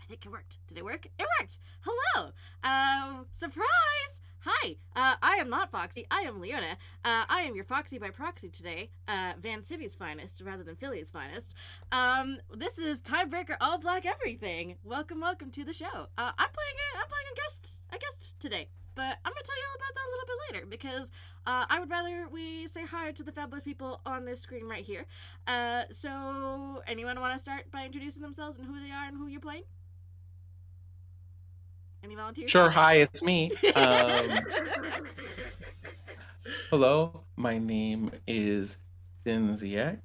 I think it worked. Did it work? It worked! Hello! Surprise! Hi, I am not Foxy. I am Leona. I am your Foxy by proxy today. Van City's finest rather than Philly's finest. This is TideBreaker All Black Everything. Welcome to the show. I'm playing a guest today. But I'm gonna tell you all about that a little bit later because I would rather we say hi to the fabulous people on this screen right here. So anyone want to start by introducing themselves and who they are and who you're playing? Any volunteers? Sure. Hi, it's me. Hello, my name is Dinziak.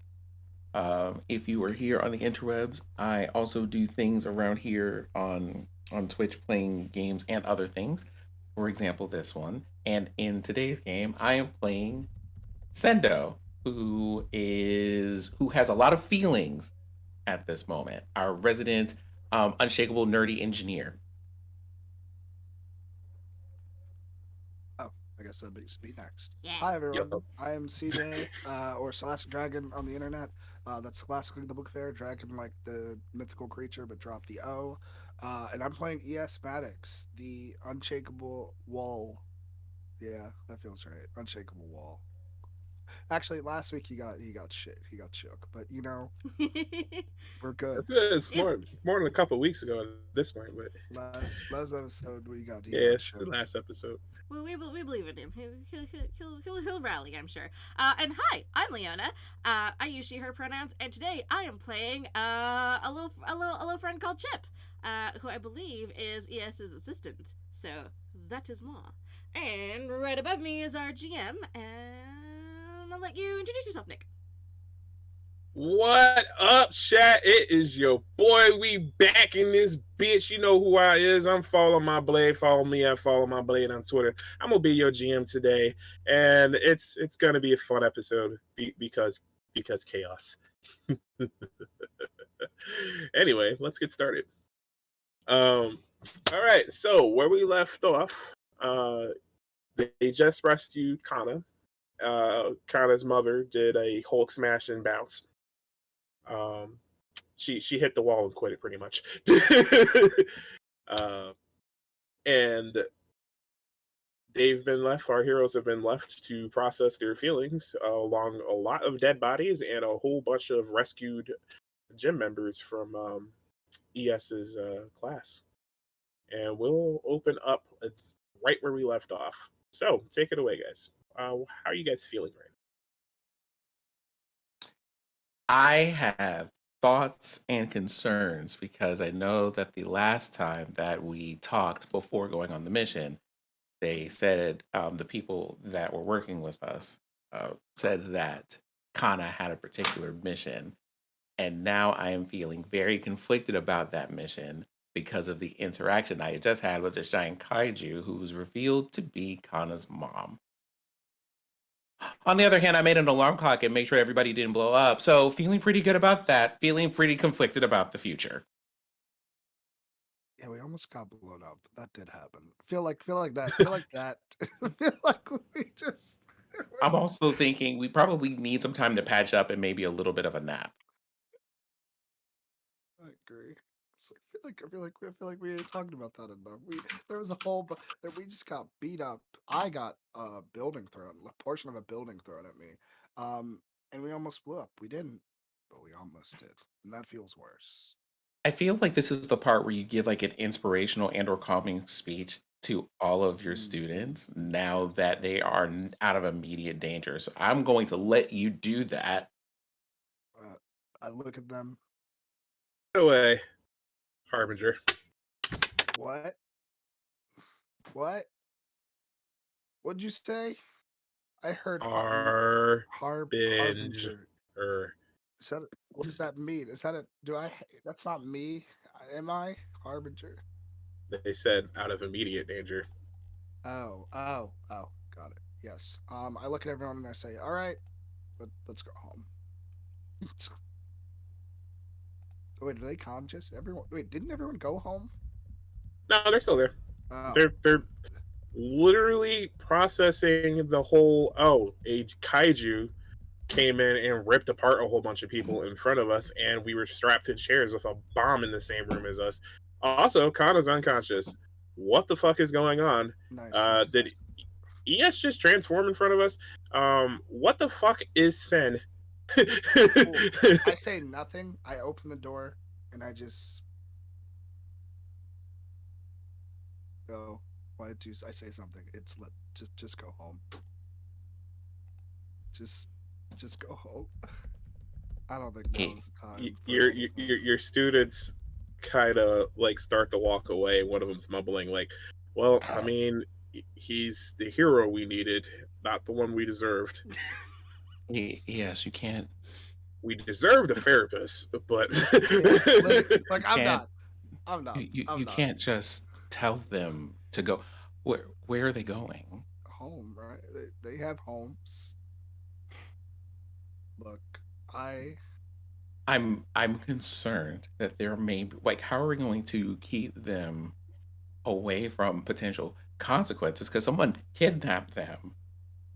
If you are here on the interwebs, I also do things around here on Twitch, playing games and other things. For example, this one. And in today's game, I am playing Sendo, who has a lot of feelings at this moment. Our resident unshakable nerdy engineer. Oh, I guess that'd be me next. Yeah. Hi everyone, Yep. I am CJ, or Scholastic Dragon on the internet. That's Scholastic the Book Fair, dragon like the mythical creature, but drop the O. And I'm playing ES Maddox, the unshakable wall. Yeah, that feels right. Unshakable wall. Actually, last week he got shook, but we're good. That's good. It's more than a couple of weeks ago at this point, but Last episode we got he yeah, got it's the shook. last episode. we believe in him. He'll rally, I'm sure. And hi, I'm Leona. I use she/her pronouns, and today I am playing a little friend called Chip, who I believe is ES's assistant. So that is moi. And right above me is our GM, and I'll let you introduce yourself, Nick. What up, chat? It is your boy. We back in this bitch. You know who I is. I'm Follow My Blade. Follow me at Follow My Blade on Twitter. I'm gonna be your GM today, and it's gonna be a fun episode because chaos. Anyway, let's get started. All right. So where we left off, they just rescued Kana. Kana's mother did a Hulk smash and bounce. She hit the wall and quit it pretty much. And they've been left. Our heroes have been left to process their feelings along a lot of dead bodies and a whole bunch of rescued gym members from ES's class. And we'll open up. It's right where we left off. So take it away, guys. How are you guys feeling right now? I have thoughts and concerns because I know that the last time that we talked before going on the mission, they said the people that were working with us said that Kana had a particular mission. And now I am feeling very conflicted about that mission because of the interaction I just had with the giant kaiju who was revealed to be Kana's mom. On the other hand, I made an alarm clock and made sure everybody didn't blow up. So feeling pretty good about that. Feeling pretty conflicted about the future. Yeah, we almost got blown up. That did happen. Feel like that. Feel like that. Feel like we just. I'm also thinking we probably need some time to patch up and maybe a little bit of a nap. I agree. So I feel like we ain't talked about that enough. There was a whole that we just got beat up. I got a portion of a building thrown at me, and we almost blew up. We didn't, but we almost did, and that feels worse. I feel like this is the part where you give like an inspirational and or calming speech to all of your students now that they are out of immediate danger. So I'm going to let you do that. I look at them. By the way, Harbinger. What? What? What'd you say? I heard Harbinger. Harbinger. What does that mean? Is that that's not me? Am I Harbinger? They said out of immediate danger. Oh, got it. Yes. I look at everyone and I say, all right, let's go home. Wait, are they conscious? Didn't everyone go home? No, they're still there. Oh. They're literally processing the whole. A kaiju came in and ripped apart a whole bunch of people in front of us, and we were strapped to chairs with a bomb in the same room as us. Also, Kana's unconscious. What the fuck is going on? Nice, nice. Did ES just transform in front of us? What the fuck is Sen? Cool. I say nothing. I open the door and I just go. Why do I say something? It's just go home. Just just go home. I don't think now Hey, is the time for your anything. your students kind of like start to walk away. One of them's mumbling like, "Well, I mean, he's the hero we needed, not the one we deserved. yes, you can't. We deserved a therapist, but Yeah, like You I'm can't. not. I'm not. You I'm not can't just tell them to go. Where are they going? home, right? They have homes. Look, I I'm concerned that there may be, like, how are we going to keep them away from potential consequences because someone kidnapped them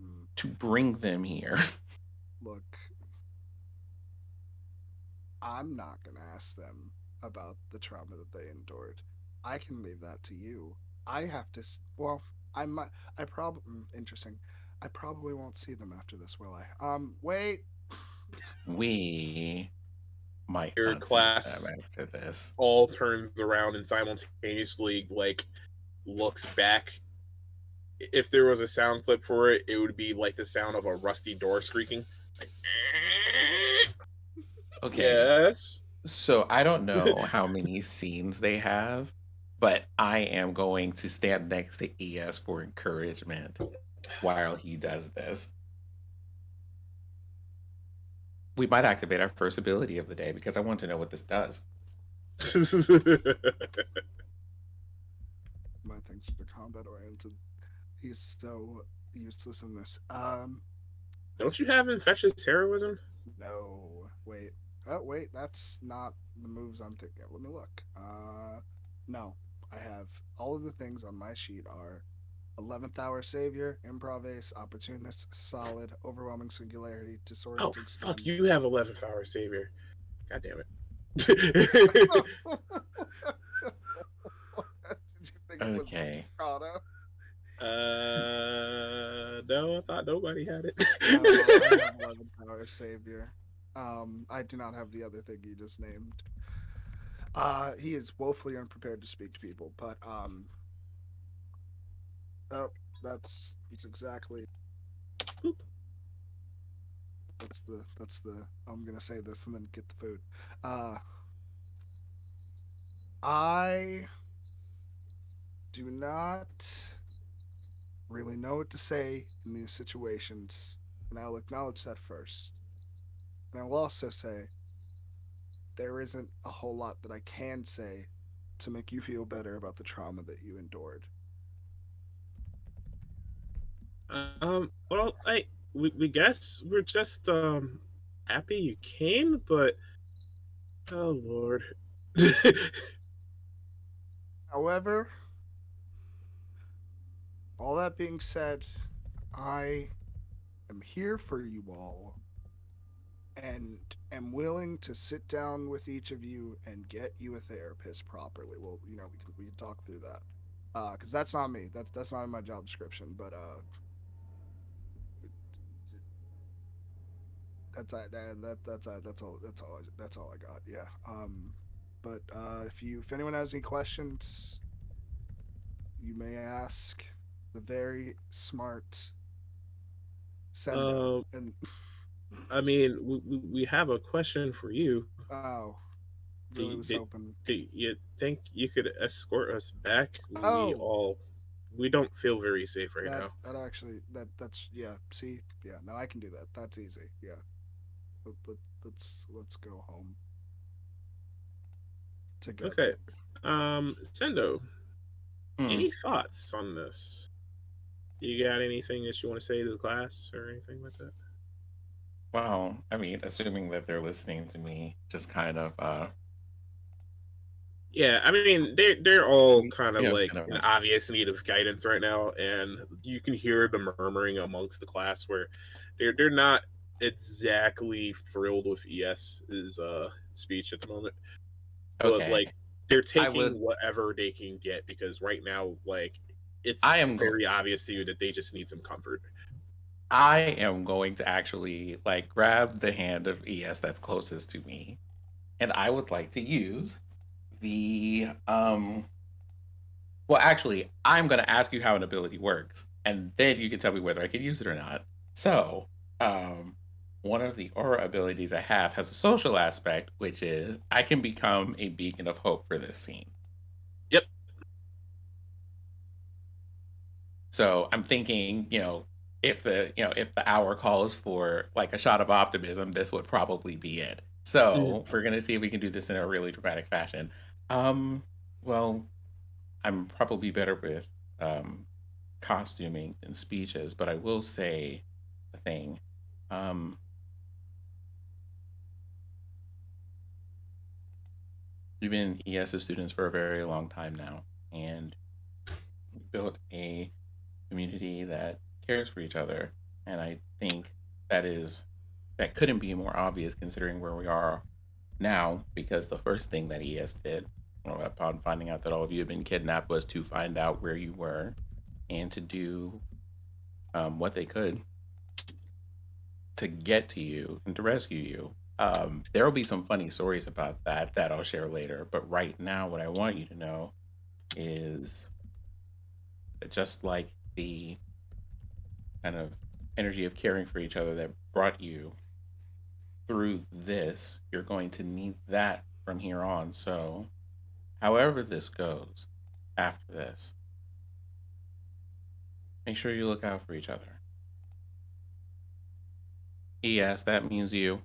mm, to bring them here. look. I'm not gonna ask them about the trauma that they endured. I can leave that to you. I have to. Well, I might. I probably. Interesting. I probably won't see them after this, will I? Wait. We might your not see them class after this. all turns around and simultaneously like looks back. If there was a sound clip for it, it would be like the sound of a rusty door squeaking. Like, Okay, yes. so I don't know how many scenes they have, but I am going to stand next to ES for encouragement while he does this. We might activate our first ability of the day because I want to know what this does. My things are combat oriented. He's so useless in this. Don't you have infectious heroism? No. Wait. Oh, wait. That's not the moves I'm thinking of. Let me look. No. I have all of the things on my sheet are 11th Hour Savior, Improv Ace, Opportunist, Solid, Overwhelming Singularity, Oh Disorienting fuck! Stun. You have 11th hour savior. God damn it. Did you think it was Okay. Kana? No, I thought nobody had it. No, I have 11th Hour Savior. I do not have the other thing you just named. He is woefully unprepared to speak to people, but oh, that's exactly that's the I'm gonna say this and then get the food. Uh, I do not really know what to say in these situations, and I'll acknowledge that first. And I will also say there isn't a whole lot that I can say to make you feel better about the trauma that you endured. Well, we guess we're just happy you came, but oh lord. However, all that being said, I am here for you all and am willing to sit down with each of you and get you a therapist properly. Well, we can talk through that. Because that's not me. That's not in my job description. But that's all I got. Yeah. But if anyone has any questions, you may ask the very smart Sendo. um, And I mean, we have a question for you. oh, Do really you, was did, hoping. do you think you could escort us back? Oh, We don't feel very safe right that now. that actually that's yeah. See, yeah. No, I can do that. That's easy. Yeah. Let's go home Okay. together. Sendo, Hmm. any thoughts on this? You got anything that you want to say to the class or anything like that? Well, I mean, assuming that they're listening to me, just kind of, Yeah, I mean they're all kind of just like kind of in obvious need of guidance right now, and you can hear the murmuring amongst the class where they're not exactly thrilled with ES's speech at the moment, but like okay. They're I taking would. whatever they can get because right now, like, it's I am going. very obvious to you that they just need some comfort. I am going to actually like grab the hand of ES that's closest to me, and I would like to use the well, actually, I'm going to ask you how an ability works, and then you can tell me whether I can use it or not. So, um, one of the aura abilities I have has a social aspect, which is I can become a beacon of hope for this scene. Yep. So I'm thinking, if the hour calls for like a shot of optimism, this would probably be it. So we're gonna see if we can do this in a really dramatic fashion. Um, well, I'm probably better with um costuming and speeches, but I will say a thing. Um, we've been ES students for a very long time now, and we built a community that cares for each other. And I think that couldn't be more obvious considering where we are now, because the first thing that ES did, upon finding out that all of you had been kidnapped, was to find out where you were and to do what they could to get to you and to rescue you. There will be some funny stories about that I'll share later. But right now, what I want you to know is that just like the kind of energy of caring for each other that brought you through this, you're going to need that from here on. So, however this goes after this, make sure you look out for each other. Yes, that means you.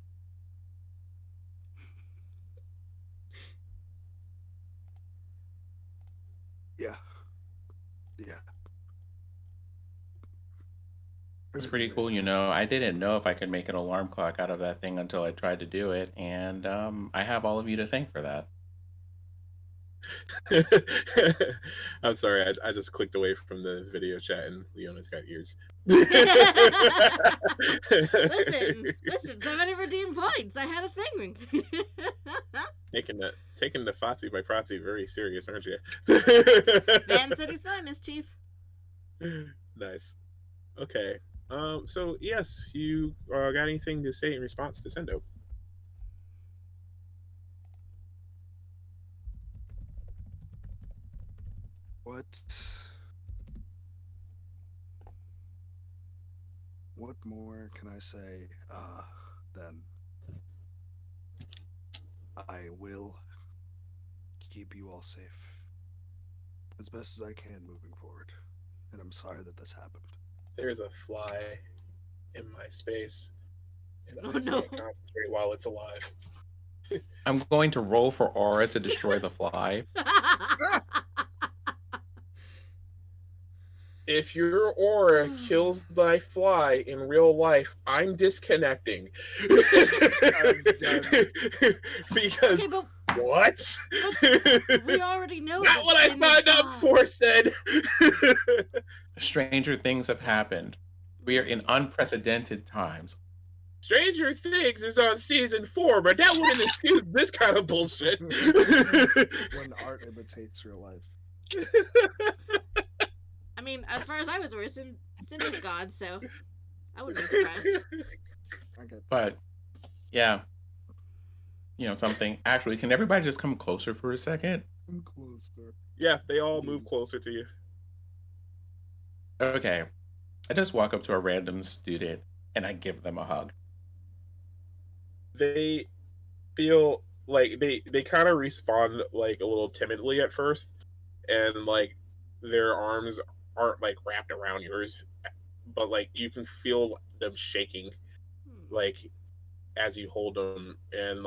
Yeah. Yeah. It's Everything pretty they cool, say. I didn't know if I could make an alarm clock out of that thing until I tried to do it, and I have all of you to thank for that. I'm sorry, I just clicked away from the video chat and Leona's got ears. Listen, so many redeemed points. I had a thing. taking the Fotsy by Protsy very serious, aren't you? Man City's finest, Chief. Nice. Okay. So yes, you got anything to say in response to Sendo? What more can I say than I will keep you all safe as best as I can moving forward. And I'm sorry that this happened. There's a fly in my space, and Oh I no. can't concentrate while it's alive. I'm going to roll for aura to destroy the fly. If your aura kills thy fly in real life, I'm disconnecting. Because Okay, but what? we already know Not that what I Sin is signed up God. for, said. Stranger things have happened. We are in unprecedented times. Stranger Things is on season 4, but that wouldn't excuse this kind of bullshit. When art imitates real life. I mean, as far as I was aware, Sin is God, so I wouldn't be surprised. Okay. But yeah, something. Actually, can everybody just come closer for a second? I'm closer. Yeah, they all move closer to you. Okay. I just walk up to a random student and I give them a hug. They feel like they kind of respond like a little timidly at first, and like their arms aren't like wrapped around yours, but like you can feel them shaking like as you hold them, and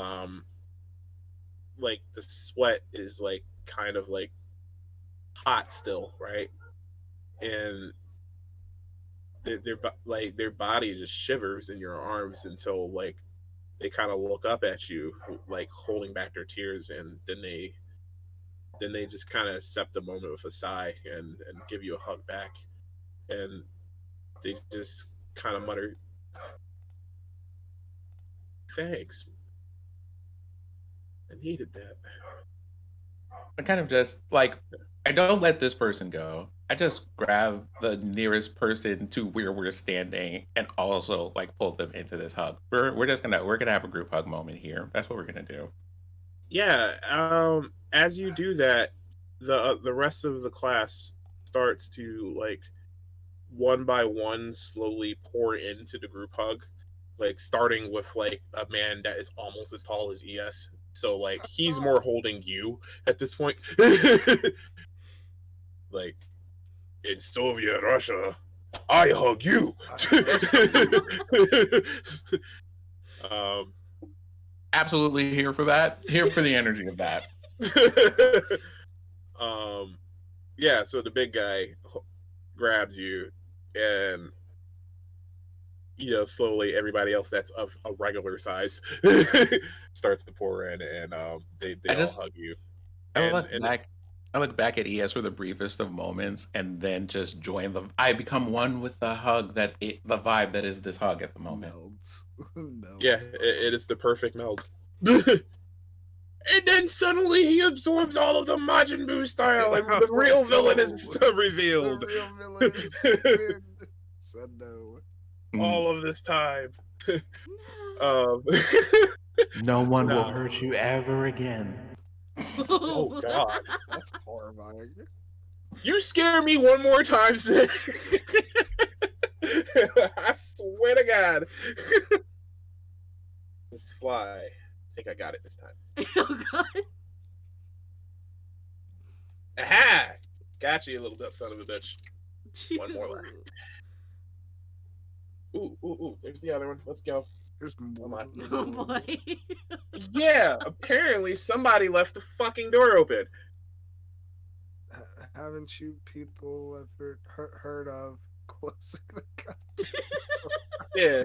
like the sweat is like kind of like hot still, right? And like their body just shivers in your arms until like they kind of look up at you like holding back their tears, and then they just kind of accept the moment with a sigh and give you a hug back, and they just kind of mutter, "Thanks, I needed that." I kind of just like I don't let this person go. I just grab the nearest person to where we're standing and also like pull them into this hug. We're gonna have a group hug moment here. That's what we're gonna do. Yeah. As you do that, the rest of the class starts to like one by one slowly pour into the group hug, like starting with like a man that is almost as tall as ES. So like he's more holding you at this point. Like in Soviet Russia, I hug you. um, Absolutely here for that. Here for the energy of that. um, yeah. So the big guy grabs you, and slowly everybody else that's of a regular size starts to pour in, and they I all just hug you, I and look back I look back at ES for the briefest of moments and then just join I become one with the the vibe that is this hug at the moment. Melds. yeah, Melds. it is the perfect meld. And then suddenly he absorbs all of the Majin Buu style, and the real villain is revealed. The real villain is said no. All of this time. No. um, No one will Nah. hurt you ever again. Oh God! That's horrifying. You scare me one more time, Sid. I swear to God. Let's fly. I think I got it this time. Oh God. Aha! Got you, little son of a bitch. One more left. Ooh. There's the other one. Let's go. There's more. Oh boy. Yeah, apparently somebody left the fucking door open. Haven't you people ever heard of closing the goddamn Yeah.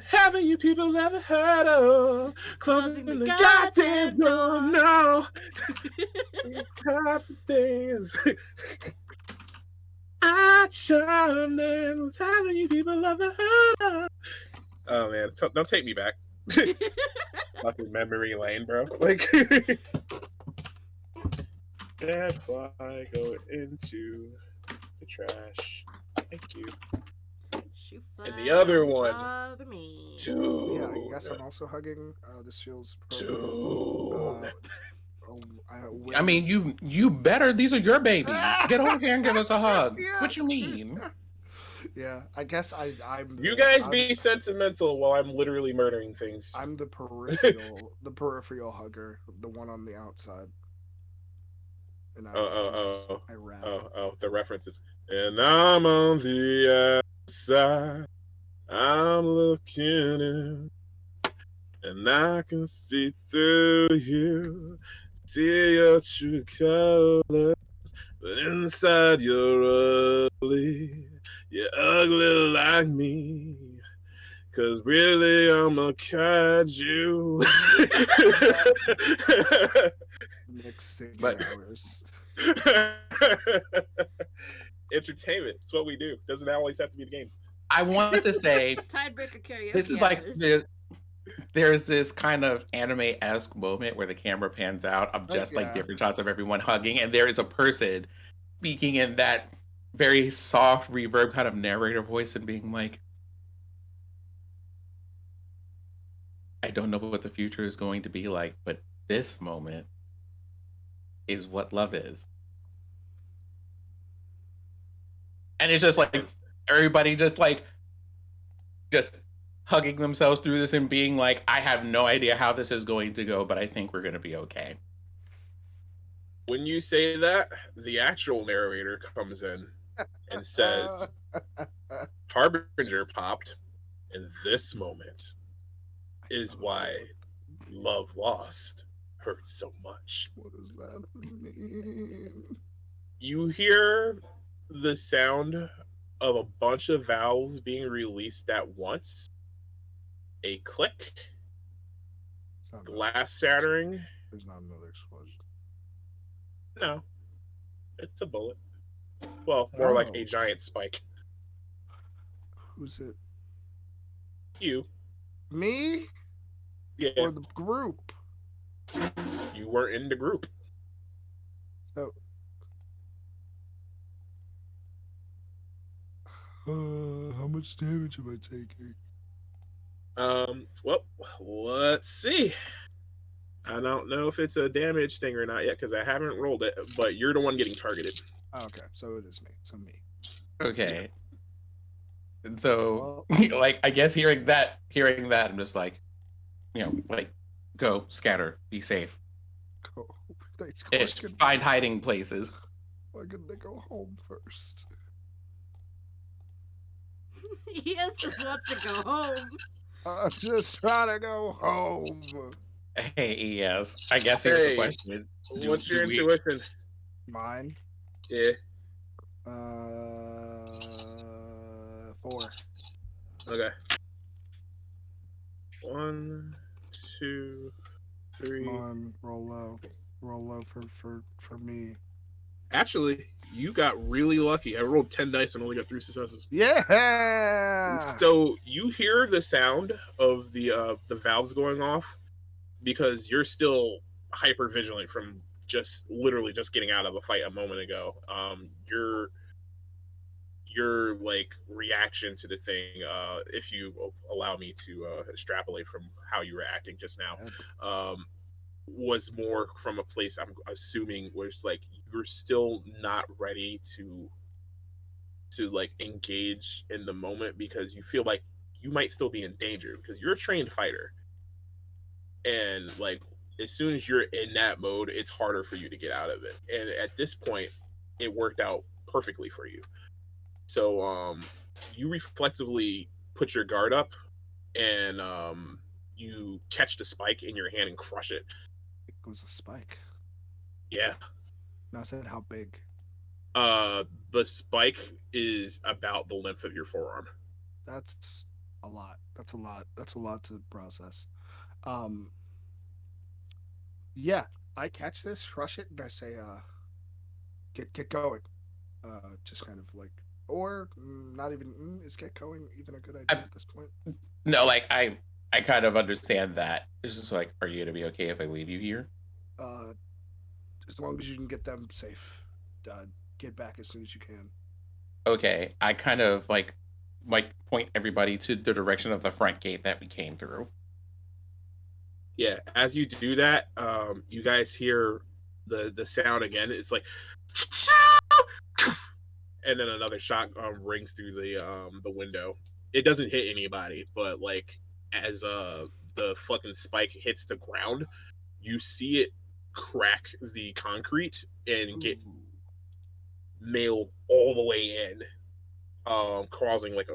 Haven't you people ever heard of closing the goddamn door? No. Types of things. I chimed in. Haven't you people ever heard of? Oh man, don't take me back. Fucking memory lane, bro. Like, dead fly go into the trash. Thank you. And the other one. Me. Dude. Yeah, I guess I'm also hugging. This feels Dude. I mean, you better. These are your babies. Get over here and give us a hug. Yeah. What you mean? Yeah, I guess I'm. You guys be sentimental while I'm literally murdering things. I'm the peripheral hugger, the one on the outside. And I rap. The references. And I'm on the outside. I'm looking in, and I can see through you, see your true colors, but inside you're ugly. You're ugly like me. Cause really I'm a kaiju. Next 6 But- hours. Entertainment. It's what we do. Doesn't always have to be the game. I want to say TideBreaker karaoke. this is like there's this kind of anime-esque moment where the camera pans out of just like different shots of everyone hugging, and there is a person speaking in that very soft reverb kind of narrator voice and being like, I don't know what the future is going to be like, but this moment is what love is. And it's just like everybody just hugging themselves through this and being like, I have no idea how this is going to go, but I think we're going to be okay. When you say that, the actual narrator comes in and says, Harbinger popped, and this moment is why love lost hurts so much. What does that mean? You hear the sound of a bunch of valves being released at once. A click, glass shattering. There's not another explosion. No, it's a bullet. Well, more like a giant spike. Who's it? You. Me? Yeah. Or the group? You were in the group. So, how much damage am I taking? Well, let's see. I don't know if it's a damage thing or not yet because I haven't rolled it, but you're the one getting targeted. Oh, okay, so it is me. So me. Okay. And so, Well, like, I guess hearing that, I'm just like, like, go, scatter, be safe. go. Thanks, Ish, Corkin. find hiding places. Why couldn't they go home first? Yes, just wants to go home. I'm just trying to go home. Hey, yes. I guess here's the Hey, question: what's your we? intuition? Mine. Yeah. 4. Okay. 1, 2, Come 3. on, roll low for me. Actually, you got really lucky. I rolled 10 dice and only got 3 successes. Yeah. So you hear the sound of the valves going off because you're still hyper vigilant from just literally just getting out of a fight a moment ago. Your like reaction to the thing, if you allow me to extrapolate from how you were acting just now, was more from a place I'm assuming was like you're still not ready to like engage in the moment because you feel like you might still be in danger because you're a trained fighter and like as soon as you're in that mode it's harder for you to get out of it, and at this point it worked out perfectly for you. So you reflexively put your guard up and you catch the spike in your hand and crush it. It was a spike. Yeah. No, I said how big. The spike is about the length of your forearm. That's a lot. That's a lot. That's a lot to process. Um, yeah, I catch this, crush it, and I say, get going. Just kind of like, or not even. Is get going even a good idea I, at this point? no, like I kind of understand that. It's just like, are you gonna be okay if I leave you here? Uh, as long as you can get them safe, uh, get back as soon as you can. Okay, I kind of like point everybody to the direction of the front gate that we came through. Yeah, as you do that, you guys hear the sound again. It's like, and then another shot rings through the window. It doesn't hit anybody, but like as the fucking spike hits the ground, you see it crack the concrete and get Ooh. nailed all the way in, causing like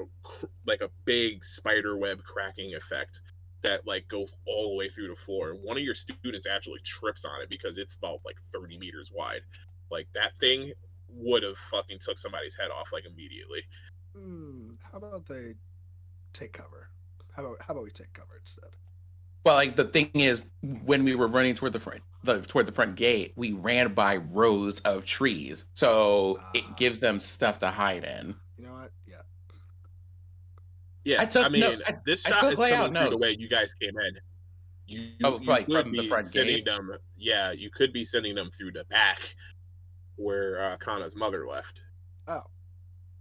a big spider web cracking effect that like goes all the way through the floor. And one of your students actually trips on it because it's about like 30 meters wide. Like that thing would have fucking took somebody's head off like immediately. How about they take cover? How about we take cover instead? Well, like the thing is, when we were running toward toward the front gate, we ran by rows of trees, so it gives them stuff to hide in. You know what? Yeah. Yeah, I I took no, mean, this I shot took is layout coming through the notes. way you guys came in. You Oh, you like could from the be front sending gate. them. Yeah, you could be sending them through the back where Kana's mother left. Oh,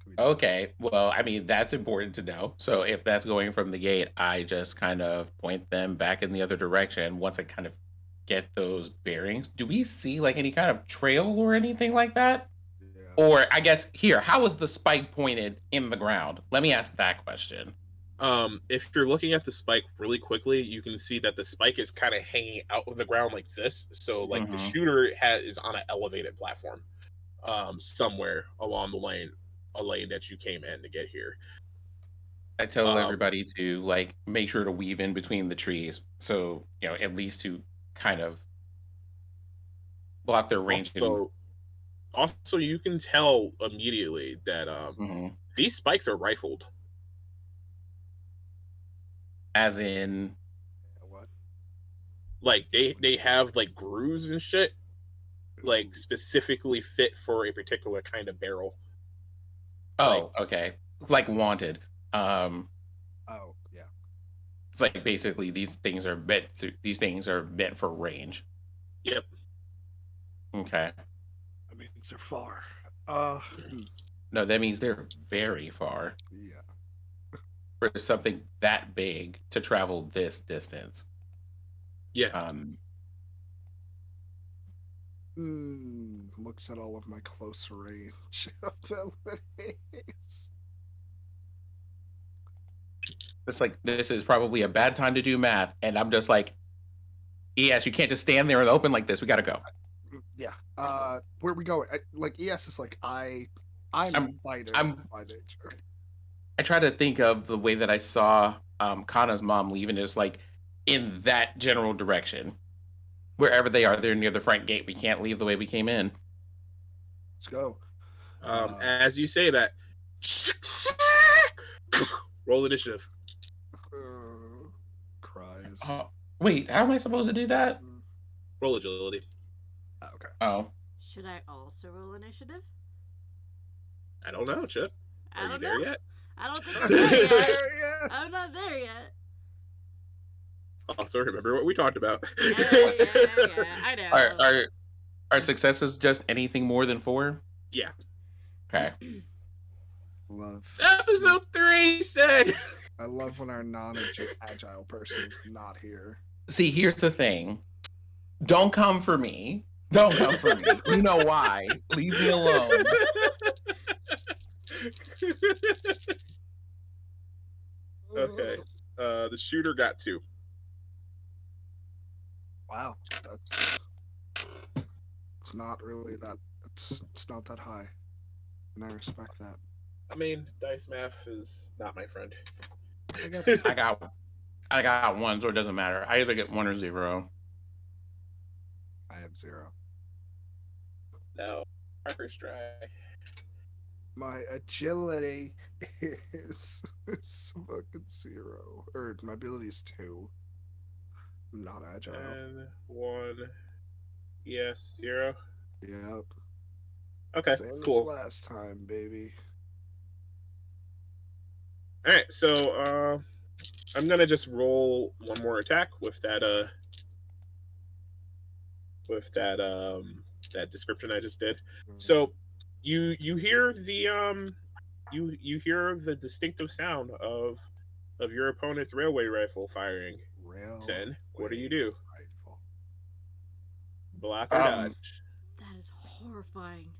can we do that? Okay, well, I mean that's important to know. So if that's going from the gate, I just kind of point them back in the other direction. Once I kind of get those bearings, do we see like any kind of trail or anything like that? Yeah. Or I guess here, how is the spike pointed in the ground? Let me ask that question. If you're looking at the spike really quickly, you can see that the spike is kind of hanging out of the ground like this. So like the Hmm. shooter is on an elevated platform, somewhere along the lane, a lane that you came in to get here. I tell Um, everybody to like make sure to weave in between the trees, so at least to kind of block their range. And also, also you can tell immediately that mhm. these spikes are rifled. As in, What? Like they have like grooves and shit, like Ooh. specifically fit for a particular kind of barrel. Like, oh, okay, like wanted. Um, Oh, yeah. it's like basically these things are meant for range. yep. Okay. These are far. No, that means they're very far Yeah. for something that big to travel this distance. Yeah. Um, Looks at all of my close range abilities. it's like this is probably a bad time to do math, and I'm just like, yes, you can't just stand there in the open like this. We gotta go. Yeah. Where we going? Like ES is like I'm I'm, fighting I'm, by nature. I try to think of the way that I saw Kana's mom leave, and it's like in that general direction. Wherever they are, they're near the front gate. We can't leave the way we came in. Let's go. As you say that, roll initiative. Cries. Wait, how am I supposed to do that? Roll agility. Okay. Oh, Should I also roll initiative? I don't know, Chip. I Are don't you there know. yet? I don't think I'm there yet. Yeah. I'm not there yet. Also, remember what we talked about. Yeah. I know. are successes just anything more than 4? Yeah. Okay. Love. It's episode 3 said. I love when our non-agile person is not here. See, here's the thing. Don't come for me. Don't come for me. You know why. Leave me alone. Okay. The shooter got 2. Wow. It's not really that. It's not that high, and I respect that. I mean, dice math is not my friend. I got 1, so it doesn't matter. I either get 1 or 0. I have 0. No. Parker's try. My agility is fucking 0. Or my ability is 2. I'm not agile. And 1. Yes, 0. Yep. Okay, Same cool. as last time, baby. All right, so I'm gonna just roll one more attack with that that description I just did. So you hear the you hear the distinctive sound of your opponent's railway rifle firing. Sen, what do you do? Rifle. Block or dodge? That is horrifying.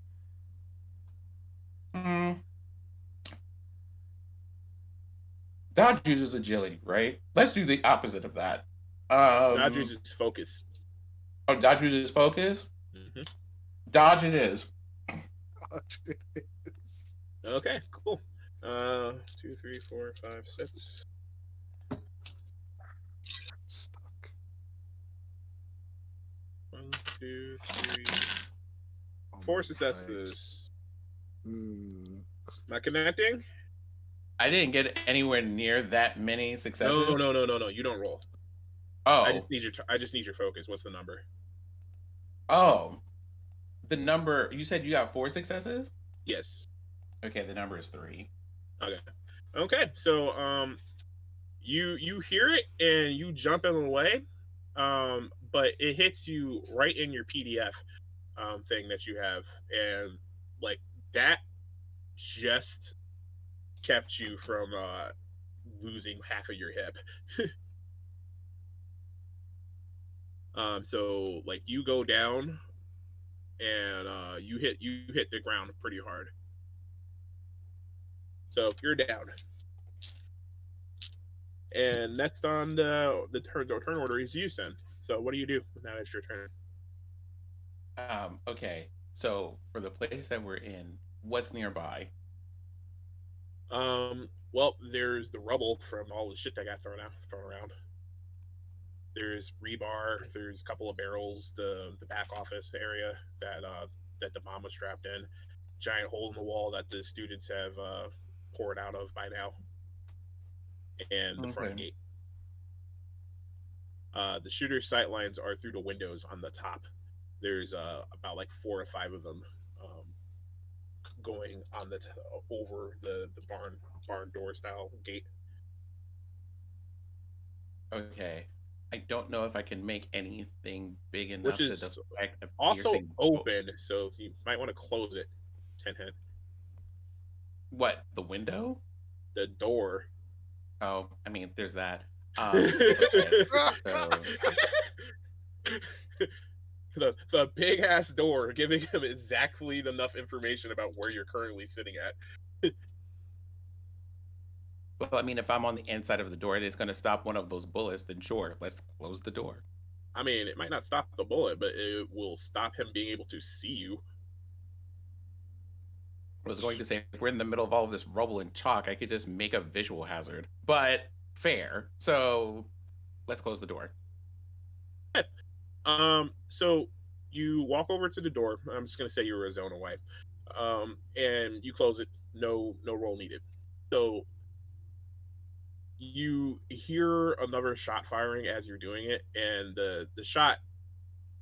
Dodge uses agility, right? Let's do the opposite of that. Dodge uses focus. Oh, dodge uses focus? Mm-hmm. Dodge it is. Dodge it is. Okay, cool. 2, 3, 4, 5, 6. Stuck. 1, 2, 3, 4 successes. Am I connecting? I didn't get anywhere near that many successes. No. You don't roll. Oh. I just need your focus. What's the number? Oh. The number, you said you got 4 successes? Yes. Okay, the number is 3. Okay. So you hear it and you jump in the way. But it hits you right in your PDF thing that you have, and like that just kept you from losing half of your hip. So like you go down and you hit the ground pretty hard. So you're down. And next on the turn order is you, Sen. So what do you do now that it's your turn? Okay. So for the place that we're in, what's nearby? Well, there's the rubble from all the shit that got thrown around. There's rebar. There's a couple of barrels. The back office area that the bomb was strapped in. Giant hole in the wall that the students have poured out of by now. And the front gate. The shooter's sight lines are through the windows on the top. There's about like 4 or 5 of them going on over the barn door style gate. Okay. I don't know if I can make anything big which enough to is deflect a also piercing bolt. open, so you might want to close it. 10 hint. What, the window? The door. Oh, I mean, there's that. Okay, the so the big ass door, giving him exactly enough information about where you're currently sitting at. well, I mean, if I'm on the inside of the door and it's going to stop one of those bullets, then sure, let's close the door. I mean, it might not stop the bullet, but it will stop him being able to see you. I was going to say, if we're in the middle of all of this rubble and chalk, I could just make a visual hazard. But fair. So let's close the door. So you walk over to the door. I'm just gonna say you were a zone away. And you close it. No roll needed. So you hear another shot firing as you're doing it, and the shot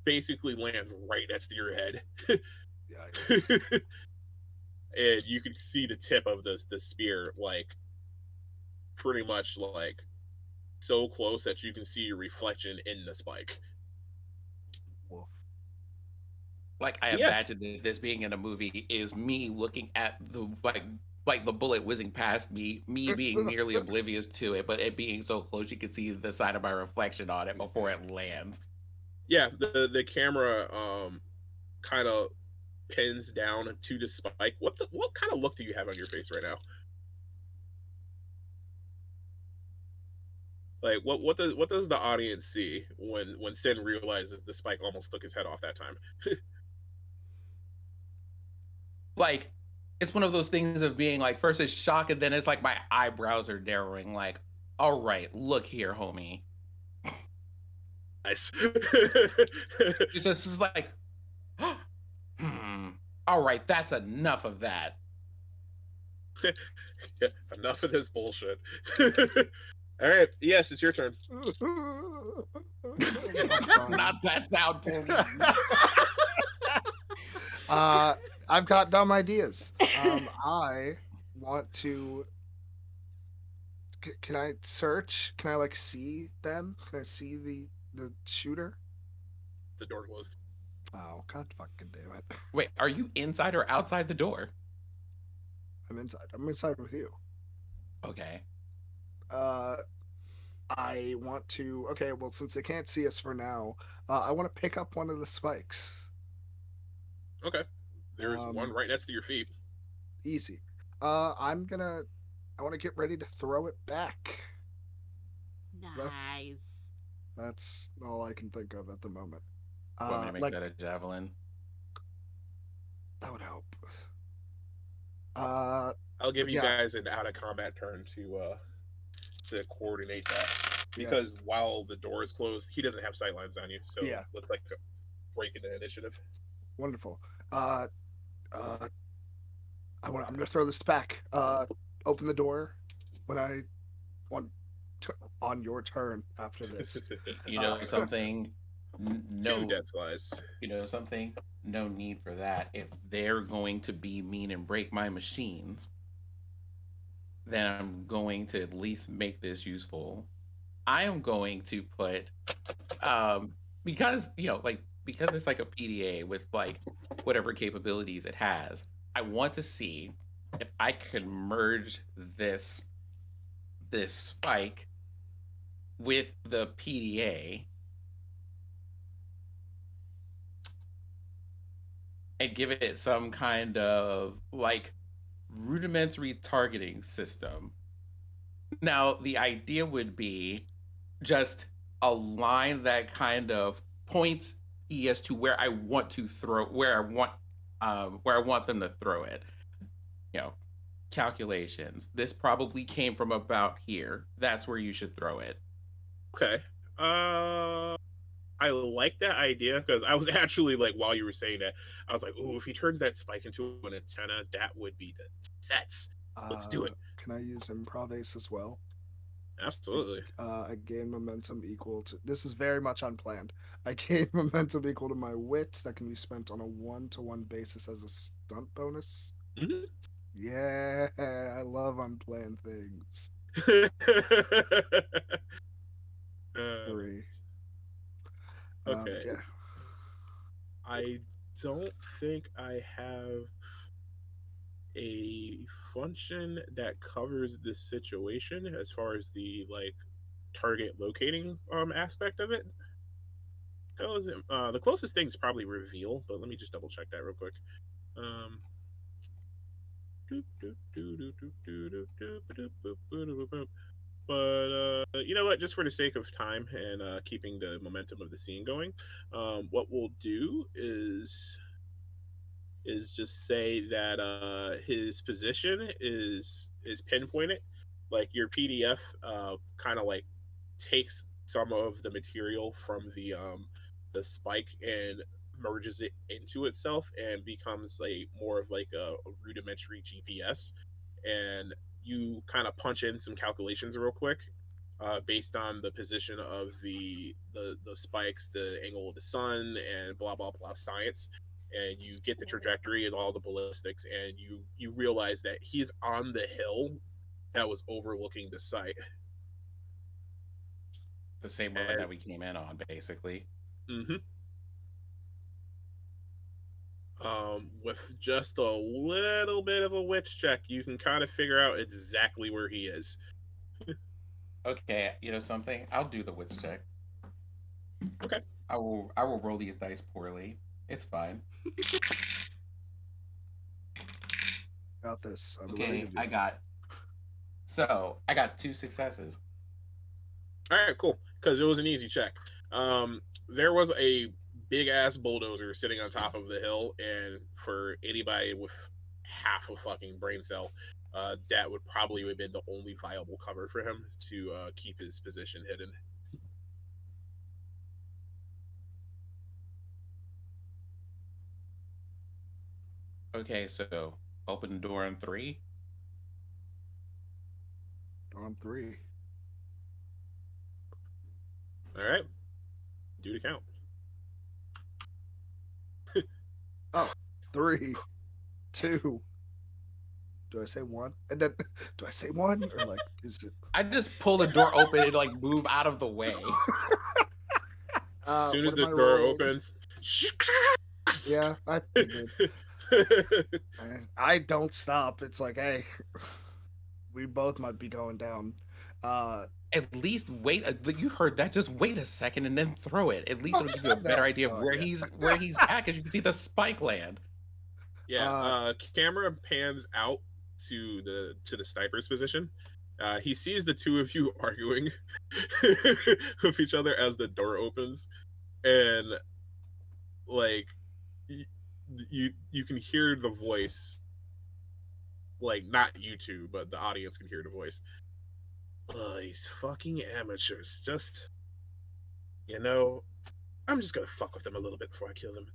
basically lands right next to your head. Yikes. And you can see the tip of the spear, like pretty much like so close that you can see your reflection in the spike. Wolf. Like, I Yes. imagine that this being in a movie is me looking at the like the bullet whizzing past me, me being nearly oblivious to it, but it being so close you can see the side of my reflection on it before it lands. Yeah, the camera kind of pins down to the spike. What kind of look do you have on your face right now? Like what does the audience see when Sin realizes the spike almost took his head off that time? Like, it's one of those things of being like, first it's shock, and then it's like my eyebrows are narrowing, like, all right, look here, homie. Nice. It's just it's like, all right, that's enough of that. Yeah, enough of this bullshit. All right, yes, it's your turn. Not that sound, please. I've got dumb ideas. I want to. Can I search? Can I like see them? Can I see the shooter? The door closed. Oh, god fucking damn it! Wait, are you inside or outside the door? I'm inside. I'm inside with you. Okay. I want to. Okay, well, since they can't see us for now, I want to pick up one of the spikes. Okay. There's one right next to your feet. Easy. I'm gonna. I want to get ready to throw it back. Nice. That's all I can think of at the moment. Want me to make Like that a javelin? that would help. I'll give you guys an out of combat turn to coordinate that, because while the door is closed, he doesn't have sightlines on you. So let's like break into initiative. Wonderful. I'm gonna throw this back. Open the door when I want on your turn after this. You know something? No. 2 dead flies. You know something? No need for that. If they're going to be mean and break my machines, then I'm going to at least make this useful. I am going to put because because it's like a PDA with like whatever capabilities it has, I want to see if I can merge this spike with the PDA and give it some kind of like rudimentary targeting system. Now, the idea would be just a line that kind of points ES to where I want to throw, where I want them to throw it. You know, calculations. This probably came from about here. That's where you should throw it. Okay. I like that idea, because I was actually like, while you were saying that, I was like, ooh, if he turns that spike into an antenna, that would be the sets. Let's do it. Can I use improv ace as well? Absolutely. I gain momentum equal to. This is very much unplanned. I gain momentum equal to my wit that can be spent on a 1-to-1 basis as a stunt bonus. Mm-hmm. Yeah, I love unplanned things. Uh, 3. okay. Yeah. I don't think I have a function that covers this situation as far as the like target locating aspect of it goes. The closest thing is probably reveal, but let me just double check that real quick. Um, but you know what? Just for the sake of time and keeping the momentum of the scene going, what we'll do is just say that his position is pinpointed. Like your PDF kind of like takes some of the material from the spike and merges it into itself and becomes a more of like a rudimentary GPS. And you kind of punch in some calculations real quick based on the position of the spikes, the angle of the sun, and blah blah blah science, and you get the trajectory and all the ballistics, and you realize that he's on the hill that was overlooking the site. The same one And that we came in on, basically. mm-hmm, with just a little bit of a witch check, you can kind of figure out exactly where he is. Okay, you know something? I'll do the wits check. Okay. I will roll these dice poorly. It's fine. Got this. I believe Okay, in you. I got 2 successes. All right, cool. Because it was an easy check. There was a big ass bulldozer sitting on top of the hill, and for anybody with half a fucking brain cell, that would probably have been the only viable cover for him to keep his position hidden. Okay, so open the door in 3. On 3. All right, do the count. Oh, 3, 2. Do I say 1? And then, do I say 1 or like is it? I just pull the door open and like move out of the way. As soon What as am the I door rolling? opens, Yeah, I figured. I don't stop. It's like, hey, we both might be going down. Uh, At least wait. You heard that? Just wait a second and then throw it. At least it'll give you a better no, idea of no, where yeah. he's at, because you can see the spike land. yeah, Uh, camera pans out to the sniper's position. He sees the two of you arguing with each other as the door opens, and like you can hear the voice, like not you two, but the audience can hear the voice. These fucking amateurs. Just you know, I'm just gonna fuck with them a little bit before I kill them.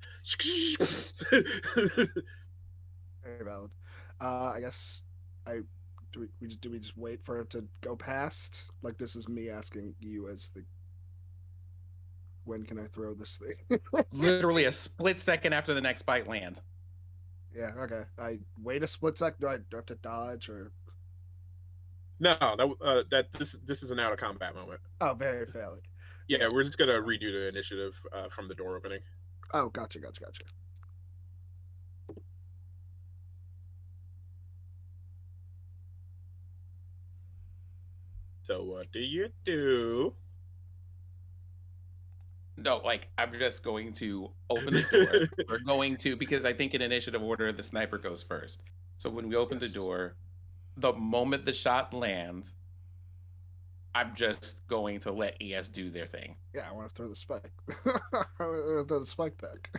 very valid. I guess I do we just wait for it to go past? Like this is me asking you as the when can I throw this thing? Literally a split second after the next spike lands. Yeah, okay. I wait a split sec. Do I have to dodge or? No, that this is an out of combat moment. Oh, very valid. Yeah, Yeah. we're just gonna redo the initiative from the door opening. Oh, gotcha. So what do you do? No, like I'm just going to open the door. We're going to, because I think in initiative order the sniper goes first. So when we open the Yes. door, the moment the shot lands, I'm just going to let ES do their thing. Yeah, I want to throw the spike. I want to throw the spike back.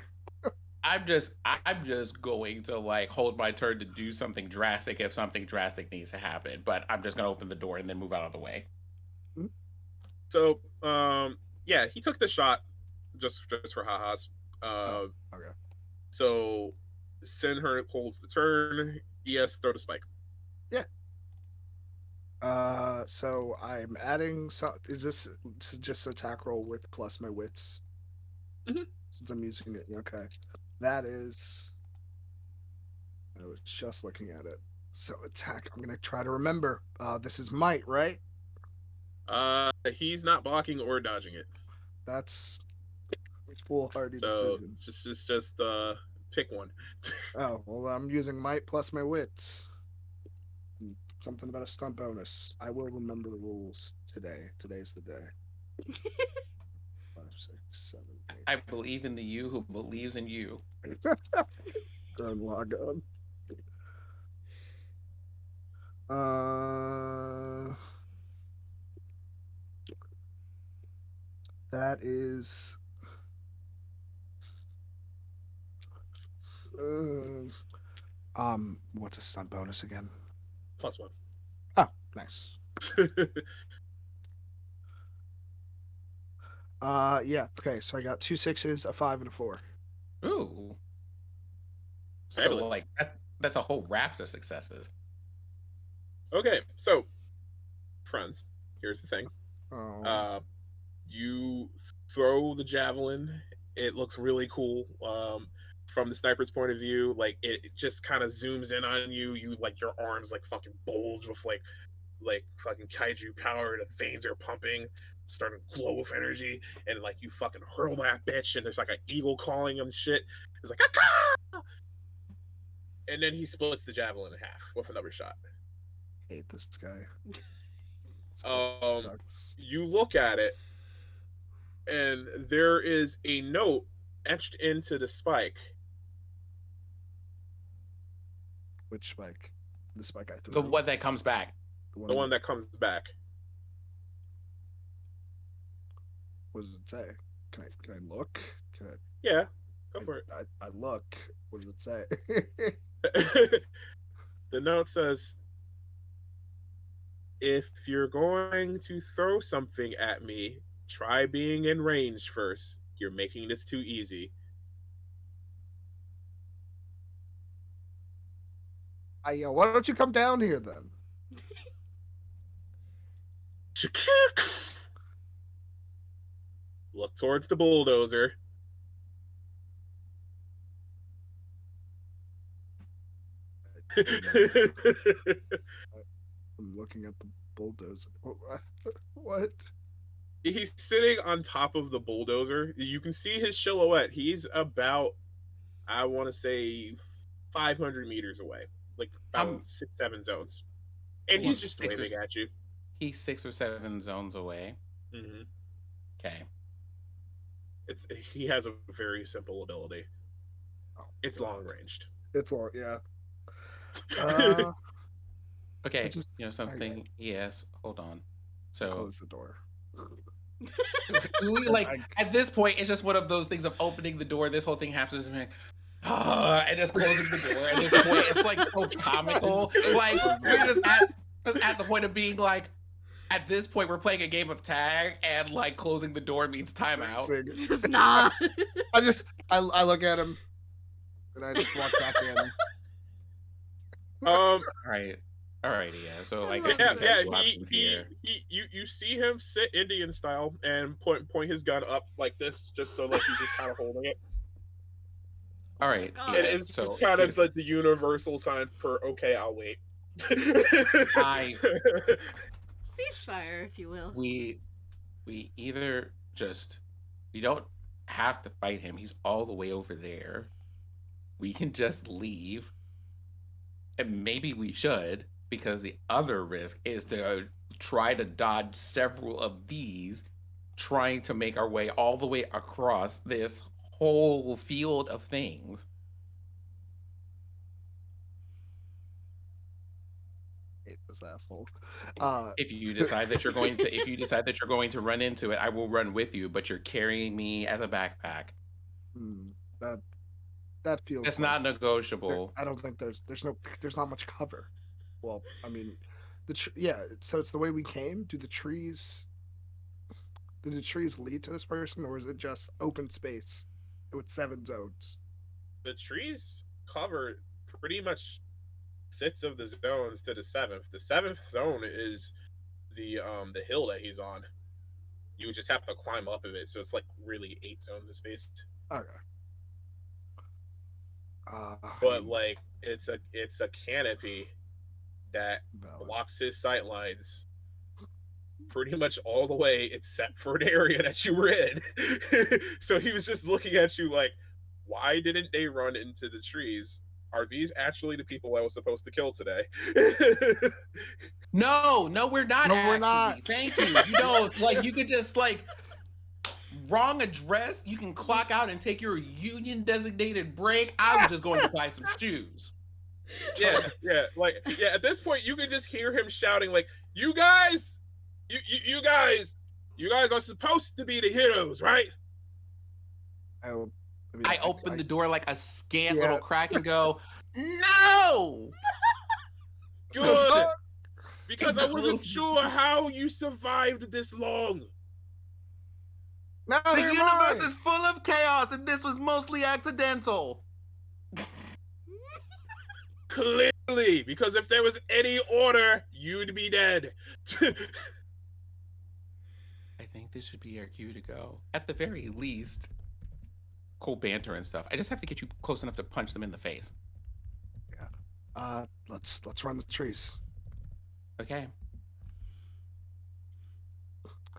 I'm just going to like hold my turn to do something drastic if something drastic needs to happen. But I'm just gonna open the door and then move out of the way. So yeah, he took the shot just for ha-has. Oh, Uh, okay. so Sinher holds the turn. ES throw the spike. Yeah. So I'm adding. So is this just attack roll with plus my wits Mhm. since I'm using it? Okay. That is. I was just looking at it. So attack. I'm gonna try to remember. This is might, right? He's not blocking or dodging it. That's foolhardy So decision. it's just pick one. Oh, well, I'm using might plus my wits. Something about a stunt bonus. I will remember the rules today. Today's the day. 5, 6, 7, I believe in the you who believes in you. 8. Go and log on. That is. What's a stunt bonus again? +1. Oh, nice. Yeah. Okay, so I got 2 6s, a 5, and a 4. Ooh. So Fabulous. like that's a whole raft of successes. Okay, so friends, here's the thing. Oh, You throw the javelin. It looks really cool. From the sniper's point of view, like it just kind of zooms in on you. You like your arms like fucking bulge with like fucking kaiju power. The veins are pumping, starting to glow with energy, and like you fucking hurl that bitch, and there's like an eagle calling him shit. It's like Aka! And then he splits the javelin in half with another shot. hate this guy. This sucks. You look at it, and there is a note etched into the spike. Which spike? The spike I threw. The one that comes back. The one that comes back. What does it say? Can I look? Can I? Yeah, go for it. I look. What does it say? The note says, if you're going to throw something at me, try being in range first. You're making this too easy. Why don't you come down here then? Look towards the bulldozer. I'm looking at the bulldozer. What? He's sitting on top of the bulldozer. You can see his silhouette. He's about, I want to say, 500 meters away, like about 6, 7 zones, and he's just waving at you. He's 6 or 7 zones away. Mm-hmm. Okay. He has a very simple ability. It's long ranged. It's long, yeah. Okay, you know something? Yes, hold on. So close the door. like at this point, it's just one of those things of opening the door. This whole thing happens and and just closing the door. At this point, it's like so comical. Like we're just at the point of being like, at this point, we're playing a game of tag, and like closing the door means timeout. Just not. I look at him, and I just walk back in. All right, yeah. So like, you see him sit Indian style and point his gun up like this, just so like he's just kind of holding it. All right, Oh yeah, it's so kind of like the universal sign for okay, I'll wait. Ceasefire, if you will. We either just, we don't have to fight him. He's all the way over there. We can just leave, and maybe we should, because the other risk is to try to dodge several of these, trying to make our way all the way across this whole field of things. I hate this asshole. If you decide that you're going to run into it, I will run with you, but you're carrying me as a backpack. That feels. It's not negotiable. I don't think there's not much cover. Well, I mean, so it's the way we came. Did the trees lead to this person, or is it just open space with 7 zones? The trees cover pretty much 6 of the zones to the 7th. The 7th zone is the hill that he's on. You would just have to climb up of it, so it's like really 8 zones of space. Okay. But like it's a canopy that blocks his sight lines pretty much all the way except for an area that you were in. So he was just looking at you like, why didn't they run into the trees? Are these actually the people I was supposed to kill today? No, we're not No, actually. we're not. Thank you. You know, like you could just like wrong address. You can clock out and take your union designated break. I was just going to buy some shoes. Yeah. Like, yeah, at this point you could just hear him shouting like, you guys are supposed to be the heroes, right? I open the door like a scant Yeah. little crack and go, no! Good. Because I wasn't Close. sure how you survived this long. No, The they're universe mine. is full of chaos and this was mostly accidental. Clearly, because if there was any order, you'd be dead. I think this should be our cue to go. At the very least, cool banter and stuff. I just have to get you close enough to punch them in the face. Let's run the trees. Okay.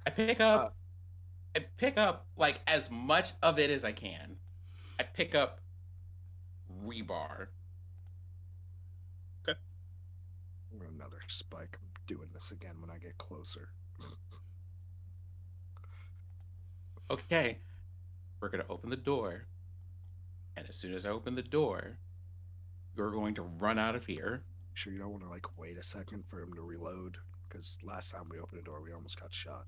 I pick up like as much of it as I can. I pick up rebar. Another spike. I'm doing this again when I get closer. Okay. We're gonna open the door. And as soon as I open the door, you're going to run out of here. Sure, you don't want to like wait a second for him to reload, because last time we opened the door, we almost got shot.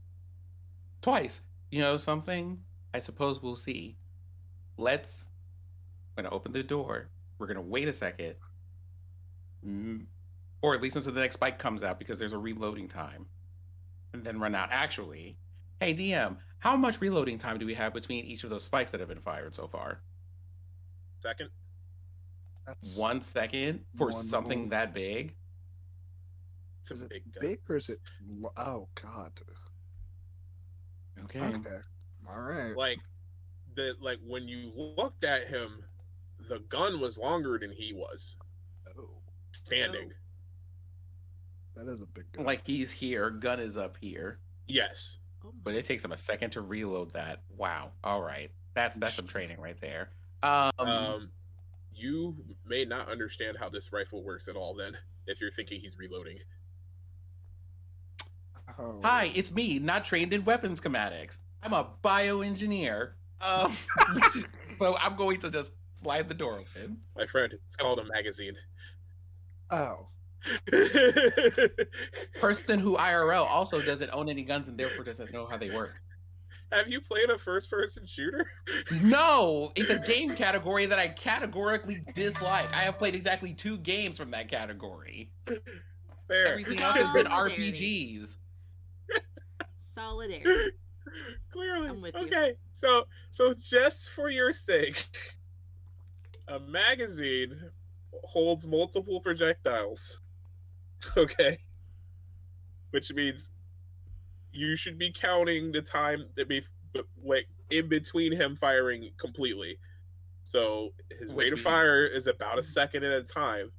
Twice. You know something? I suppose we'll see. I'm gonna open the door. We're gonna wait a second. Or at least until the next spike comes out because there's a reloading time. And then run out. Actually, hey DM, how much reloading time do we have between each of those spikes that have been fired so far? Second. That's 1 second for 1 something moment. that big? It's a Is it big gun. big or is it? Oh God. Okay. Okay. All right. Like when you looked at him, the gun was longer than he was Oh, standing. that is a big gun. Like he's here, gun is up here. Yes. Oh my- But it takes him a second to reload that. Wow. All right. That's some training right there. You may not understand how this rifle works at all then, if you're thinking he's reloading. Oh. Hi, it's me, not trained in weapons schematics. I'm a bioengineer. So I'm going to just slide the door open. My friend, it's called a magazine. Oh. Person who IRL also doesn't own any guns and therefore doesn't know how they work. Have you played a first-person shooter? No, it's a game category that I categorically dislike. I have played exactly 2 games from that category. Fair. Everything else has been Solidarity. RPGs. Solidarity. Clearly. I'm with you. Okay, so just for your sake, a magazine holds multiple projectiles. Okay? Which means you should be counting the time that be like in between him firing completely. So his Which rate of means- fire is about a second at a time.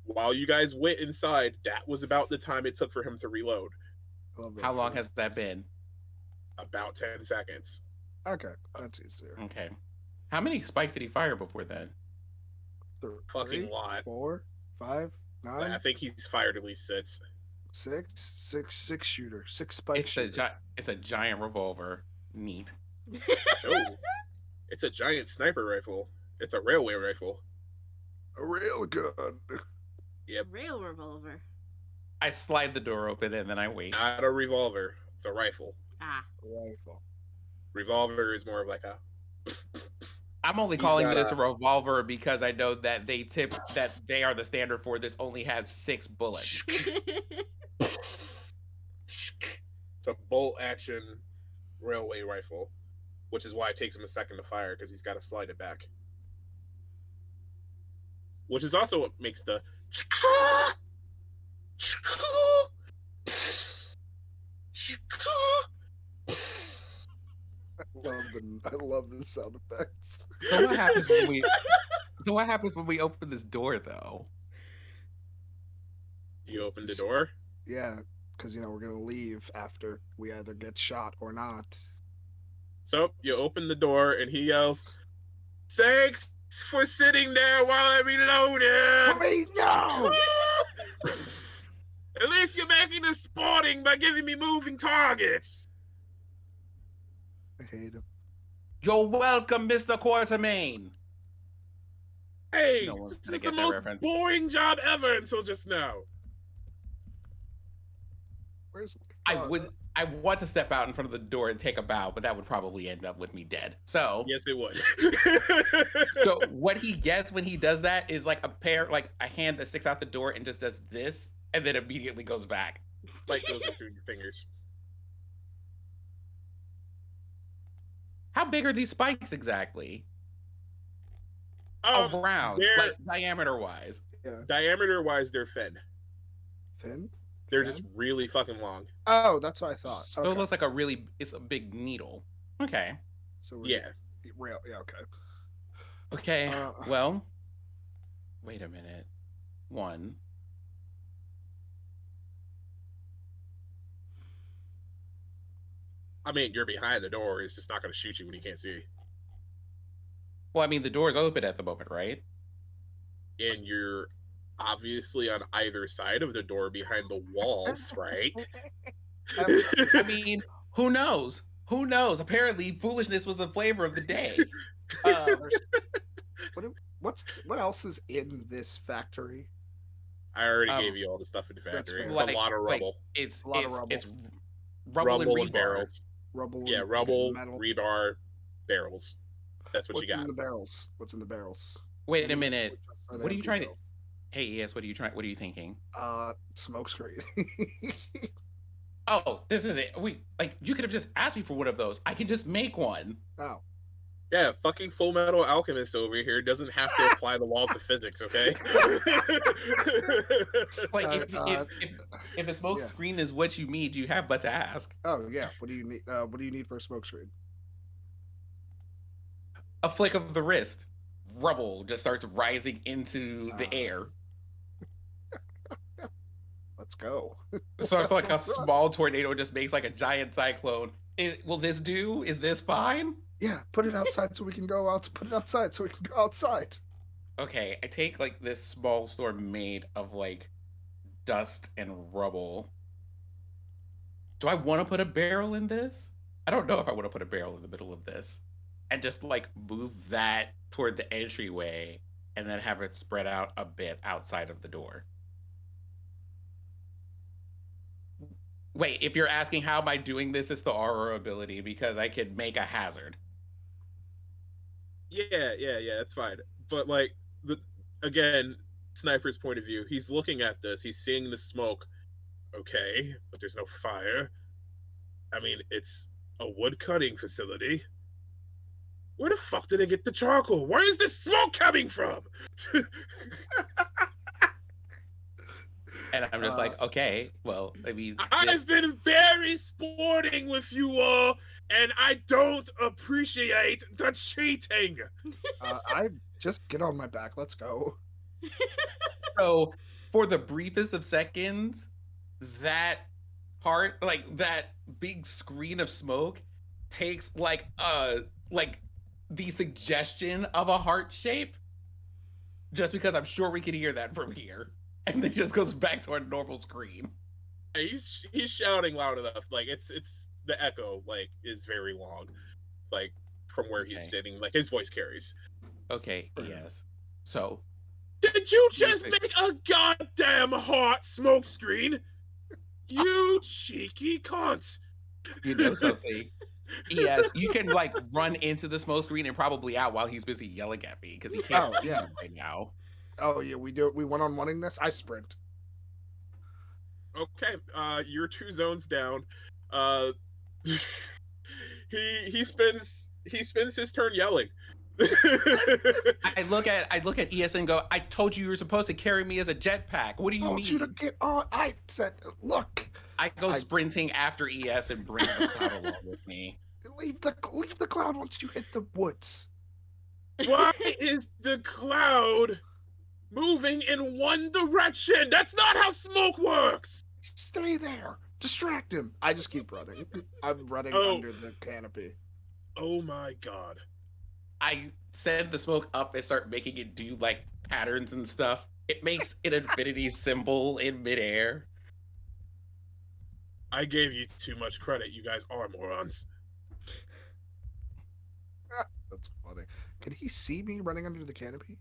While you guys went inside, that was about the time it took for him to reload. Love that How long phrase. has that been? About 10 seconds. Okay, that's easier. Okay. How many spikes did he fire before then? Fucking 3, lot. 4, 5, 9, I think he's fired at least 6. 6 shooter, 6 spike shooter. It's a giant revolver. Neat. No. It's a giant sniper rifle. It's a railway rifle. A rail gun. Yep. Rail revolver. I slide the door open and then I wait. Not a revolver. It's a rifle. Ah. Rifle. Revolver is more of like a. I'm only He's calling got this a- a revolver because I know that they are the standard for this only has 6 bullets. It's a bolt action railway rifle, which is why it takes him a second to fire because he's got to slide it back. Which is also what makes the. I love the sound effects. So what happens when we open this door though? You open the door. Yeah, because we're gonna leave after we either get shot or not. So you open the door and he yells, "Thanks for sitting there while I reloaded." Wait, no! At least you're making this sporting by giving me moving targets. I hate him. You're welcome, Mr. Quartermain. Hey, No one's this gonna is get the that most reference. boring job ever until just now. Where's I want to step out in front of the door and take a bow, but that would probably end up with me dead. So Yes, it would. so what he gets when he does that is like a hand that sticks out the door and just does this and then immediately goes back. Like goes in through your fingers. How big are these spikes exactly? Around, They're like diameter-wise. Yeah. diameter-wise, they're thin. Thin? They're Thin? just really fucking long. Oh, that's what I thought. So Okay. it looks like it's a big needle. Okay. So we're Yeah. real. Yeah. Okay. Okay. Well, wait a minute. One. I mean, you're behind the door. He's just not going to shoot you when he can't see. Well, I mean, the door's open at the moment, right? And you're obviously on either side of the door behind the walls, right? I mean, who knows? Who knows? Apparently, foolishness was the flavor of the day. What else is in this factory? I already gave you all the stuff in the factory. It's like, a lot of rubble. It's a lot of rubble. It's rubble and rebar. Barrels. Rubble. Yeah, and rubble, metal. rebar, barrels. That's what What's you got. in the barrels? What's in the barrels? Wait a minute. Are they What are you empty trying to? barrels? Hey, yes. What are you thinking? Smoke screen. Oh, this is it. You could have just asked me for one of those. I can just make one. Oh. Yeah, fucking Full Metal Alchemist over here doesn't have to apply the laws of physics, okay? Like, if a smoke screen is what you need, you have but to ask. Oh yeah. What do you need? What do you need for a smoke screen? A flick of the wrist. Rubble just starts rising into the air. Let's go. So it's like a small tornado just makes like a giant cyclone. Will this do? Is this fine? Yeah, put it outside so we can go out. Put it outside so we can go outside. Okay, I take like this small storm made of like dust and rubble. Do I want to put a barrel in this? I don't know if I want to put a barrel in the middle of this. And just like move that toward the entryway and then have it spread out a bit outside of the door. Wait, if you're asking how am I doing this, it's the Aurora ability because I can make a hazard. Yeah, that's fine. But like again, Sniper's point of view, he's looking at this, he's seeing the smoke. Okay, but there's no fire. I mean, it's a wood cutting facility. Where the fuck did they get the charcoal? Where is this smoke coming from? And I'm just like, okay, well, I mean, I've been very sporting with you all, and I don't appreciate the cheating. I just get on my back. Let's go. So, for the briefest of seconds, that part, like that big screen of smoke, takes like the suggestion of a heart shape, just because I'm sure we can hear that from here. And then just goes back to our normal screen. He's shouting loud enough. Like it's the echo like is very long, like from where he's sitting. Like his voice carries. Okay. Yes. So. Did you just make a goddamn hot smoke screen? You cheeky cunt. You know something? Yes, you can like run into the smoke screen and probably out while he's busy yelling at me because he can't see me right now. Oh yeah, we do. We went on wanting this. I sprint. Okay, you're 2 zones down. He spends his turn yelling. I look at ES and go, I told you were supposed to carry me as a jetpack. What do you mean? You to get on. I said, look. I go sprinting after ES and bring the cloud along with me. Leave the cloud once you hit the woods. Why is the cloud moving in one direction? That's not how smoke works. Stay there. Distract him. I just keep running. I'm running Oh. under the canopy. Oh my god. I send the smoke up and start making it do like patterns and stuff. It makes an infinity symbol in midair. I gave you too much credit. You guys are morons. That's funny. Can he see me running under the canopy?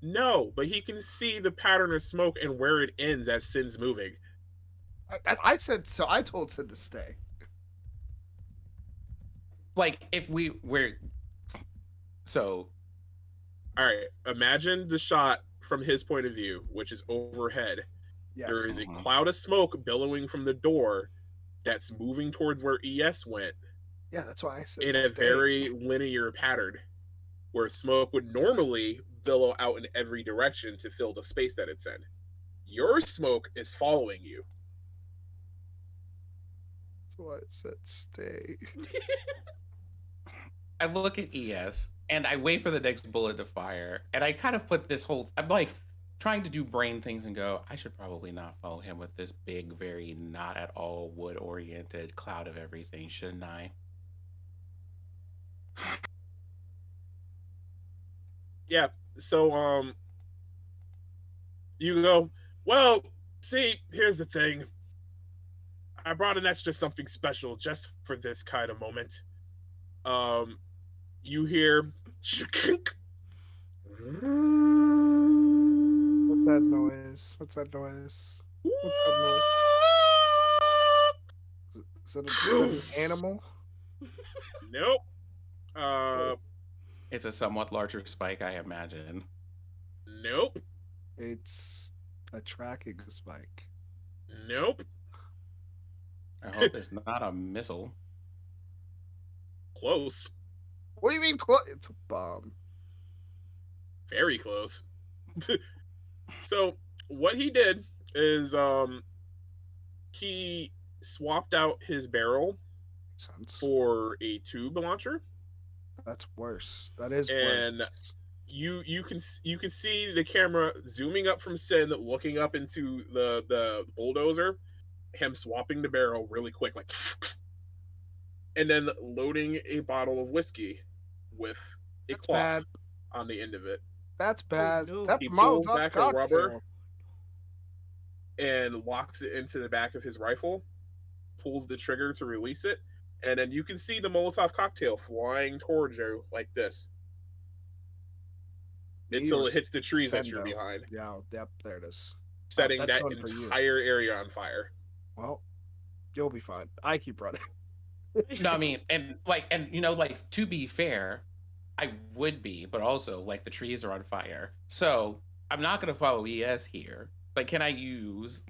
No, but he can see the pattern of smoke and where it ends as Sin's moving. I said so. I told Sid to stay. Like if we're so All right, imagine the shot from his point of view, which is overhead. Yes. There is a cloud of smoke billowing from the door that's moving towards where ES went Yeah, that's why I said in a stay. very linear pattern, where smoke would normally billow out in every direction to fill the space that it's in. Your smoke is following you. That's why I said stay. I look at ES and I wait for the next bullet to fire, and I kind of put this whole I'm like trying to do brain things and go, I should probably not follow him with this big, very not at all wood oriented cloud of everything, shouldn't I? Yeah. So you go, well, see, here's the thing. I brought an extra something special just for this kind of moment. You hear What's that noise? What's that noise? What's that noise? Is that an animal? Nope. Uh, It's a somewhat larger spike, I imagine. nope. It's a tracking spike. Nope. I hope it's not a missile. Close. What do you mean? It's a bomb. Very close. So what he did is he swapped out his barrel Sense. for a tube launcher. That's worse. That is And worse. you can see the camera zooming up from Sin, looking up into the bulldozer, him swapping the barrel really quick, like, and then loading a bottle of whiskey with a That's cloth bad. on the end of it. That's bad. no. That's He pulls Molotov back a cocktail. rubber and locks it into the back of his rifle, pulls the trigger to release it, and then you can see the Molotov cocktail flying towards you like this until it hits the trees that you're behind, Yeah, yep, there it is. setting that's that going for you. entire area on fire. Well, you'll be fine. I keep running. No, I mean, and you know, like to be fair, I would be, but also like the trees are on fire, so I'm not gonna follow ES here. But can I use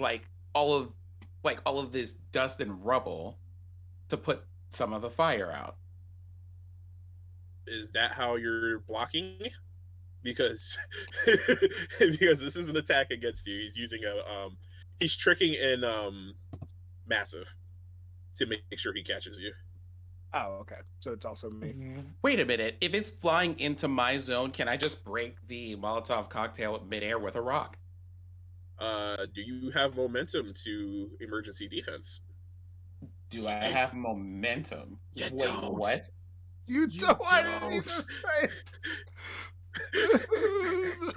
all of this dust and rubble to put some of the fire out? Is that how you're blocking? Because because this is an attack against you. He's using he's tricking in massive to make sure he catches you. Oh, okay. So it's also me. Wait a minute. If it's flying into my zone, can I just break the Molotov cocktail midair with a rock? Do you have momentum to emergency defense? Do I have momentum? You Wait, don't. what? You don't. I didn't even say.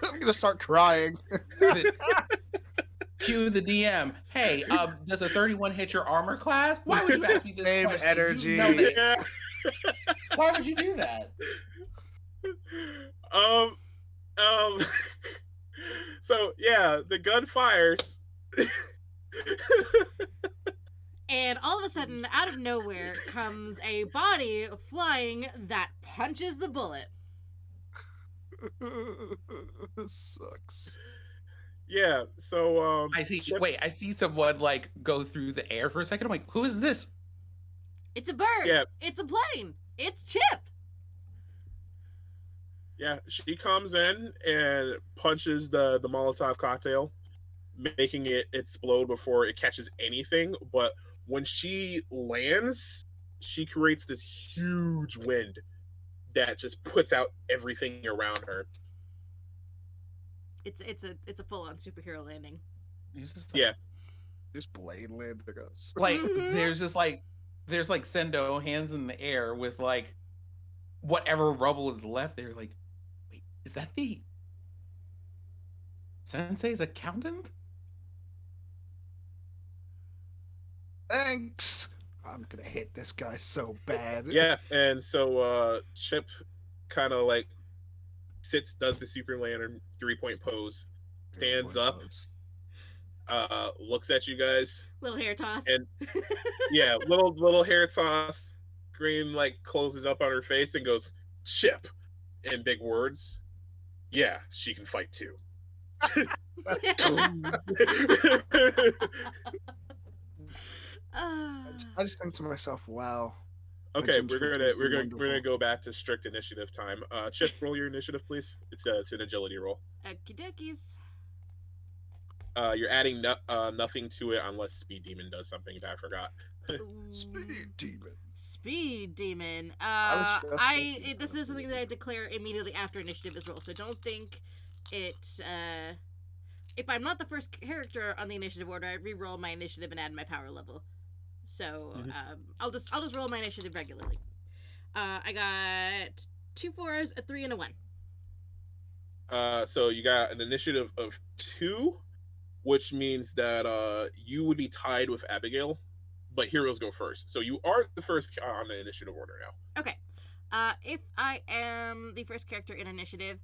I'm gonna start crying. Cue the DM. Hey, does a 31 hit your armor class? Why would you ask me this Same question? energy. You know that. Yeah. Why would you do that? So yeah, the gun fires. And all of a sudden, out of nowhere, comes a body flying that punches the bullet. This sucks. Yeah, so I see. Chip, Wait, I see someone go through the air for a second. I'm like, who is this? It's a bird. Yeah. It's a plane. It's Chip. Yeah, she comes in and punches the Molotov cocktail, making it explode before it catches anything. But when she lands, she creates this huge wind that just puts out everything around her. It's a full on superhero landing. He's just Yeah. Just blade land goes. Like Mhm. there's like Sendo hands in the air with like whatever rubble is left. They're like, wait, is that the Sensei's accountant? Thanks. I'm gonna hit this guy so bad. Yeah, and so Chip kind of like does the Super Lantern 3-point pose, stands up, looks at you guys, Little hair toss. and yeah, little hair toss, scream like closes up on her face and goes, "Chip," in big words. Yeah, she can fight too. I just think to myself, wow. Okay, Legends we're for gonna Disney, we're gonna we're gonna wonderful. go back to strict initiative time. Chip, roll your initiative, please. It's an agility roll. Okie dokies. You're adding nothing to it unless Speed Demon does something that I forgot. Speed demon. Speed demon. was just thinking This that. is something that I declare immediately after initiative is rolled. So don't think it. If I'm not the first character on the initiative order, I re-roll my initiative and add my power level. So I'll just roll my initiative regularly. I got 2 4s, a 3, and a 1. So you got an initiative of 2, which means that you would be tied with Abigail, but heroes go first. So you are the first on the initiative order now. Okay. If I am the first character in initiative,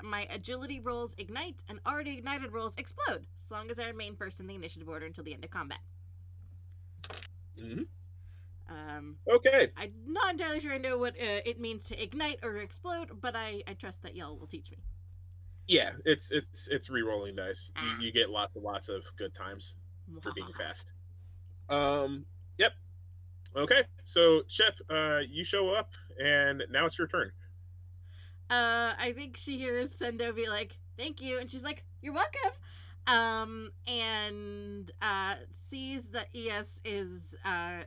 my agility rolls ignite, and already ignited rolls explode, as long as I remain first in the initiative order until the end of combat. Mm-hmm. Um, Okay. I'm not entirely sure I know what it means to ignite or explode, but I trust that y'all will teach me. Yeah, it's re-rolling dice. You get lots of good times for being fast. Yep. Okay, so Chip, you show up, and now it's your turn. I think she hears Sendo be like, "Thank you," and she's like, "You're welcome." And sees that ES is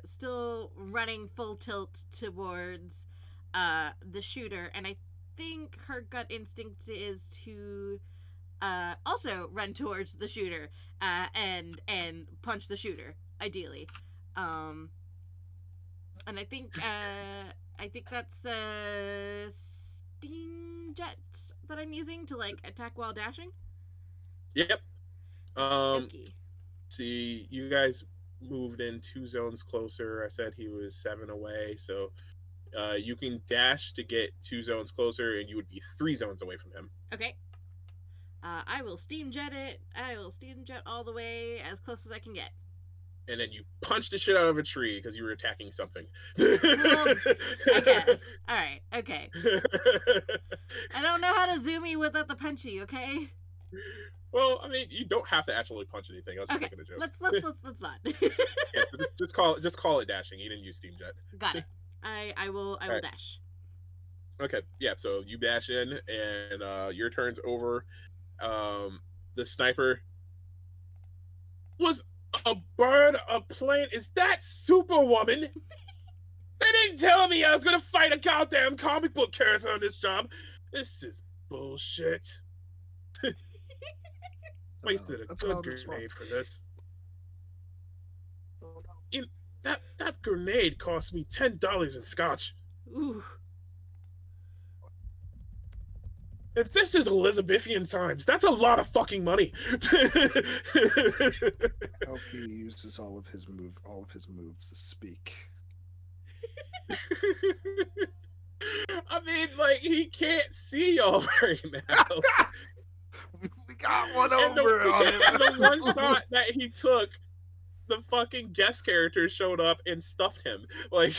still running full tilt towards the shooter, and I think her gut instinct is to also run towards the shooter and punch the shooter, ideally. And I think that's steam jet that I'm using to like attack while dashing. Yep. Dokie. See, you guys moved in 2 zones closer. I said he was 7 away, so you can dash to get 2 zones closer, and you would be 3 zones away from him. Okay. I will steam jet it. I will steam jet all the way as close as I can get. And then you punch the shit out of a tree because you were attacking something. Well, I guess. All right. Okay. I don't know how to zoomy without the punchy. Okay. Well, I mean, you don't have to actually punch anything. I was just Okay. making a joke. Let's not. Yeah, just call it dashing. You didn't use steam jet. Got it. I will right. dash. Okay. Yeah. So you dash in, and your turn's over. The sniper was a bird, a plane. Is that Superwoman? They didn't tell me I was gonna fight a goddamn comic book character on this job. This is bullshit. Wasted a good grenade for this. That grenade cost me $10 in scotch. Ooh. And this is Elizabethan times. That's a lot of fucking money. I hope he uses all of his moves to speak. I mean, like, he can't see y'all right now. We got one over on him. And the one shot that he took, the fucking guest character showed up and stuffed him. Like,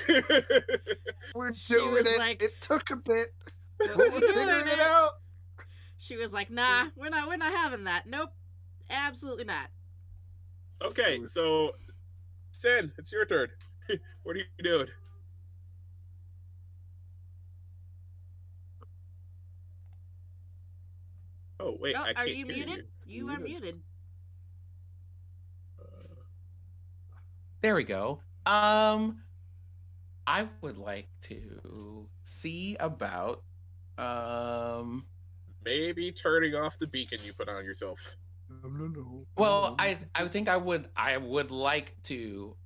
we're doing it. Like, it took a bit. We're figuring it out. She was like, "Nah, we're not having that. Nope, absolutely not." Okay, so Sen, it's your turn. What are you doing? Oh wait, I can't are you hear muted? You are muted. There we go. I would like to see about maybe turning off the beacon you put on yourself. No. Well, I think I would like to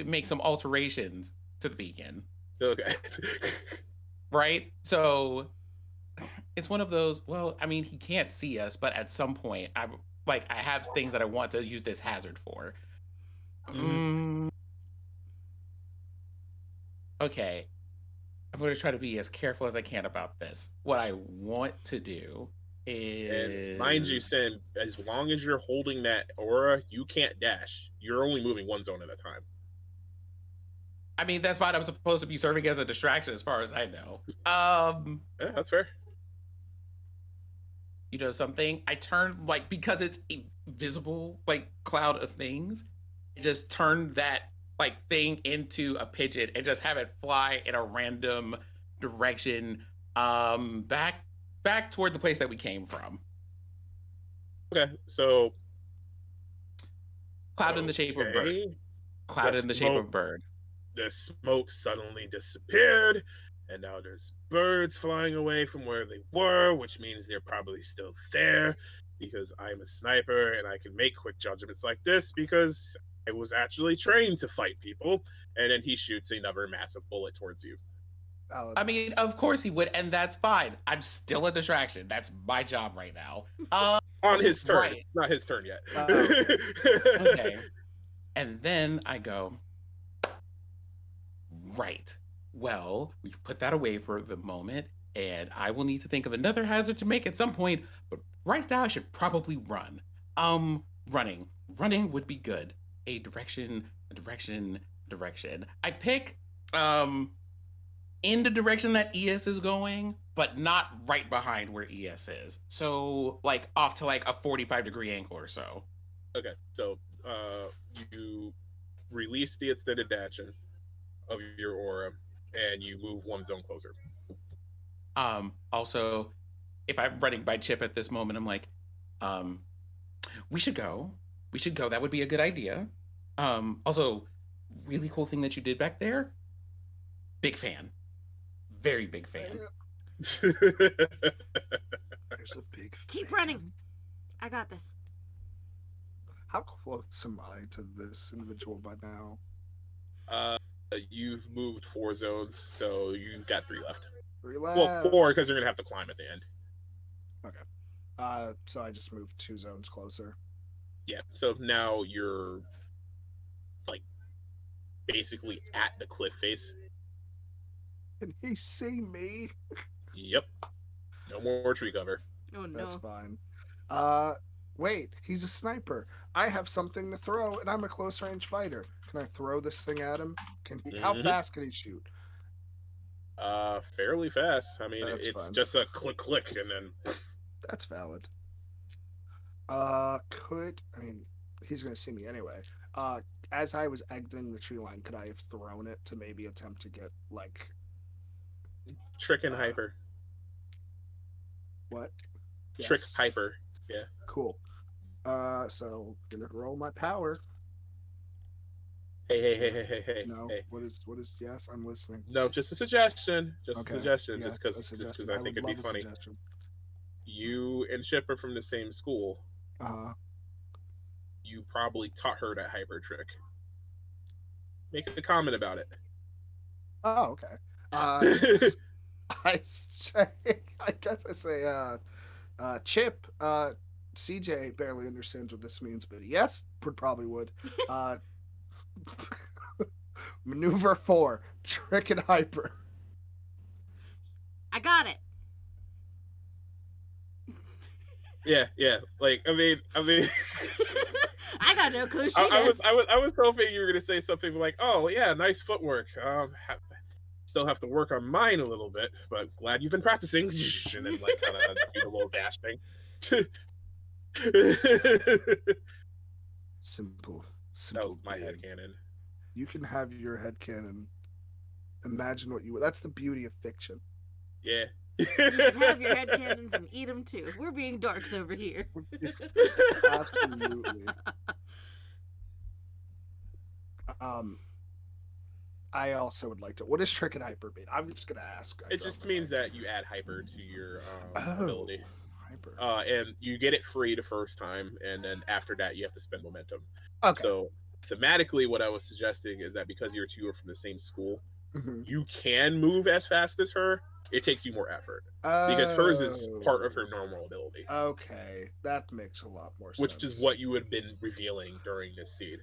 make some alterations to the beacon. Okay. Right? So it's one of those, well, I mean, he can't see us, but at some point I have things that I want to use this hazard for. Okay. I'm going to try to be as careful as I can about this. What I want to do And mind you, is, Sin, as long as you're holding that aura, you can't dash. You're only moving one zone at a time. I mean, that's fine. I'm supposed to be serving as a distraction as far as I know. Yeah, that's fair. You know something? I turn, like, because it's a visible, like, cloud of things, I just turn that, like, thing into a pigeon and just have it fly in a random direction, back toward the place that we came from. Okay, so Cloud in the shape of bird. Cloud in the shape of bird. The smoke suddenly disappeared, and now there's birds flying away from where they were, which means they're probably still there because I'm a sniper and I can make quick judgments like this because I was actually trained to fight people. And then he shoots another massive bullet towards you. I mean, of course he would, and that's fine. I'm still a distraction. That's my job right now. On his turn. Right. Not his turn yet. Okay. And then I go, right. Well, we've put that away for the moment, and I will need to think of another hazard to make at some point, but right now I should probably run. Running. Running would be good. A direction. I pick, in the direction that ES is going, but not right behind where ES is. So, like, off to, like, a 45-degree angle or so. Okay, so you release the extended action of your aura, and you move one zone closer. Also, if I'm running by Chip at this moment, I'm like, we should go. That would be a good idea. Also, really cool thing that you did back there. Big fan. Very big fan. There's a big Keep fan. running. I got this. How close am I to this individual by now? You've moved 4 zones, so you got 3 left. 3 left. Well, 4 because you're gonna have to climb at the end. Okay. So I just moved 2 zones closer. Yeah. So now you're like basically at the cliff face. Can he see me? Yep. No more tree cover. Oh no. That's fine. Wait, he's a sniper. I have something to throw, and I'm a close range fighter. Can I throw this thing at him? Can he? How fast can he shoot? Fairly fast. I mean, That's it's fine. just a click, and then. That's valid. He's gonna see me anyway. As I was exiting the tree line, could I have thrown it to maybe attempt to get like Trick and hyper. what? Trick Yes. hyper. Yeah. Cool. So gonna roll my power. Hey. No. Hey. What is? Yes, I'm listening. No, just a suggestion. Just Okay. a suggestion. Yeah, Just a because suggestion. I would think it'd be love a funny. suggestion. You and Chip are from the same school. You probably taught her that hyper trick. Make a comment about it. Oh, okay. I guess I say, Chip, CJ barely understands what this means, but yes, probably would. Maneuver 4, trick and hyper. I got it. Yeah. Like, I mean. I got no clue. I was hoping you were gonna say something like, "Oh yeah, nice footwork. Still have to work on mine a little bit, but glad you've been practicing." And then like kind of do a little dash thing. Simple. That was my headcanon. You can have your headcanon. Imagine what you. That's the beauty of fiction. Yeah. You can have your headcanons and eat them too. We're being darks over here. Absolutely. I also would like to. What does trick and hyper mean? I'm just gonna ask. It just means that you add hyper to your ability. Super. And you get it free the first time, and then after that you have to spend momentum. Okay. So thematically, what I was suggesting is that because you two are from the same school, you can move as fast as her. It takes you more effort because hers is part of her normal ability. Okay, that makes a lot more sense. Which is what you had been revealing during this scene.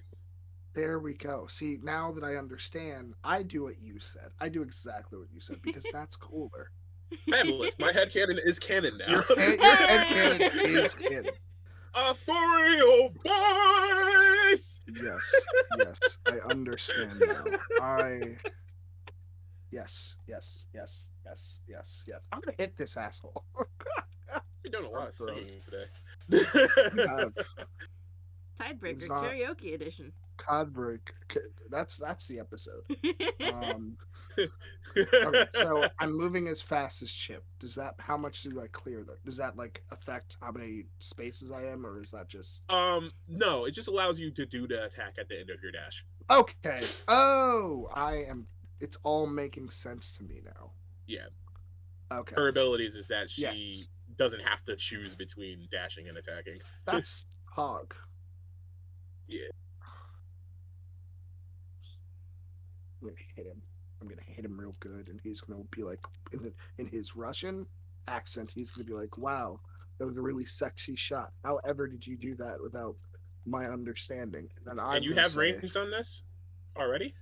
There we go. See, now that I understand, I do what you said. I do exactly what you said because that's cooler. Fabulous. My headcanon is canon now. Your headcanon is canon. Authorial voice! Yes, I understand now. Yes. I'm gonna hit this asshole. You're doing a lot of singing today. TideBreaker Karaoke Edition. That's the episode. Okay, so I'm moving as fast as Chip. How much do I clear that? Does that like affect how many spaces I am, or is that just? No, it just allows you to do the attack at the end of your dash. Okay. Oh, it's all making sense to me now. Yeah. Okay. Her abilities is that she doesn't have to choose between dashing and attacking. That's hog. Yeah. I'm gonna hit him real good, and he's gonna be like, in his Russian accent, he's gonna be like, "Wow, that was a really sexy shot. However, did you do that without my understanding?" And you have ranged on this already?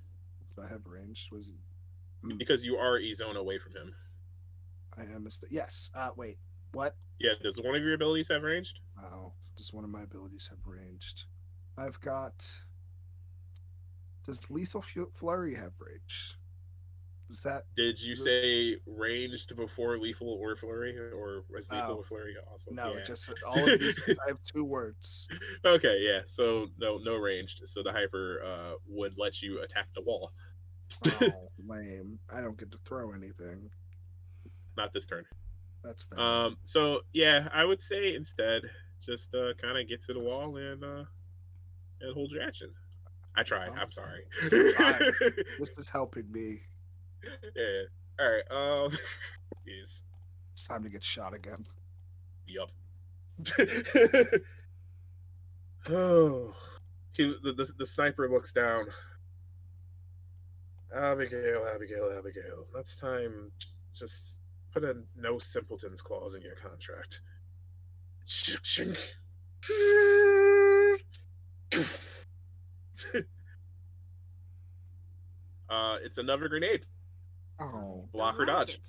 I have ranged. Was it? Because you are a zone away from him. I am. Yes. Wait. What? Yeah. Does one of your abilities have ranged? Oh, does one of my abilities have ranged? I've got. Does Lethal Flurry have range? Is that? Did you say ranged before Lethal or Flurry, or was Lethal or Flurry also? No, yeah. just all of these. I have 2 words. Okay, yeah. So no ranged. So the hyper would let you attack the wall. Oh, lame! I don't get to throw anything. Not this turn. That's fair. So yeah, I would say instead just kind of get to the wall and hold your action. I try. I'm sorry. This is helping me. Yeah. All right. Jeez. It's time to get shot again. Yup. Oh. The sniper looks down. Abigail. That's time. Just put a no simpletons clause in your contract. Shink. It's another grenade. Oh. Block or dodge. It.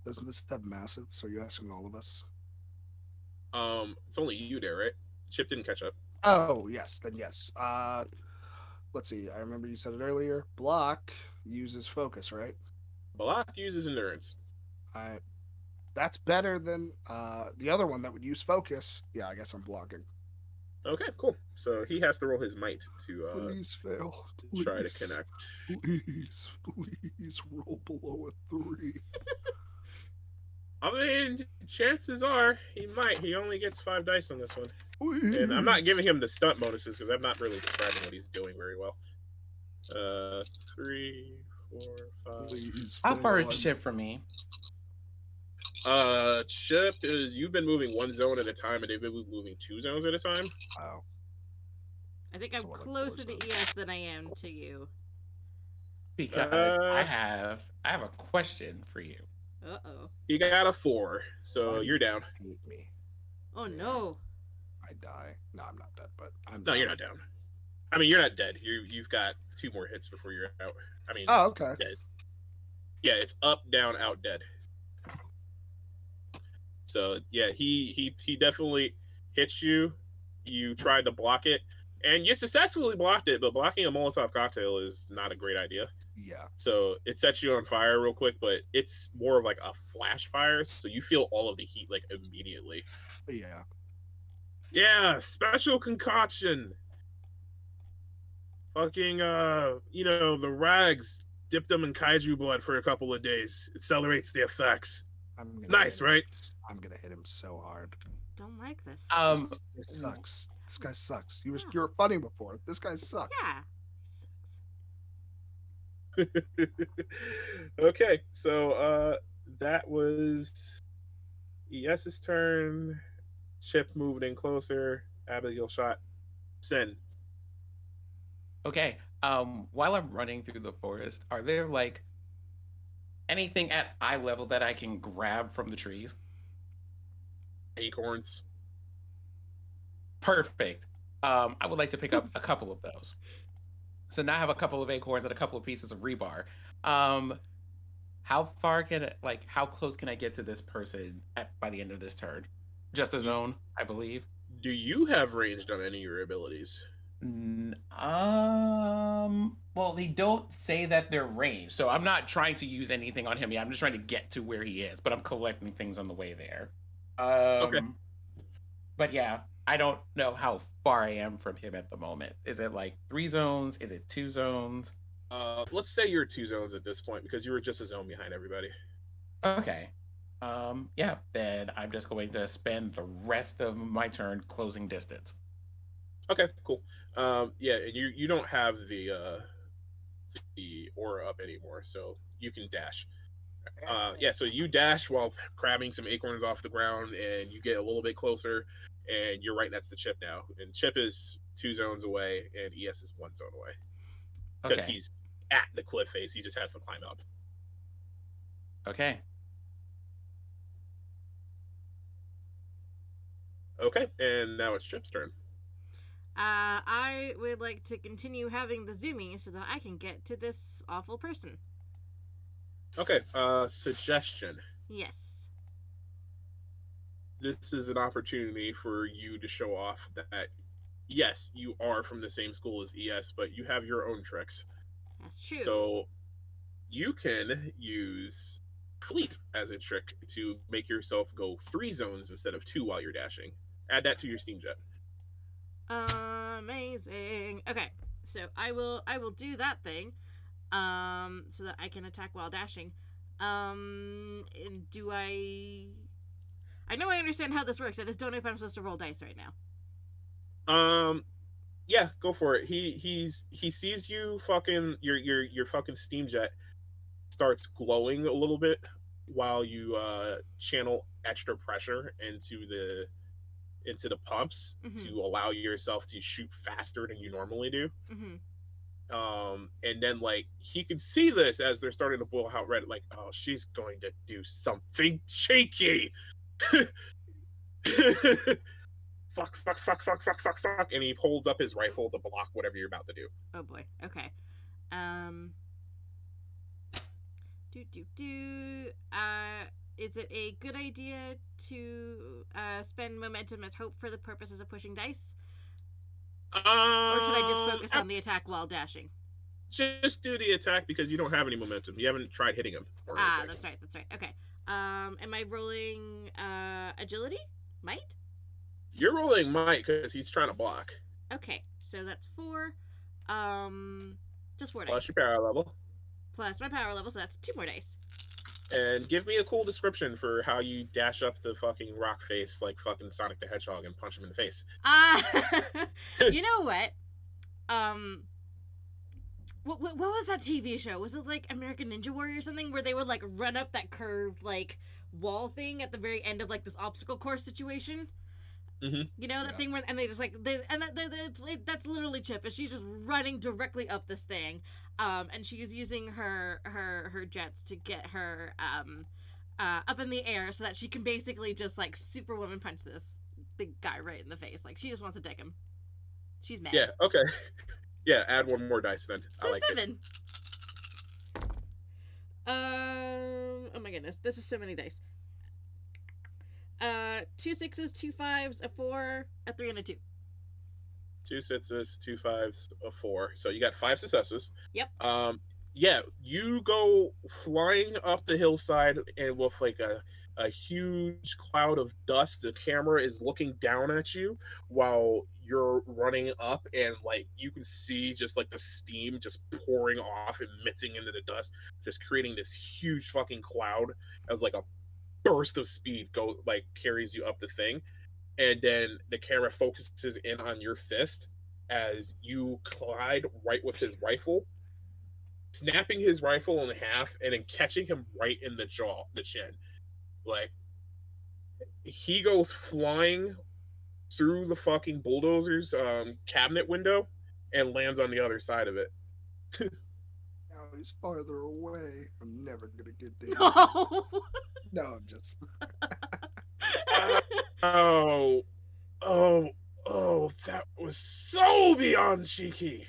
Doesn't this have massive? So you're asking all of us? It's only you there, right? Chip didn't catch up. Oh, yes. Then yes. Let's see. I remember you said it earlier. Block uses focus, right? Block uses endurance. That's better than the other one that would use focus. Yeah, I guess I'm blocking. Okay, cool. So he has to roll his might to please fail. Please, try to connect. Please roll below a 3. I mean, chances are he might. He only gets 5 dice on this one. Please. And I'm not giving him the stunt bonuses because I'm not really describing what he's doing very well. 3, 4, 5. Please, How far is Chip from me? Chip is you've been moving 1 zone at a time, and they've been moving 2 zones at a time. Wow. I think I'm closer to ES than I am to you. Because I have a question for you. Uh-oh. You got a 4, so you're down. Hate me. Oh no. I die. No, I'm not dead, but I'm. No, you're not down. I mean, you're not dead. You've got 2 more hits before you're out. I mean. Oh, okay. Dead. Yeah, it's up, down, out, dead. So yeah, he definitely hits you. You tried to block it, and you successfully blocked it. But blocking a Molotov cocktail is not a great idea. Yeah. So it sets you on fire real quick, but it's more of like a flash fire, so you feel all of the heat like immediately. Yeah. Yeah, special concoction. Fucking the rags dipped them in kaiju blood for a couple of days. It accelerates the effects. Nice, right? I'm gonna hit him so hard. Don't like this. This sucks. This guy sucks. You were funny before. This guy sucks. Yeah. Okay, so that was ES's turn. Chip moved in closer. Abigail shot. Sin. Okay. While I'm running through the forest, are there like anything at eye level that I can grab from the trees? Acorns. Perfect. I would like to pick up a couple of those. So now I have a couple of acorns and a couple of pieces of rebar. Um, how far can it, like, how close can I get to this person by the end of this turn? Just a zone, I believe. Do you have ranged on any of your abilities? Well, they don't say that they're ranged, so I'm not trying to use anything on him yet. I'm just trying to get to where he is, but I'm collecting things on the way there. Okay. But yeah, I don't know how far I am from him at the moment. Is it like 3 zones? Is it 2 zones? Let's say you're 2 zones at this point because you were just a zone behind everybody. Okay. Yeah, then I'm just going to spend the rest of my turn closing distance. Okay, cool. Yeah, and you don't have the aura up anymore, so you can dash. Yeah, so you dash while grabbing some acorns off the ground, and you get a little bit closer, and you're right next to Chip now. And Chip is 2 zones away, and ES is 1 zone away because Okay. he's at the cliff face. He just has to climb up. Okay. Okay, and now it's Chip's turn. I would like to continue having the zoomy so that I can get to this awful person. Okay, suggestion. Yes. This is an opportunity for you to show off that, yes, you are from the same school as ES, but you have your own tricks. That's true. So you can use Fleet as a trick to make yourself go 3 zones instead of 2 while you're dashing. Add that to your Steam Jet. Amazing. Okay, so I will do that thing, so that I can attack while dashing. And do I? I know I understand how this works. I just don't know if I'm supposed to roll dice right now. Yeah, go for it. He sees you fucking your fucking Steam Jet starts glowing a little bit while you channel extra pressure into the pumps to allow yourself to shoot faster than you normally do. And then like he could see this as they're starting to boil out red, like, oh, she's going to do something cheeky. Fuck, fuck, fuck, fuck, fuck, fuck, fuck, and he holds up his rifle to block whatever you're about to do. Oh boy. Okay. Is it a good idea to spend momentum as hope for the purposes of pushing dice? Or should I just focus on the attack while dashing? Just do the attack because you don't have any momentum. You haven't tried hitting him. Or anything. That's right. That's right. Okay. Am I rolling agility? Might? You're rolling might because he's trying to block. Okay, so that's 4. Just 4 dice. Plus your power level. Plus my power level, so that's 2 more dice. And give me a cool description for how you dash up the fucking rock face like fucking Sonic the Hedgehog and punch him in the face. You know what? What was that TV show? Was it like American Ninja Warrior or something where they would like run up that curved like wall thing at the very end of like this obstacle course situation? You know that thing where, and they just like that's literally Chip, and she's just running directly up this thing, and she's using her jets to get her up in the air so that she can basically just like Superwoman punch the guy right in the face. Like she just wants to dick him. She's mad. Yeah. Okay. Yeah. Add 1 more dice then. So I like 7. it. Oh my goodness, this is so many dice. 2 6s, 2 5s, a 4, a 3, and a 2. 2 6s, 2 5s, a 4. So you got 5 successes. Yep. Yeah, you go flying up the hillside and with like a huge cloud of dust. The camera is looking down at you while you're running up, and like you can see just like the steam just pouring off and mixing into the dust, just creating this huge fucking cloud as like a burst of speed carries you up the thing, and then the camera focuses in on your fist as you collide right with his rifle, snapping his rifle in half and then catching him right in the jaw, the chin, like, he goes flying through the fucking bulldozer's cabinet window and lands on the other side of it. Now he's farther away. I'm never gonna get there. No. No, just Oh, oh, oh, that was so beyond cheeky.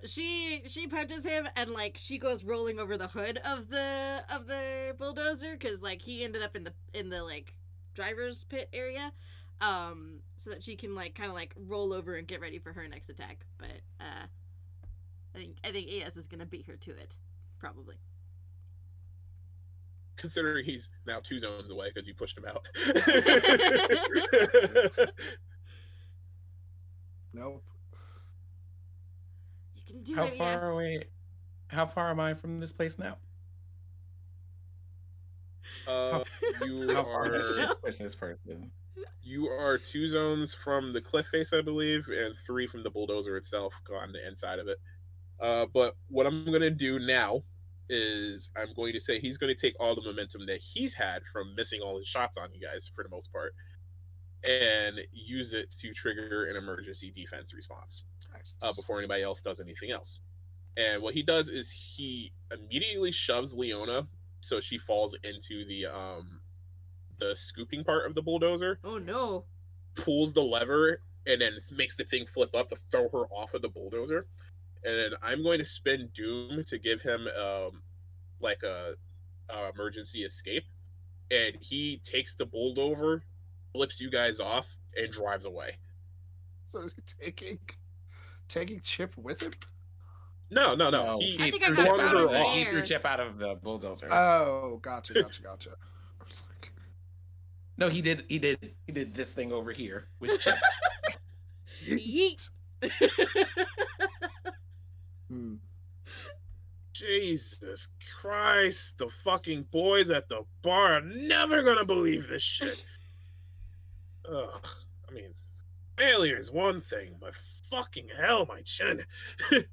She punches him and like she goes rolling over the hood of the bulldozer because like he ended up in the like driver's pit area, so that she can like kind of like roll over and get ready for her next attack. But I think AS is gonna beat her to it, probably. Considering he's now 2 zones away because you pushed him out. nope. You can do How it. far AS. away? How far am I from this place now? You How far are does she push this person? you are 2 zones from the cliff face, I believe, and 3 from the bulldozer itself on the inside of it. But what I'm gonna do now is I'm going to say he's going to take all the momentum that he's had from missing all his shots on you guys for the most part, and use it to trigger an emergency defense response before anybody else does anything else. And what he does is he immediately shoves Leona so she falls into the scooping part of the bulldozer, Oh no. pulls the lever, and then makes the thing flip up to throw her off of the bulldozer. And then I'm going to spend Doom to give him like a emergency escape, and he takes the bulldozer, flips you guys off, and drives away. So is he taking Chip with him? No. No, He I think I threw got Chip flung out thrown of in her the off. He threw air. Chip out of the bulldozer. Oh, gotcha. I was like, No, he did this thing over here with Chip. Yeet. hmm. Jesus Christ, the fucking boys at the bar are never gonna believe this shit. Ugh, I mean, failure is one thing, but fucking hell, my chin. They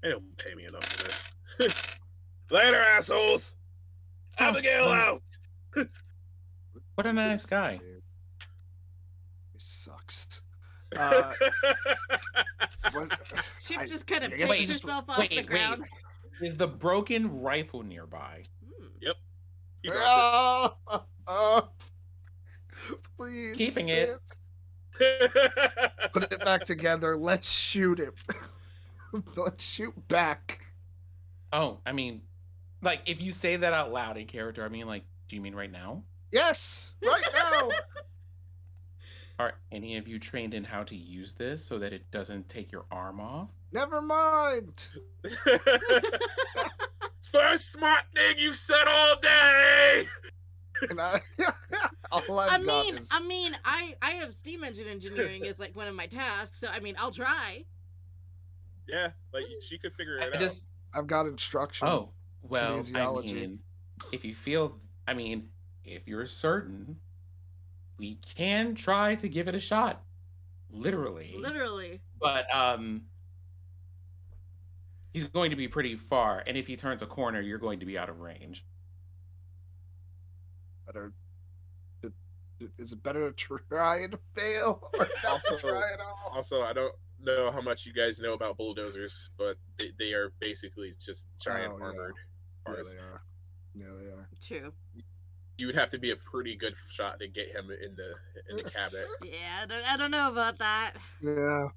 don't pay me enough for this. Later, assholes. Abigail out. What a nice guy. He sucks. What? Chip just kind of I guess picks we just- herself off the ground. Is the broken rifle nearby? Yep. He dropped Please. Keeping it. Put it back together. Let's shoot him. Let's shoot back. Oh, I mean, like if you say that out loud in character, I mean, like, do you mean right now? Yes, right now. Are any of you trained in how to use this so that it doesn't take your arm off? Never mind. First smart thing you've said all day. And all I've got is... I have steam engine engineering as like one of my tasks, so I mean, I'll try. Yeah, like she could figure it out. I've got instruction. Oh, well, I kinesiology. mean, if you feel, I mean, if you're certain, we can try to give it a shot. Literally. But he's going to be pretty far, and if he turns a corner, you're going to be out of range. Is it better to try and fail or not to try at all? Also, I don't know how much you guys know about bulldozers, but they are basically just giant armored cars. Yeah, they are. True. You would have to be a pretty good shot to get him in the cabinet. Yeah, I don't know about that. Yeah.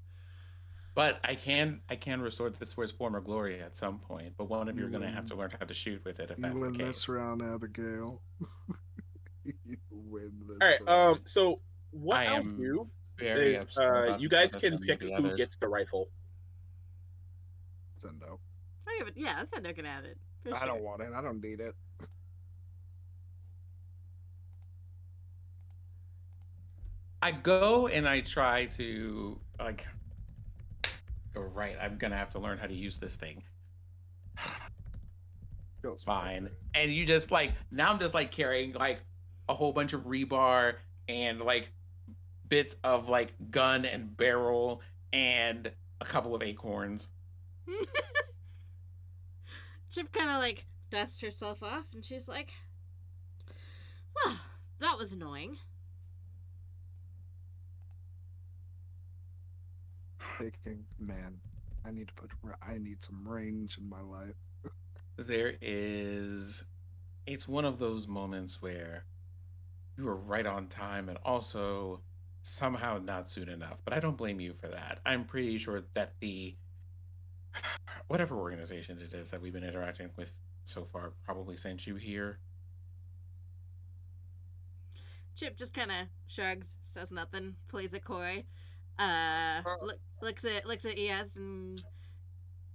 But I can restore this to its former glory at some point. But one of you are going to have to learn how to shoot with it if that's the You case. win this round, Abigail. You win this. All right. round. So what I'll am do very is upset about you guys this can and pick the who others. gets the rifle. Zendo. Oh, yeah, Sendo can have it. For I sure. don't want it. I don't need it. I go and I try to like go right. I'm gonna have to learn how to use this thing. Feels Fine. And you just like now I'm just like carrying like a whole bunch of rebar and like bits of like gun and barrel and a couple of acorns. Chip kind of like dusts herself off and she's like, Well, that was annoying. Man, I need some range in my life. There is, it's one of those moments where you were right on time and also somehow not soon enough. But I don't blame you for that. I'm pretty sure that the whatever organization it is that we've been interacting with so far probably sent you here. Chip just kind of shrugs, says nothing, plays it coy. Looks at ES and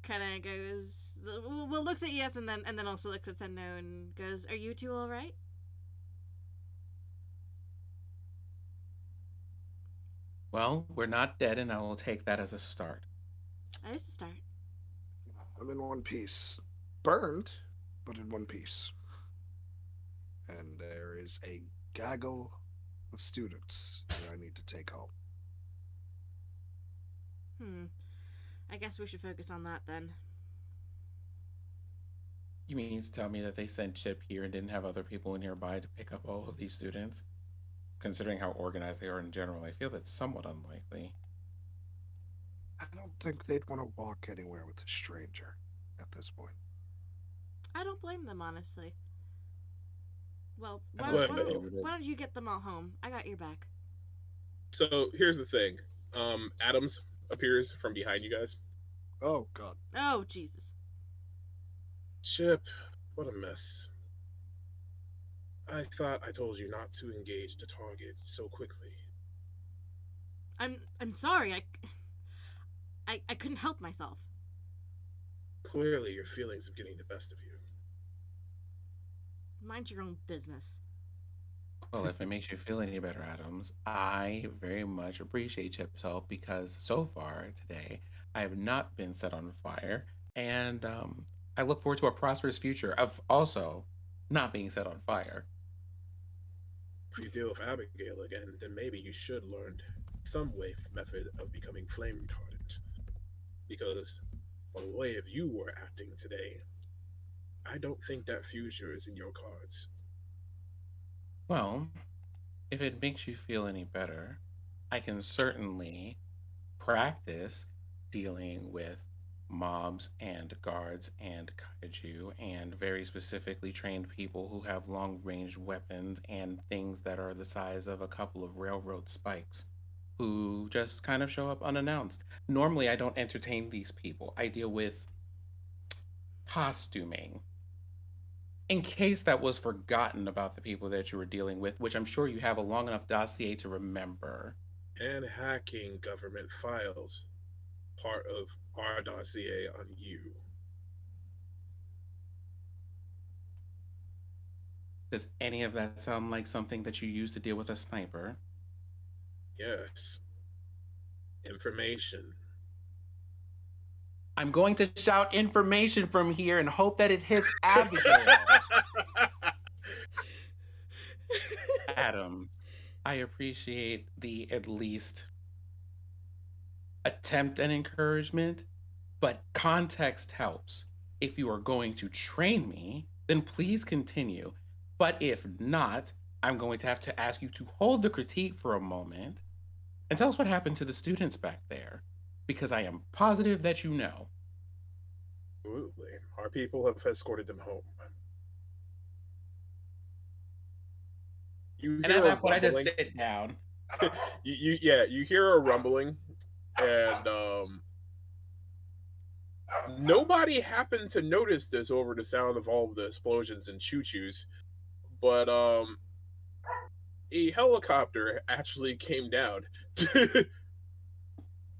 kind of goes. Well, looks at ES and then also looks at Sendo and goes, "Are you two all right?" Well, we're not dead, and I will take that as a start. That is a start. I'm in one piece. Burned, but in one piece. And there is a gaggle of students that I need to take home. Hmm. I guess we should focus on that then. You mean to tell me that they sent Chip here and didn't have other people nearby to pick up all of these students? Considering how organized they are in general, I feel that's somewhat unlikely. I don't think they'd want to walk anywhere with a stranger at this point. I don't blame them, honestly. Well, I why, don't why, think they don't, would. why don't you get them all home? I got your back. So here's the thing. Adams appears from behind you guys. Oh, God. Oh, Jesus. Chip, what a mess. I thought I told you not to engage the target so quickly. I'm sorry. I couldn't help myself. Clearly, your feelings are getting the best of you. Mind your own business. Well, if it makes you feel any better, Adams, I very much appreciate Chip's help because so far today I have not been set on fire, and I look forward to a prosperous future of also not being set on fire. If you deal with Abigail again, then maybe you should learn some method of becoming flame retardant. Because by the way of you were acting today, I don't think that future is in your cards. Well, if it makes you feel any better, I can certainly practice dealing with mobs and guards and kaiju and very specifically trained people who have long range weapons and things that are the size of a couple of railroad spikes who just kind of show up unannounced. Normally, I don't entertain these people. I deal with costuming. In case that was forgotten about the people that you were dealing with, which I'm sure you have a long enough dossier to remember. And hacking government files, part of our dossier on you. Does any of that sound like something that you use to deal with a sniper? Yes. Information. I'm going to shout information from here and hope that it hits Abigail. Adam, I appreciate the at least attempt and encouragement, but context helps. If you are going to train me, then please continue. But if not, I'm going to have to ask you to hold the critique for a moment and tell us what happened to the students back there, because I am positive that you know. Absolutely. Our people have escorted them home. You And hear at a that point, I just rumbling. sit down. You hear a rumbling, and nobody happened to notice this over the sound of all of the explosions and choo-choos, but a helicopter actually came down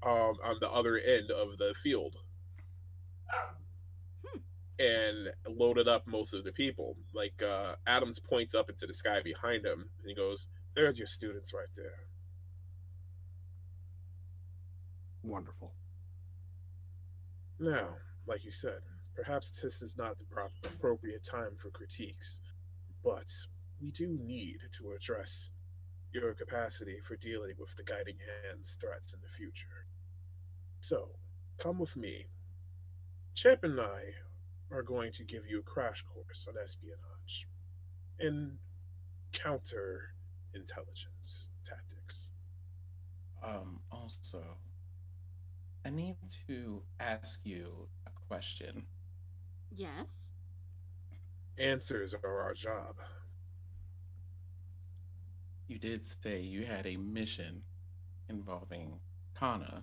on the other end of the field Hmm. and loaded up most of the people. Like Adams points up into the sky behind him and he goes, "There's your students right there." Wonderful. Now, like you said, perhaps this is not the appropriate time for critiques, but we do need to address your capacity for dealing with the guiding hands threats in the future. So, come with me. Chip and I are going to give you a crash course on espionage. And counter intelligence tactics. Also, I need to ask you a question. Yes. Answers are our job. You did say you had a mission involving Kana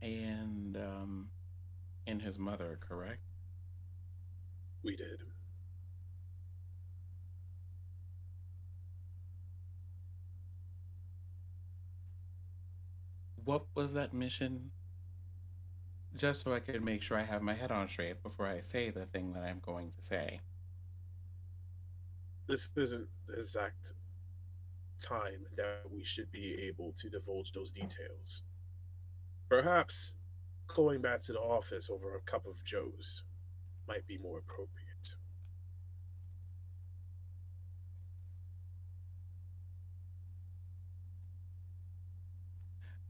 and his mother, correct? We did. What was that mission? Just so I could make sure I have my head on straight before I say the thing that I'm going to say. This isn't the exact time that we should be able to divulge those details. Perhaps going back to the office over a cup of joes might be more appropriate.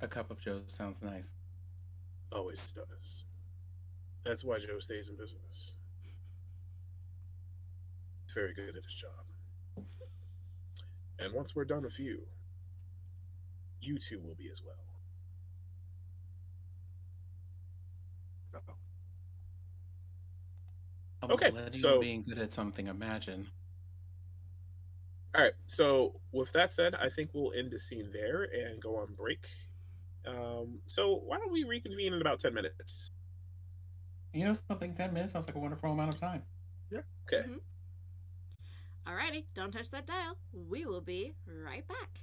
A cup of joe sounds nice. Always does. That's why Joe stays in business. He's very good at his job. And once we're done with you two will be as well. Uh-oh. I'm Okay, letting you so being good at something, imagine. all right. So with that said, I think we'll end the scene there and go on break. So why don't we reconvene in about 10 minutes? You know something, 10 minutes sounds like a wonderful amount of time. Yeah. Okay. Mm-hmm. Alrighty, don't touch that dial. We will be right back.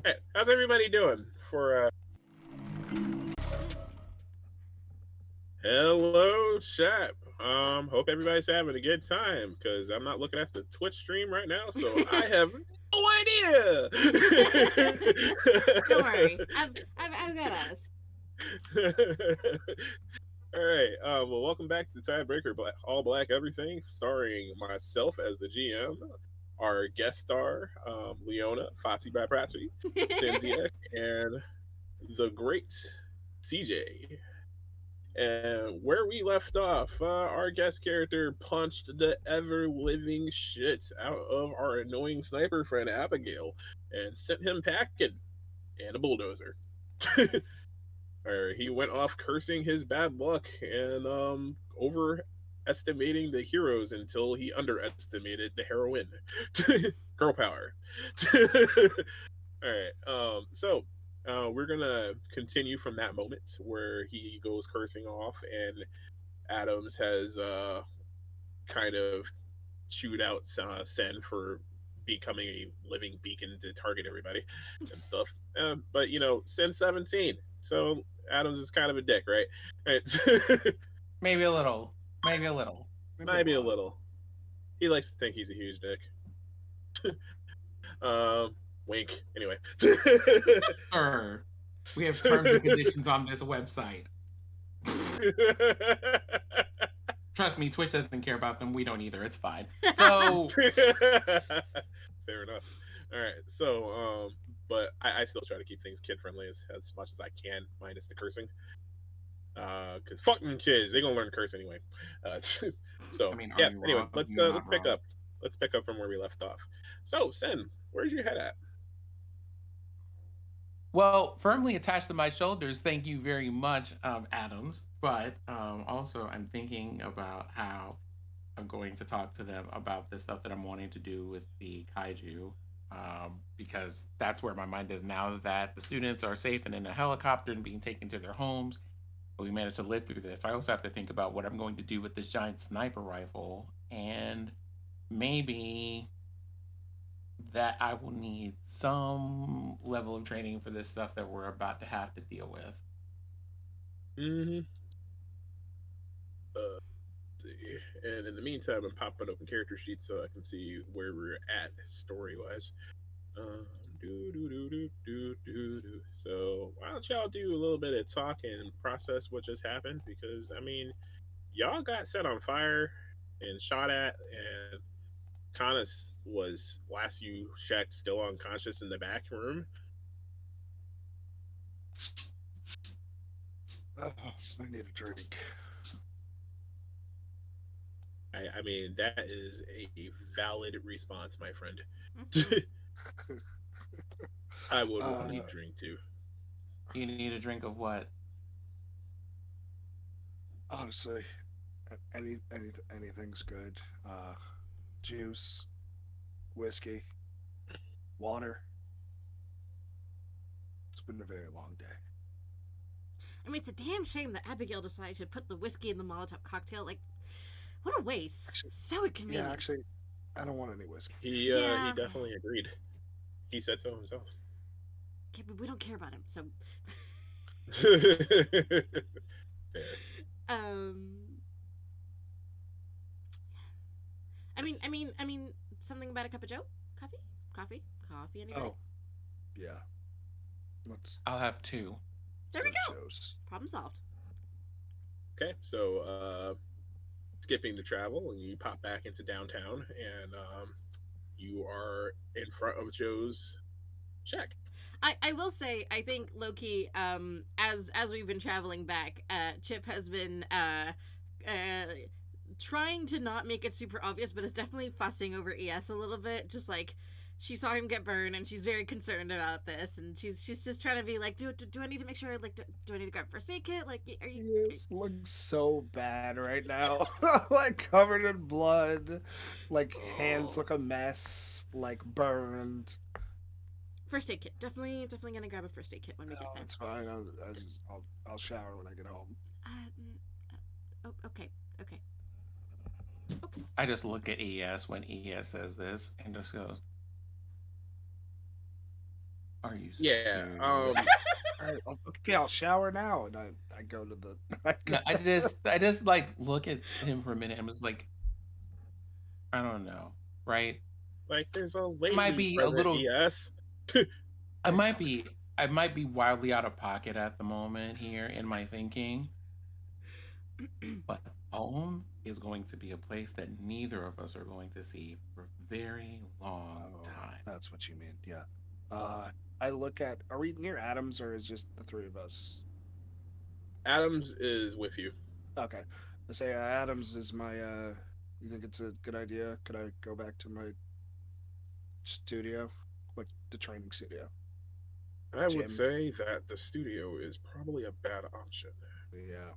Hey, how's everybody doing? Hello, chat. Hope everybody's having a good time because I'm not looking at the Twitch stream right now, so I have no idea. Don't worry, I've got us. All right. Well, welcome back to the TideBreaker All Black Everything, starring myself as the GM, our guest star, Leona, Fati by Pratsy, Cinzia, and the great CJ. And where we left off, our guest character punched the ever living shit out of our annoying sniper friend Abigail and sent him packing and a bulldozer. Or he went off cursing his bad luck and overestimating the heroes until he underestimated the heroine. Girl power. All right. We're gonna continue from that moment where he goes cursing off, and Adams has kind of chewed out Sen for becoming a living beacon to target everybody and stuff. But Sen's 17, so Adams is kind of a dick, right? Maybe a little. Maybe a little. Maybe a little. He likes to think he's a huge dick. Wink. Anyway. Sir, we have terms and conditions on this website. Trust me, Twitch doesn't care about them. We don't either. It's fine. So fair enough. All right. So, but I still try to keep things kid friendly as much as I can, minus the cursing. Because fucking kids, they gonna learn to curse anyway. So I mean, are yeah. you Anyway, wrong? let's You're let's not pick wrong. up. Let's pick up from where we left off. So, Sen, where's your head at? Well, firmly attached to my shoulders. Thank you very much, Adams. But also, I'm thinking about how I'm going to talk to them about the stuff that I'm wanting to do with the kaiju, because that's where my mind is now that the students are safe and in a helicopter and being taken to their homes. We managed to live through this. I also have to think about what I'm going to do with this giant sniper rifle, and maybe that I will need some level of training for this stuff that we're about to have to deal with. Mm-hmm. See. And in the meantime, I'm popping open character sheets so I can see where we're at story wise. So why don't y'all do a little bit of talk and process what just happened? Because I mean, y'all got set on fire and shot at, and Kana was last you checked still unconscious in the back room. I need a drink. I mean, that is a valid response, my friend. Mhm. I would want a uh, drink too. You need a drink of what? honestly, anything's good. Juice, whiskey, water. It's been a very long day. I mean, it's a damn shame that Abigail decided to put the whiskey in the Molotov cocktail. Like, what a waste. Actually, So yeah, inconvenient. actually, I don't want any whiskey. He Yeah. definitely agreed. He said so himself. Okay, but we don't care about him, so. Fair. um. I mean, something about a cup of Joe? Coffee? Coffee, anybody? Oh, yeah. Let's I'll have two. There we go go! Joe's. Problem solved. Okay, so skipping the travel, and you pop back into downtown, and you are in front of Joe's shack. I will say, I think Loki, as we've been traveling back, Chip has been uh trying to not make it super obvious, but is definitely fussing over ES a little bit. Just like she saw him get burned, and she's very concerned about this, and she's just trying to be like, do I need to make sure, like, do I need to grab first aid kit? Like, are you? This looks so bad right now. Like covered in blood. Like hands Oh. look a mess. Like burned. First aid kit. Definitely gonna grab a first aid kit when we No, get there. it's fine. I'll shower when I get home. Oh, okay, okay. I just look at ES when ES says this and just goes, "Are you Yeah. serious?" All right, okay, I'll shower now, and I go to the. No, I just like look at him for a minute and was like, I don't know, right? Like, there's a I might lady be a present, little, yes. I might be wildly out of pocket at the moment here in my thinking, but home is going to be a place that neither of us are going to see for a very long Oh, time. that's what you mean. Yeah. I look at. Are we near Adams, or is just the three of us? Adams is with you. Okay. I say Adams is my. You think it's a good idea? Could I go back to my studio, like the training studio? I would Gym. say that the studio is probably a bad option. Yeah.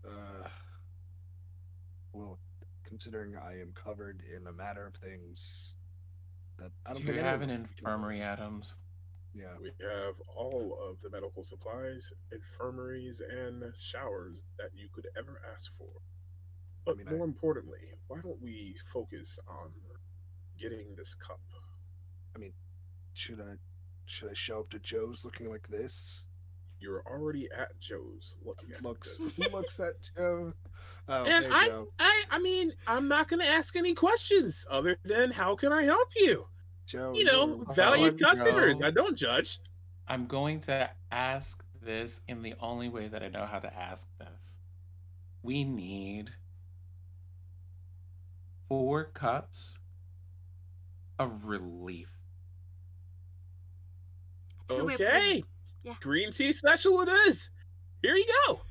Uh. Well, considering I am covered in a matter of things that I don't Do you think have anyone an can avoid. infirmary, Adams? Yeah. We have all of the medical supplies, infirmaries, and showers that you could ever ask for. I But mean, more importantly, why don't we focus on getting this cup? I mean, should I should I show up to Joe's looking like this? You're already at Joe's looking at Looks this. looks at Joe. Oh, And hey Joe. I mean, I'm not going to ask any questions other than how can I help you? Joe, You you were know, Oh, valued one. customers. Joe, I don't judge. I'm going to ask this in the only way that I know how to ask this. We need 4 cups of relief. That's a good way of putting it. Okay. Yeah. Green tea special it is. Here you go.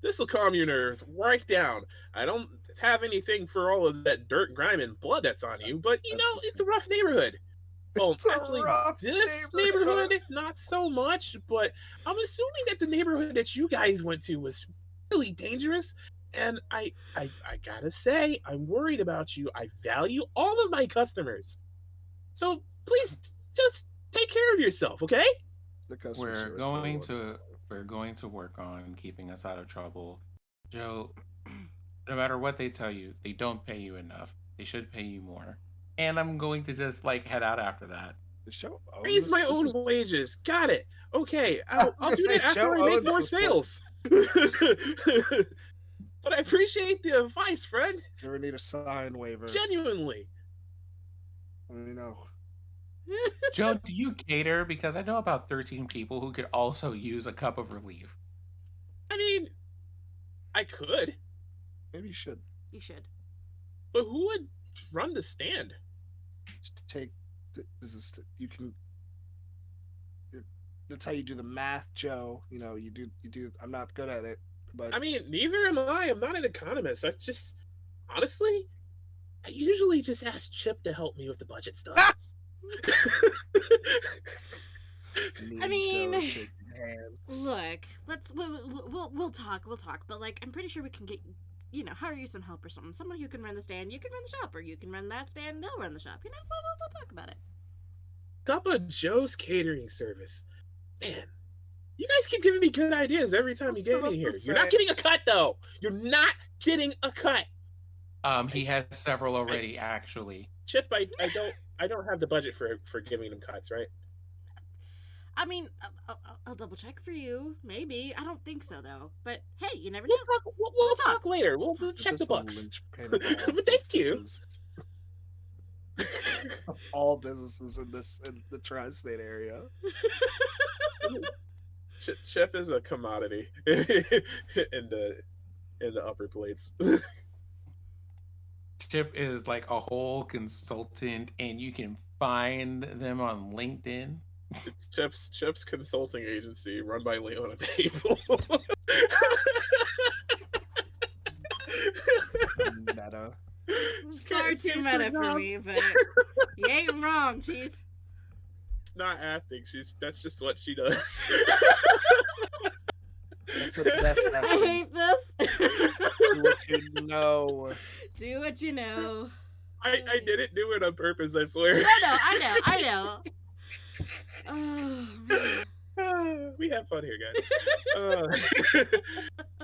This will calm your nerves right down. I don't have anything for all of that dirt, grime, and blood that's on you, but you That's know, it's okay. a rough neighborhood. Well, It's a actually, rough this neighborhood. neighborhood, not so much, but I'm assuming that the neighborhood that you guys went to was really dangerous. And I gotta say, I'm worried about you. I value all of my customers. So please just take care of yourself, okay? The customer We're service so going wonderful. to we're going to work on keeping us out of trouble. Joe, no matter what they tell you, they don't pay you enough. They should pay you more. And I'm going to just like head out after that. Does Joe own Raise my this? This own is. wages. Got it. Okay, I was I'll gonna do say that after Joe I make owns more this place. sales. But I appreciate the advice, friend. If you ever need a sign waiver, Genuinely. let me know. Joe, do you cater? Because I know about 13 people who could also use a cup of relief. I mean, I could, Maybe you should You should. but who would run the stand? take. This is you can. That's how you do the math, Joe. You know, you do. I'm not good at it. But I mean, neither am I. I'm not an economist. That's just honestly, I usually just ask Chip to help me with the budget stuff. I mean, Nico shaking hands. look, we'll talk, but like, I'm pretty sure we can get, hire you some help or something. Someone who can run the stand, you can run the shop, or you can run that stand, and they'll run the shop. We'll talk about it. Cup of Joe's catering service. Man, you guys keep giving me good ideas every time you get in here. You're not getting a cut though. You're not getting a cut. He has several already, actually. Chip, I don't have the budget for giving them cuts, right? I mean, I'll double check for you. Maybe. I don't think so though. But hey, you never know. We'll talk later. We'll check the books. But thank you. All businesses in the tri-state area. Chip is a commodity in the upper plates. Chip is like a whole consultant, and you can find them on LinkedIn. Chip's consulting agency run by Leona People. Meta. Far too meta for me, but you ain't wrong, Chief. It's not acting. That's just what she does. That's the best I acting. hate this. Do what you know. Do what you know. I didn't do it on purpose, I swear. I know. Oh, man. We have fun here, guys.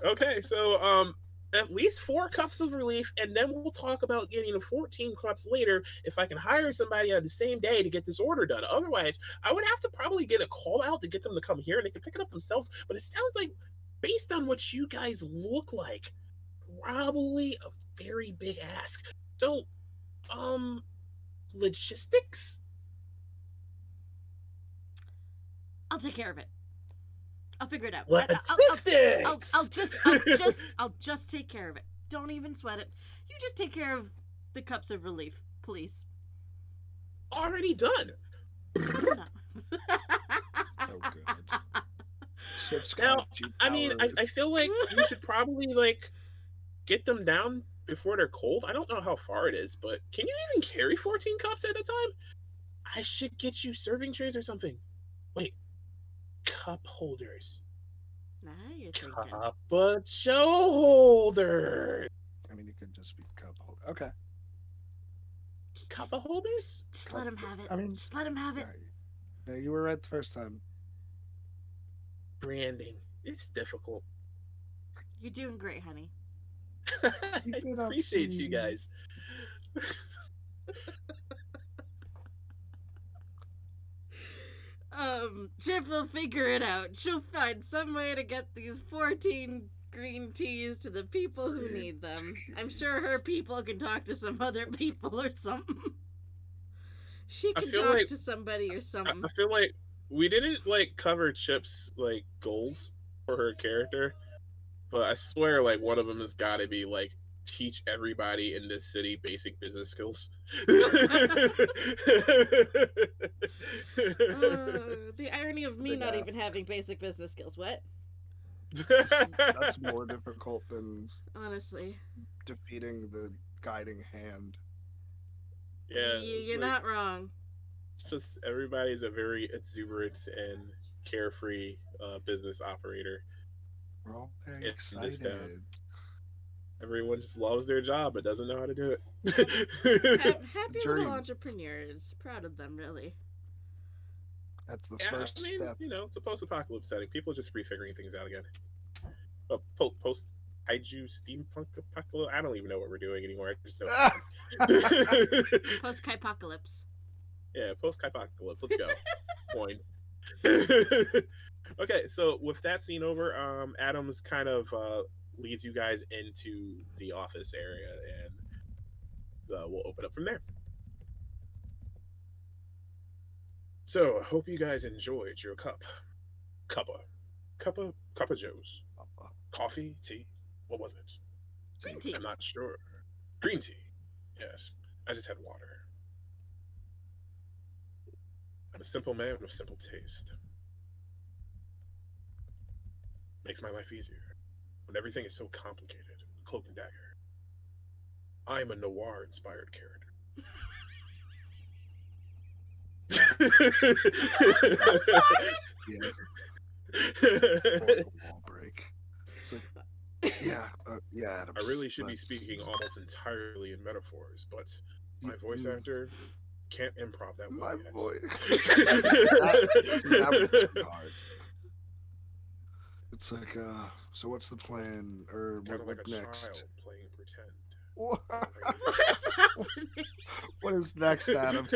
Okay, so at least 4 cups of relief, and then we'll talk about getting to 14 cups later if I can hire somebody on the same day to get this order done. Otherwise, I would have to probably get a call out to get them to come here, and they can pick it up themselves. But it sounds like, based on what you guys look like, probably a very big ask. So, logistics? I'll take care of it. I'll figure it out. Logistics! I'll just take care of it. Don't even sweat it. You just take care of the cups of relief, please. Already done. So good. Chip's Now, got 2 I mean, I powers. feel like you should probably like get them down before they're cold. I don't know how far it is, but can you even carry 14 cups at a time? I should get you serving trays or something. Wait, cup holders. Now you're thinking. Cup of Joe holder. I mean, it could just be cup holder. Okay. Cup of holders? Just let him have it. I mean, just let him have it. Right. No, you were right the first time. Branding. It's difficult. You're doing great, honey. I appreciate you guys. Chip will figure it out. She'll find some way to get these 14 green teas to the people who need them. I'm sure her people can talk to some other people or something. She can talk to somebody or something. I feel like we didn't like cover Chip's like goals for her character, but I swear like one of them has got to be like teach everybody in this city basic business skills. The irony of me not even having basic business skills. What? That's more difficult than honestly defeating the guiding hand. Yeah, you're not wrong. It's just everybody's a very exuberant and carefree business operator. We're all very in excited. this town. Everyone just loves their job but doesn't know how to do it. Happy little entrepreneurs. Proud of them, really. That's the first step. You know, it's a post-apocalypse setting. People are just refiguring things out again. Post Kaiju steampunk apocalypse. I don't even know what we're doing anymore. I just know. Post Kaipocalypse. Yeah, post Kaipocalypse. Let's go. Point. Okay, so with that scene over, Adams kind of leads you guys into the office area, and we'll open up from there. So, I hope you guys enjoyed your cup of Joe's. Coffee, tea, what was it? Green tea. I'm not sure. Green tea. Yes, I just had water. I'm a simple man with simple taste. Makes my life easier. when everything is so complicated. Cloak and Dagger. I am a noir-inspired character. I'm so sorry. Yeah, fourth wall break. It's like, yeah, Adams. I really should be that's- speaking almost entirely in metaphors, but my You- voice you- actor can't improv that well My yet. boy. that would be hard. It's like, so what's the plan, or Kind of what like a next? child playing pretend. What? What is happening? What is next, Adams?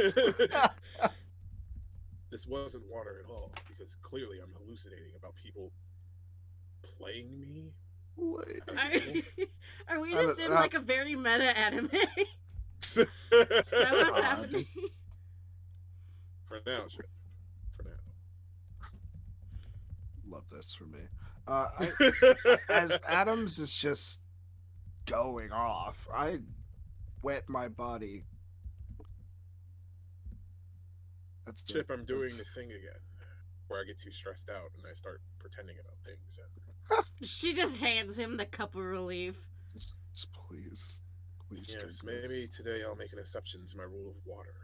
This wasn't water at all, because clearly I'm hallucinating about people playing me. Wait. Are we just in like a very meta anime? Is For that what's God. happening? now, Chip. For now. Love this for me. As Adams is just going off, I wet my body. That's it. Chip, I'm doing That's- the thing again, where I get too stressed out and I start pretending about things. And She just hands him the cup of relief. just please. Please. yes, drink maybe this. today I'll make an exception to my rule of water.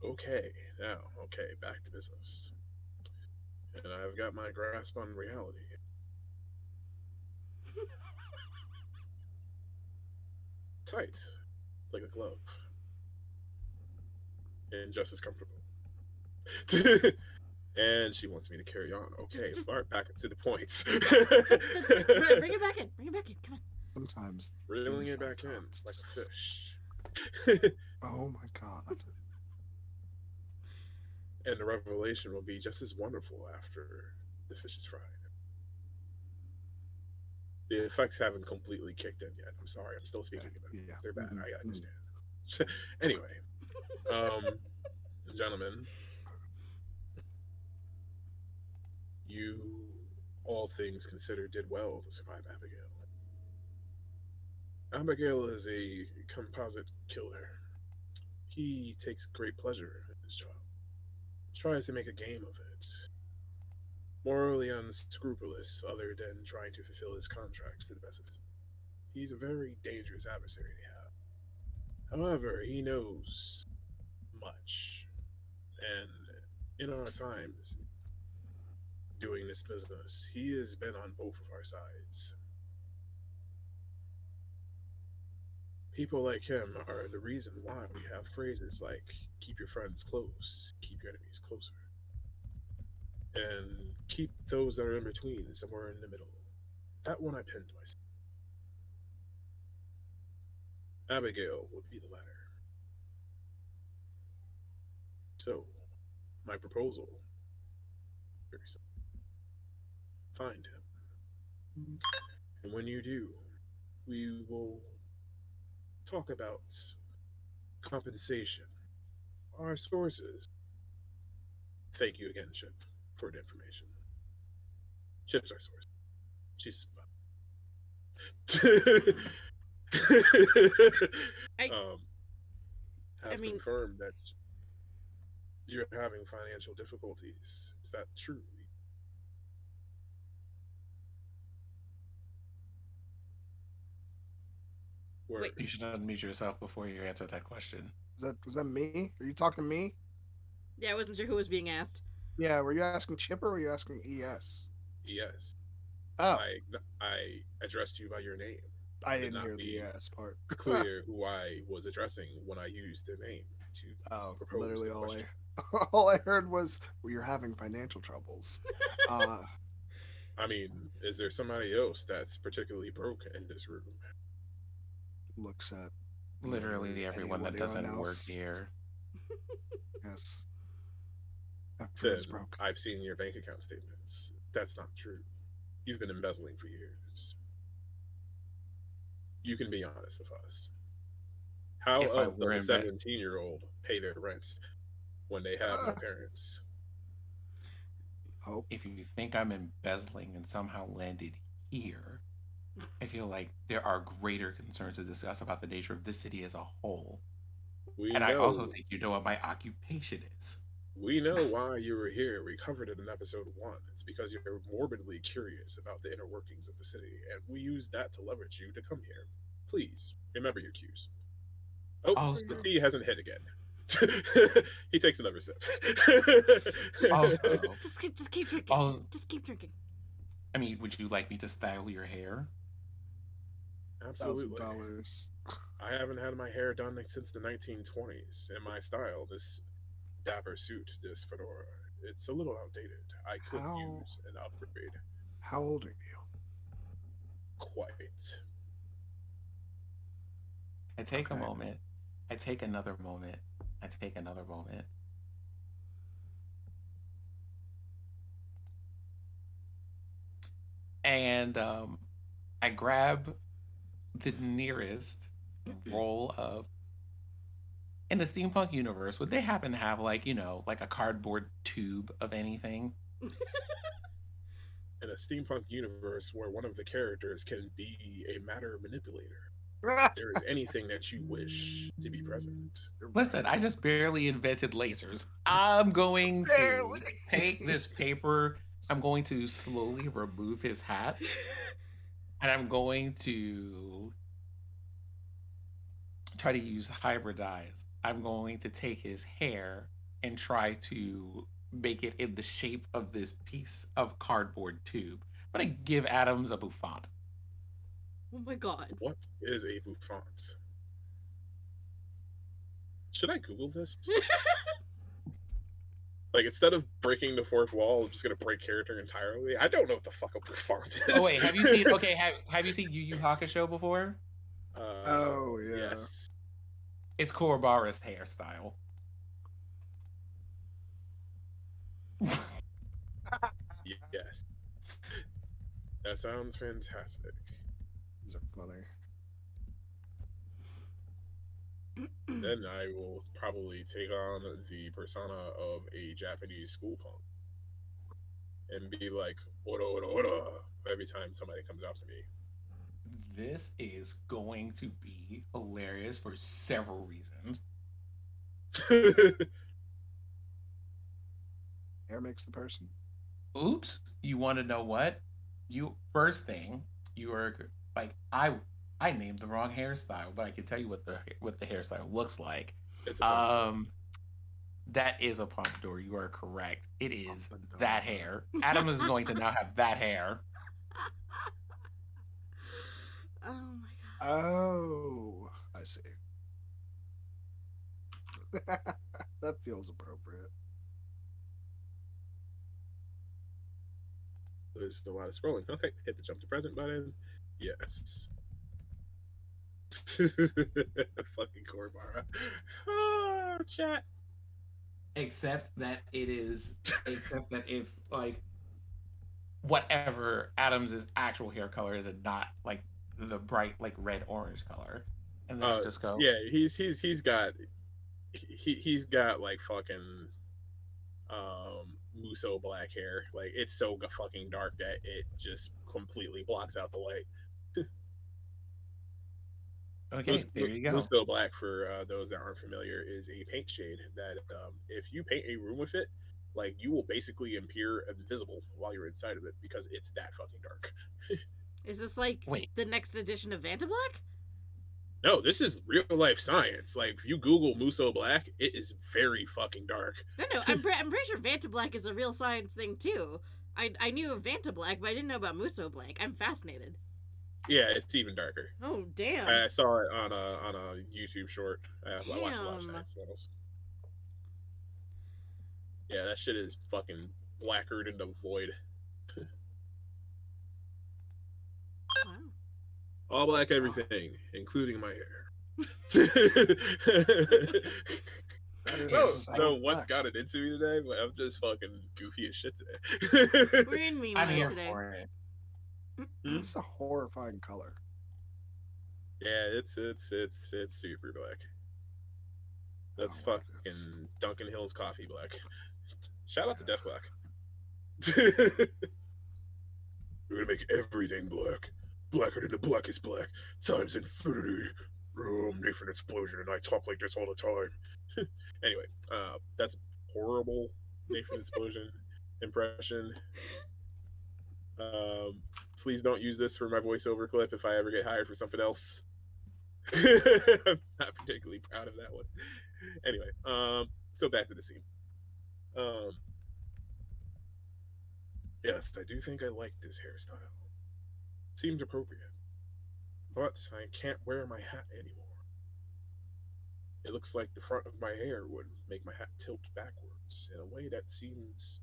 Okay, back to business. And I've got my grasp on reality. Tight, like a glove. And just as comfortable. And she wants me to carry on. Okay, Bart, back into the points. Bring it back in. Bring it back in. Come on. Sometimes Reeling it back in Sometimes. like a fish. Oh my god. And the revelation will be just as wonderful after the fish is fried. The effects haven't completely kicked in yet. I'm sorry, I'm still speaking about it. Yeah. They're bad. Mhm, I understand. Anyway, gentlemen, you, all things considered, did well to survive Abigail. Abigail is a composite killer. He takes great pleasure in his job. Tries to make a game of it. Morally unscrupulous, other than trying to fulfill his contracts to the best of his. He's a very dangerous adversary to have. However, he knows much. And in our times doing this business, he has been on both of our sides. People like him are the reason why we have phrases like keep your friends close, keep your enemies closer, and keep those that are in between somewhere in the middle. That one I pinned myself. Abigail would be the latter. So, my proposal, very simple. Find him. And when you do, we will talk about compensation, our sources. Thank you again, Chip, for the information. Chip's our source. She's I have mean- confirmed that you're having financial difficulties. Is that true? Wait. You should unmute yourself before you answer that question. Was that me? Are you talking to me? Yeah, I wasn't sure who was being asked. Yeah, were you asking Chipper or were you asking ES? Yes. Oh, I addressed you by your name. I did didn't not hear be the ES part. Clear who I was addressing when I used the name to Oh, propose literally the question. all I heard was, well, you're having financial troubles. I mean, is there somebody else that's particularly broke in this room? Looks at Literally everyone that anyone doesn't work else. here. Yes. Said, Everyone's broke. I've seen your bank account statements. That's not true. You've been embezzling for years. You can be honest with us. How If I else were does a in bed- 17-year-old pay their rent when they have no parents? Hope. If you think I'm embezzling and somehow landed here, I feel like there are greater concerns to discuss about the nature of this city as a whole. We And know. I also think you know what my occupation is. We know why you were here. We covered it in episode 1. It's because you're morbidly curious about the inner workings of the city, and we used that to leverage you to come here. Please, remember your cues. Oh, Also, the tea hasn't hit again. He takes another sip. also, Just keep drinking. al- Just keep drinking. I mean, would you like me to style your hair? Absolutely. $1,000. I haven't had my hair done since the 1920s, and my style, this dapper suit, this fedora, it's a little outdated. I could How use an upgrade. how old are you? Quite. I take a Okay. moment. I take another moment. I take another moment. And I grab the nearest roll of. In the steampunk universe, would they happen to have like, like a cardboard tube of anything? In a steampunk universe where one of the characters can be a matter manipulator, there is anything that you wish to be present. Listen, I just barely invented lasers. I'm going to Barely. take this paper. I'm going to slowly remove his hat. And I'm going to try to use hybridize. I'm going to take his hair and try to make it in the shape of this piece of cardboard tube. I'm going to give Adams a bouffant. Oh my god. What is a bouffant? Should I Google this? Like, instead of breaking the fourth wall, I'm just gonna break character entirely. I don't know what the fuck a bouffant is. Oh wait, have you seen? Okay, have you seen Yu Yu Hakusho before? Oh, yeah. Yes. It's Kuwabara's hairstyle. Yes. That sounds fantastic. These are funny. Then I will probably take on the persona of a Japanese school punk and be like, "Ora ora ora," every time somebody comes up to me. This is going to be hilarious for several reasons. Hair makes the person. Oops, you want to know what? You first thing, you are like I named the wrong hairstyle, but I can tell you what the hairstyle looks like. It's a punk. That is a pompadour. You are correct. It is Pompadour. that hair. Adam is going to now have that hair. Oh my god. Oh, I see. That feels appropriate. There's a lot of scrolling. Okay, hit the jump to present button. Yes. Fucking Corbara. Oh, chat. Except that it's like whatever Adam's actual hair color is, and not like the bright like red orange color. And then I just go, Yeah, he's got like fucking Muso black hair. Like, it's so fucking dark that it just completely blocks out the light. okay, there you go. Muso black, for those that aren't familiar, is a paint shade that if you paint a room with it, like, you will basically appear invisible while you're inside of it because it's that fucking dark. Is this like Wait. the next edition of Vantablack? No, this is real life science. Like, if you Google Muso black, it is very fucking dark. No, I'm pretty sure Vantablack is a real science thing too. I knew of Vantablack, but I didn't know about Muso Black. I'm fascinated. Yeah, it's even darker. Oh damn. I saw it on a YouTube short. I watched a lot of Damn. science channels. Yeah, that shit is fucking blacker than the void. Wow. All black everything, including my hair. No, what's got it into me today, but I'm just fucking goofy as shit today. We're in meme I'm mode here today. for it. It's a horrifying color. Yeah, it's super black. That's Oh, fucking Duncan Hill's coffee black. Shout out to Def Black. We're gonna make everything black. Blacker than the blackest black. Times infinity. I'm Nathan Explosion and I talk like this all the time. Anyway, that's horrible Nathan Explosion impression. Um, please don't use this for my voiceover clip if I ever get hired for something else. I'm not particularly proud of that one. Anyway, so back to the scene. Um, yes, I do think I like this hairstyle. Seems appropriate, but I can't wear my hat anymore. It looks like the front of my hair would make my hat tilt backwards in a way that seems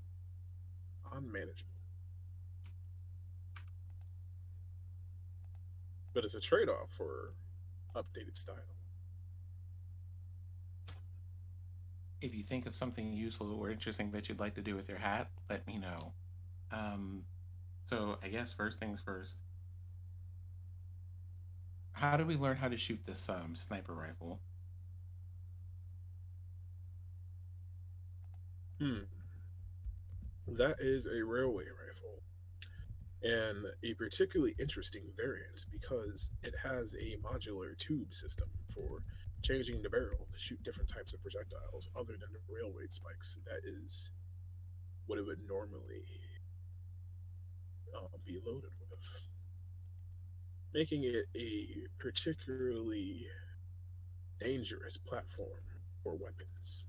unmanageable. But it's a trade off for updated style. If you think of something useful or interesting that you'd like to do with your hat, let me know. Um, so I guess first things first. How do we learn how to shoot this sniper rifle? Hmm, that is a railway rifle, and a particularly interesting variant because it has a modular tube system for changing the barrel to shoot different types of projectiles other than the railway spikes. That is what it would normally be loaded with, making it a particularly dangerous platform for weapons.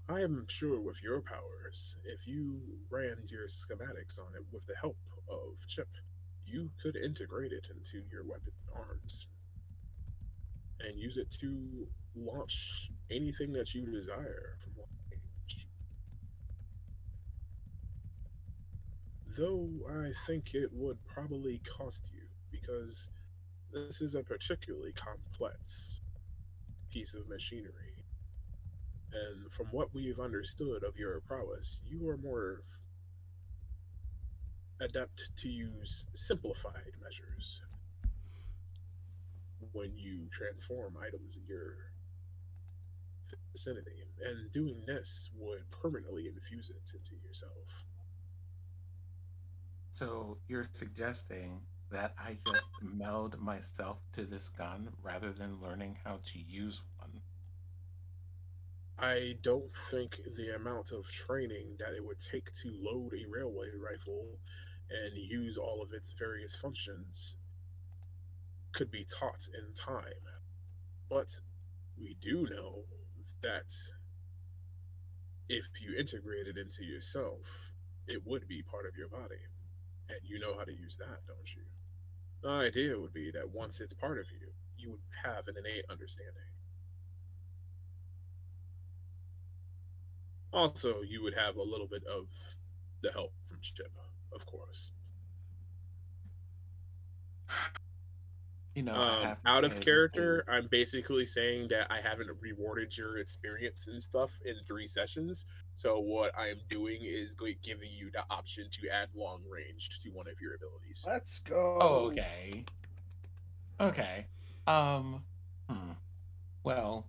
I am sure with your powers, if you ran your schematics on it with the help of Chip, you could integrate it into your weapon arms and use it to launch anything that you desire from long range. Though I think it would probably cost you because this is a particularly complex piece of machinery. And from what we've understood of your prowess, you are more adept to use simplified measures when you transform items in your vicinity. And doing this would permanently infuse it into yourself. So you're suggesting that I just meld myself to this gun rather than learning how to use one? I don't think the amount of training that it would take to load a railway rifle and use all of its various functions could be taught in time. But we do know that if you integrate it into yourself, it would be part of your body. And you know how to use that, don't you? The idea would be that once it's part of you, you would have an innate understanding. Also, you would have a little bit of the help from Chip, of course. I have to Out of say this character, is I'm basically saying that I haven't rewarded your experience and stuff in 3 sessions. So what I am doing is giving you the option to add long range to one of your abilities. Let's oh, go. okay. Okay. Um hmm. Well,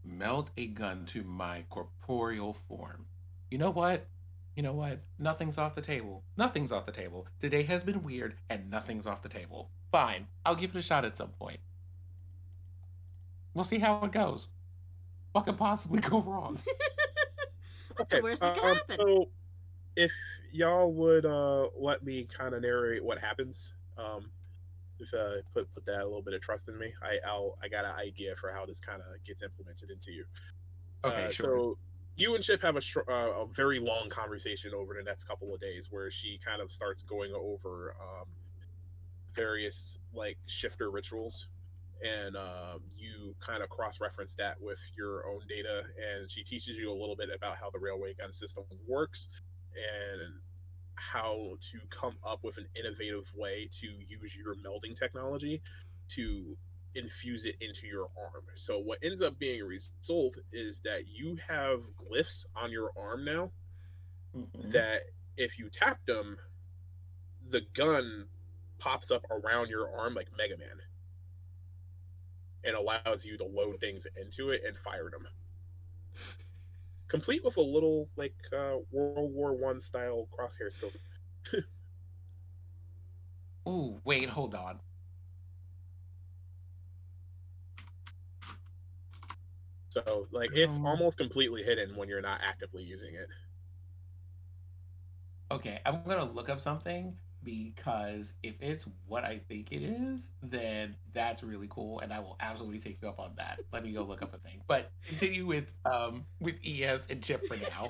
meld a gun to my corporeal form. You know what? You know what? Nothing's off the table. Nothing's off the table. Today has been weird and nothing's off the table. Fine. I'll give it a shot at some point. We'll see how it goes. What could possibly go wrong? What's the Okay, worst that could happen? so if y'all would let me kind of narrate what happens, if put that a little bit of trust in me, I got an idea for how this kind of gets implemented into you. Okay, sure. So you and Chip have a very long conversation over the next couple of days, where she kind of starts going over various like shifter rituals, and you kind of cross reference that with your own data, and she teaches you a little bit about how the railway gun system works and how to come up with an innovative way to use your melding technology to infuse it into your arm. So what ends up being a result is that you have glyphs on your arm now Mm-hmm. that if you tap them, the gun pops up around your arm like Mega Man and allows you to load things into it and fire them. Complete with a little like World War I style crosshair scope. Ooh, wait, hold on. So like it's almost completely hidden when you're not actively using it. Okay, I'm gonna look up something because if it's what I think it is, then that's really cool, and I will absolutely take you up on that. Let me go look up a thing. But continue with ES and Chip for now.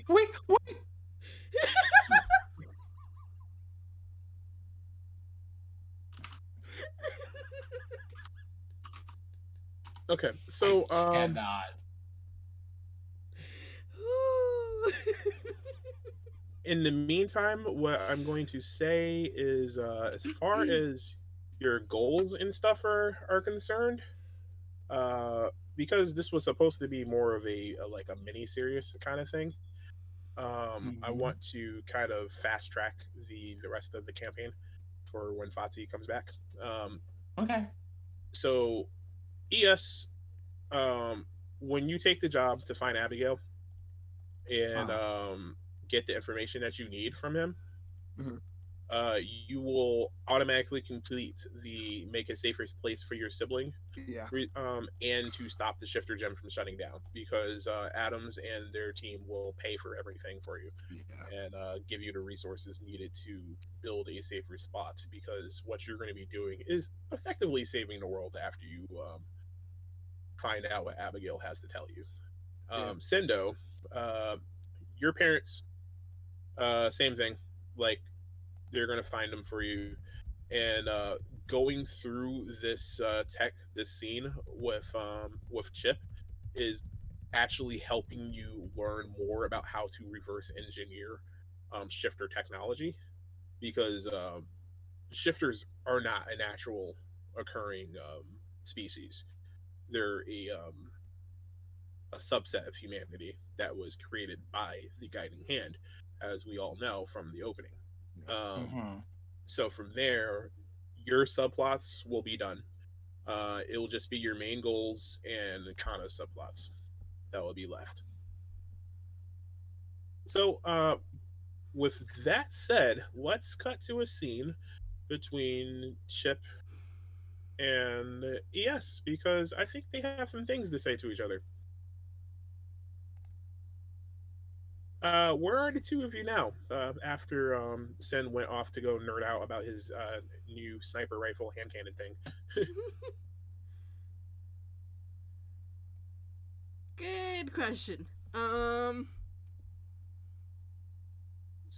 Wait, what? Okay, I so cannot. in the meantime, what I'm going to say is, as far as your goals and stuff are concerned, uh, because this was supposed to be more of a like a mini series kind of thing. I Mhm. want to kind of fast track the rest of the campaign for when Fati comes back. Um, Okay. so ES, um, when you take the job to find Abigail and Uh, get the information that you need from him, mhm. you will automatically complete the make a safer place for your sibling, Yeah, and to stop the shifter gem from shutting down because Adams and their team will pay for everything for you yeah, and give you the resources needed to build a safer spot because what you're going to be doing is effectively saving the world after you find out what Abigail has to tell you. yeah, Sendo, uh, your parents, same thing. Like they're gonna find them for you, and going through this this scene with Chip is actually helping you learn more about how to reverse engineer shifter technology because shifters are not a natural occurring species. They're a subset of humanity that was created by the guiding hand, as we all know from the opening. yeah. Um, Mhm. so from there, your subplots will be done. It will just be your main goals and Kana's subplots that will be left. So, with that said, let's cut to a scene between Chip and ES because I think they have some things to say to each other. Where are the two of you now? After Sen went off to go nerd out about his new sniper rifle hand cannon thing. Good question.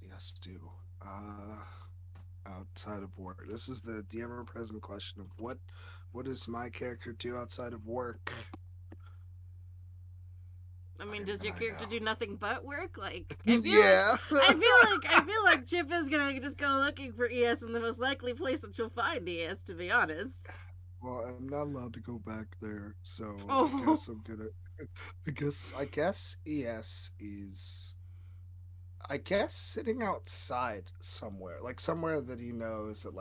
Yes, do. Uh, outside of work, this is the ever present question of what does my character do outside of work? I Not mean, even does your I character do nothing but work? Like, know. Yeah. I feel like Chip is gonna just go looking for ES in the most likely place that you'll find ES. To be honest. Well, I'm not allowed to go back there, so I Oh. guess I'm gonna. I guess ES is. I guess sitting outside somewhere, like somewhere that he knows that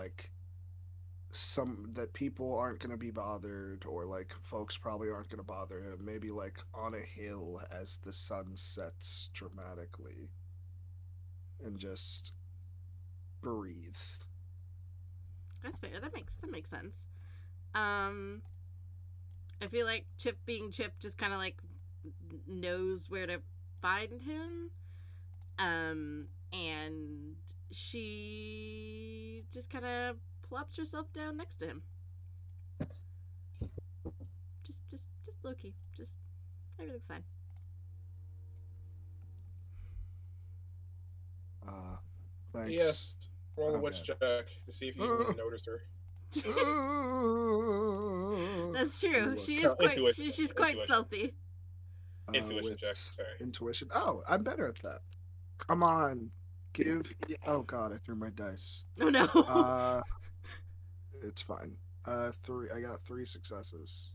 some that people aren't going to be bothered, or like folks probably aren't going to bother him, maybe like on a hill as the sun sets dramatically, and just breathe. That's fair. That makes sense. Um, I feel like Chip being Chip just kind of like knows where to find him. And she just kind of plops herself down next to him. Just low key. Just everything's fine. uh Thanks. Yes, roll a Oh witch god. check to see if you noticed her. That's true. Look. She is No, quite. intuition, She's quite intuition, stealthy. intuition check. Wits, Sorry. intuition. Oh, I'm better at that. Come on, oh god, I threw my dice. Oh no. uh it's fine. Three. I got three successes.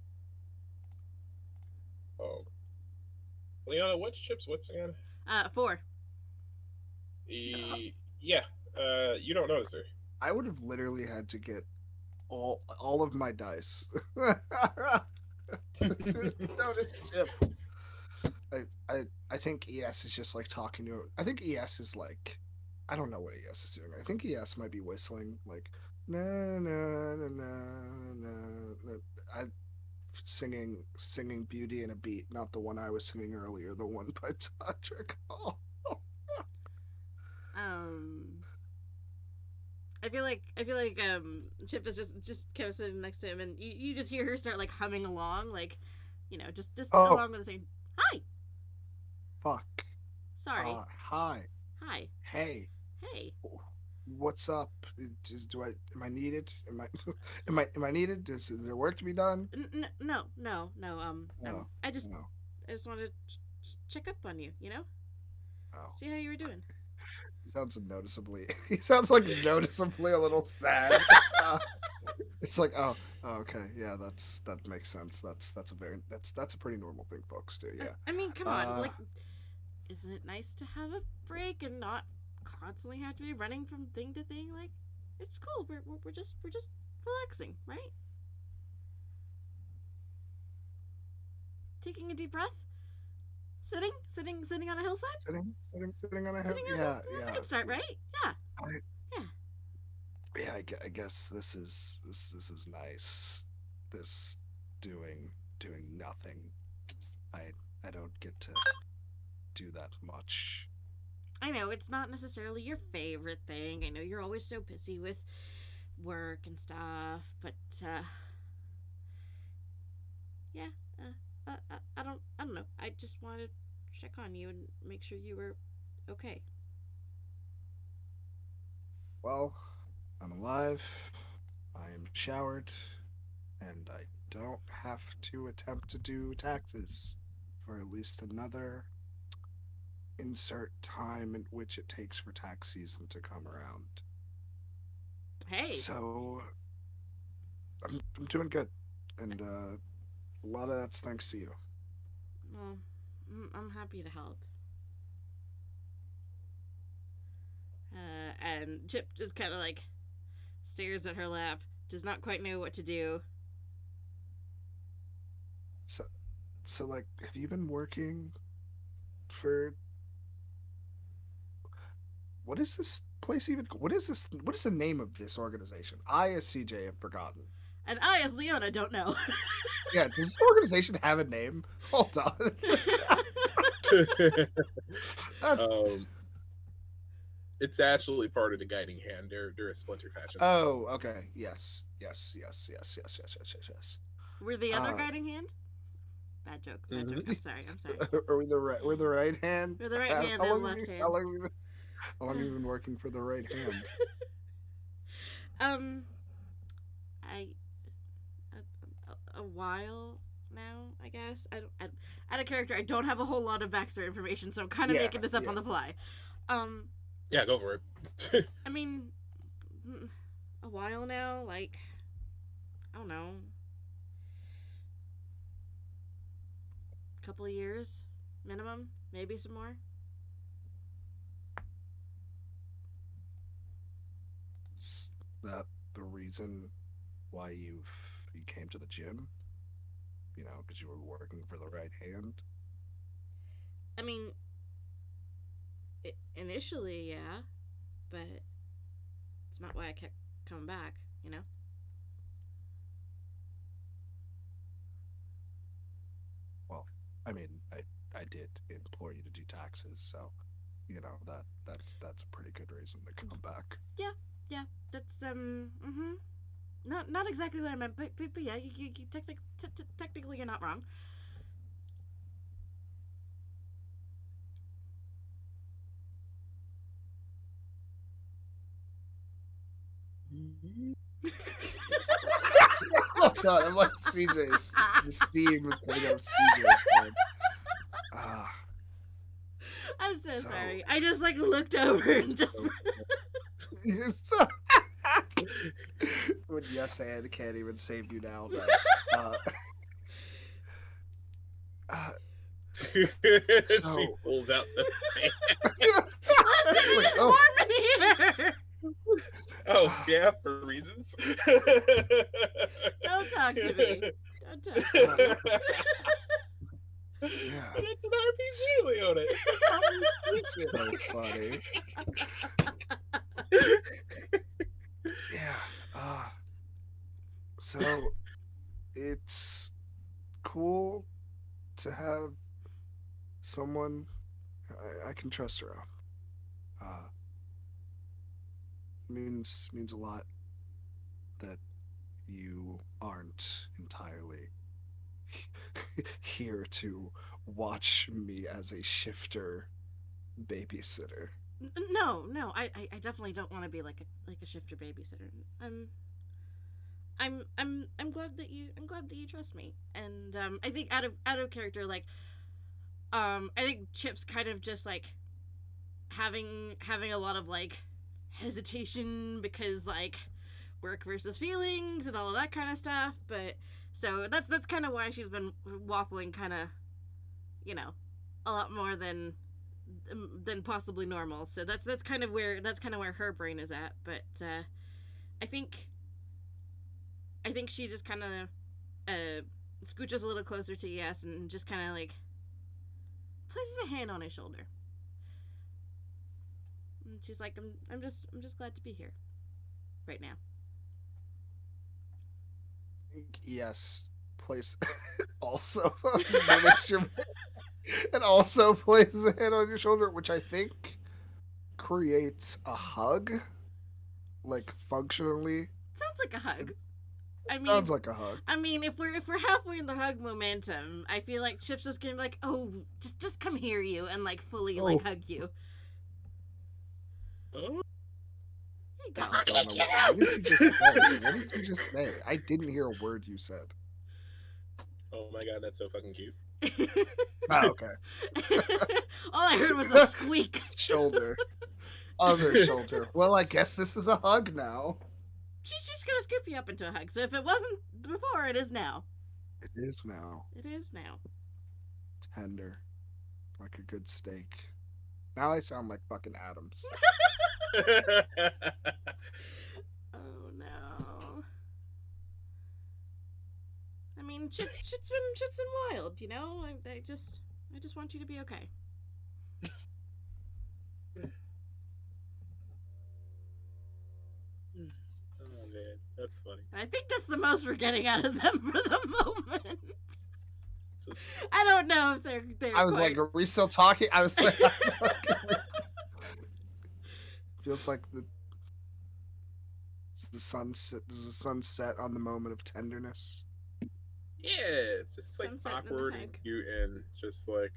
Oh, Leona, what's chips? What's again? 4. Yeah. You don't notice her. I would have literally had to get all of my dice to notice Chip. I, I I think ES is just like talking to him. I think ES is like, I don't know what ES is doing. I think ES might be whistling like na na na na na. I singing Beauty and a Beat, not the one I was singing earlier, the one by TideBreaker. Oh, Um, I feel like Chip is just kind of sitting next to him, and you just hear her start like humming along, like, you know, just oh along with the same. Hi, fuck. sorry. Hi. Hi, Hey. hey. What's up? Am I needed? Am I am I needed? Is there work to be done? No. No. I just No. wanted to check up on you. You know, Oh. see how you were doing. He sounds noticeably. He sounds like noticeably a little sad. It's like, okay, yeah, that makes sense. That's a pretty normal thing folks do. Yeah. I mean, come on, like, isn't it nice to have a break and not constantly have to be running from thing to thing? Like, it's cool. We're just relaxing, right? Taking a deep breath, sitting on a hillside. Sitting on a hill. Yeah, That's yeah. a good start, right? Yeah. Yeah, I guess this is nice. This doing nothing. I don't get to do that much. I know it's not necessarily your favorite thing. I know you're always so busy with work and stuff, but yeah, I don't know. I just wanted to check on you and make sure you were okay. Well, I'm alive. I am showered, and I don't have to attempt to do taxes for at least another insert time in which it takes for tax season to come around. Hey, So I'm doing good, and a lot of that's thanks to you. well, I'm happy to help. And Chip just kind of like stares at her lap, does not quite know what to do. So like, have you been working for? What is this place even? What is this? What is the name of this organization? I, as CJ, have forgotten. And I, as Leona, don't know. Yeah, does this organization have a name? Hold on. It's actually part of the guiding hand. They're a splinter fashion. Oh, okay. Yes. We're the other guiding hand? Bad joke. I'm sorry. Are we we're the right hand? We're the right hand How and long left hand. How long have you been working for the right hand? I a while now, I guess. Out of character, I don't have a whole lot of backstory information, so I'm kind of making this up on the fly. Yeah, go for it. I mean, a while now, like, I don't know, a couple of years minimum, maybe some more. Is that the reason why you came to the gym? You know, because you were working for the right hand? I mean, initially, yeah, but it's not why I kept coming back, you know? Well, I mean, I did implore you to do taxes, so you know that's a pretty good reason to come back. Yeah, that's not exactly what I meant, but yeah, you technically you're not wrong. Oh god, I'm like CJ's. The steam was coming out of CJ's head. I'm so sorry. I just like looked over and just. When yes and can't even save you now. She pulls out the. Listen, it's warm in here. Oh yeah, for reasons. Don't talk to me. Don't talk to me. Yeah. But it's an RPG, Leona. It's So funny. Yeah. So it's someone I can trust around. Uh, means a lot that you aren't entirely here to watch me as a shifter babysitter. No, I definitely don't want to be like a shifter babysitter. I'm glad that you trust me, and I think out of character, like I think Chip's kind of just like having a lot of like hesitation because like work versus feelings and all of that kind of stuff, but so that's kind of why she's been waffling kind of, you know, a lot more than possibly normal. So that's kind of where her brain is at. But I think I think she just kind of scooches a little closer to ES and just kind of like places a hand on his shoulder. And she's like, I'm just glad to be here, right now. Yes, place also mimics your and also places a hand on your shoulder, which I think creates a hug, like functionally. Sounds like a hug. It I sounds mean, like a hug. if we're halfway in the hug momentum, I feel like Chip's just gonna be like, oh, just come here, you, and like fully like hug you. Oh, There you go. What did you just say? What did you just say? I didn't hear a word you said. oh my god, that's so fucking cute. Oh, okay. All I heard was a squeak. Shoulder. Other shoulder. Well, I guess this is a hug now. She's just gonna scoop you up into a hug. So if it wasn't before, it is now. It is now. It is now. Tender. Like a good steak. Now I sound like fucking Adams. Oh no. I mean, shit's been wild, you know. I just want you to be okay. Oh man, that's funny. I think that's the most we're getting out of them for the moment. Just, I don't know if they're I was quite... like, are we still talking? I was like, feels like the sunset. Does the sun set on the moment of tenderness? yeah, it's just like Sunset and a awkward and hug. cute and just like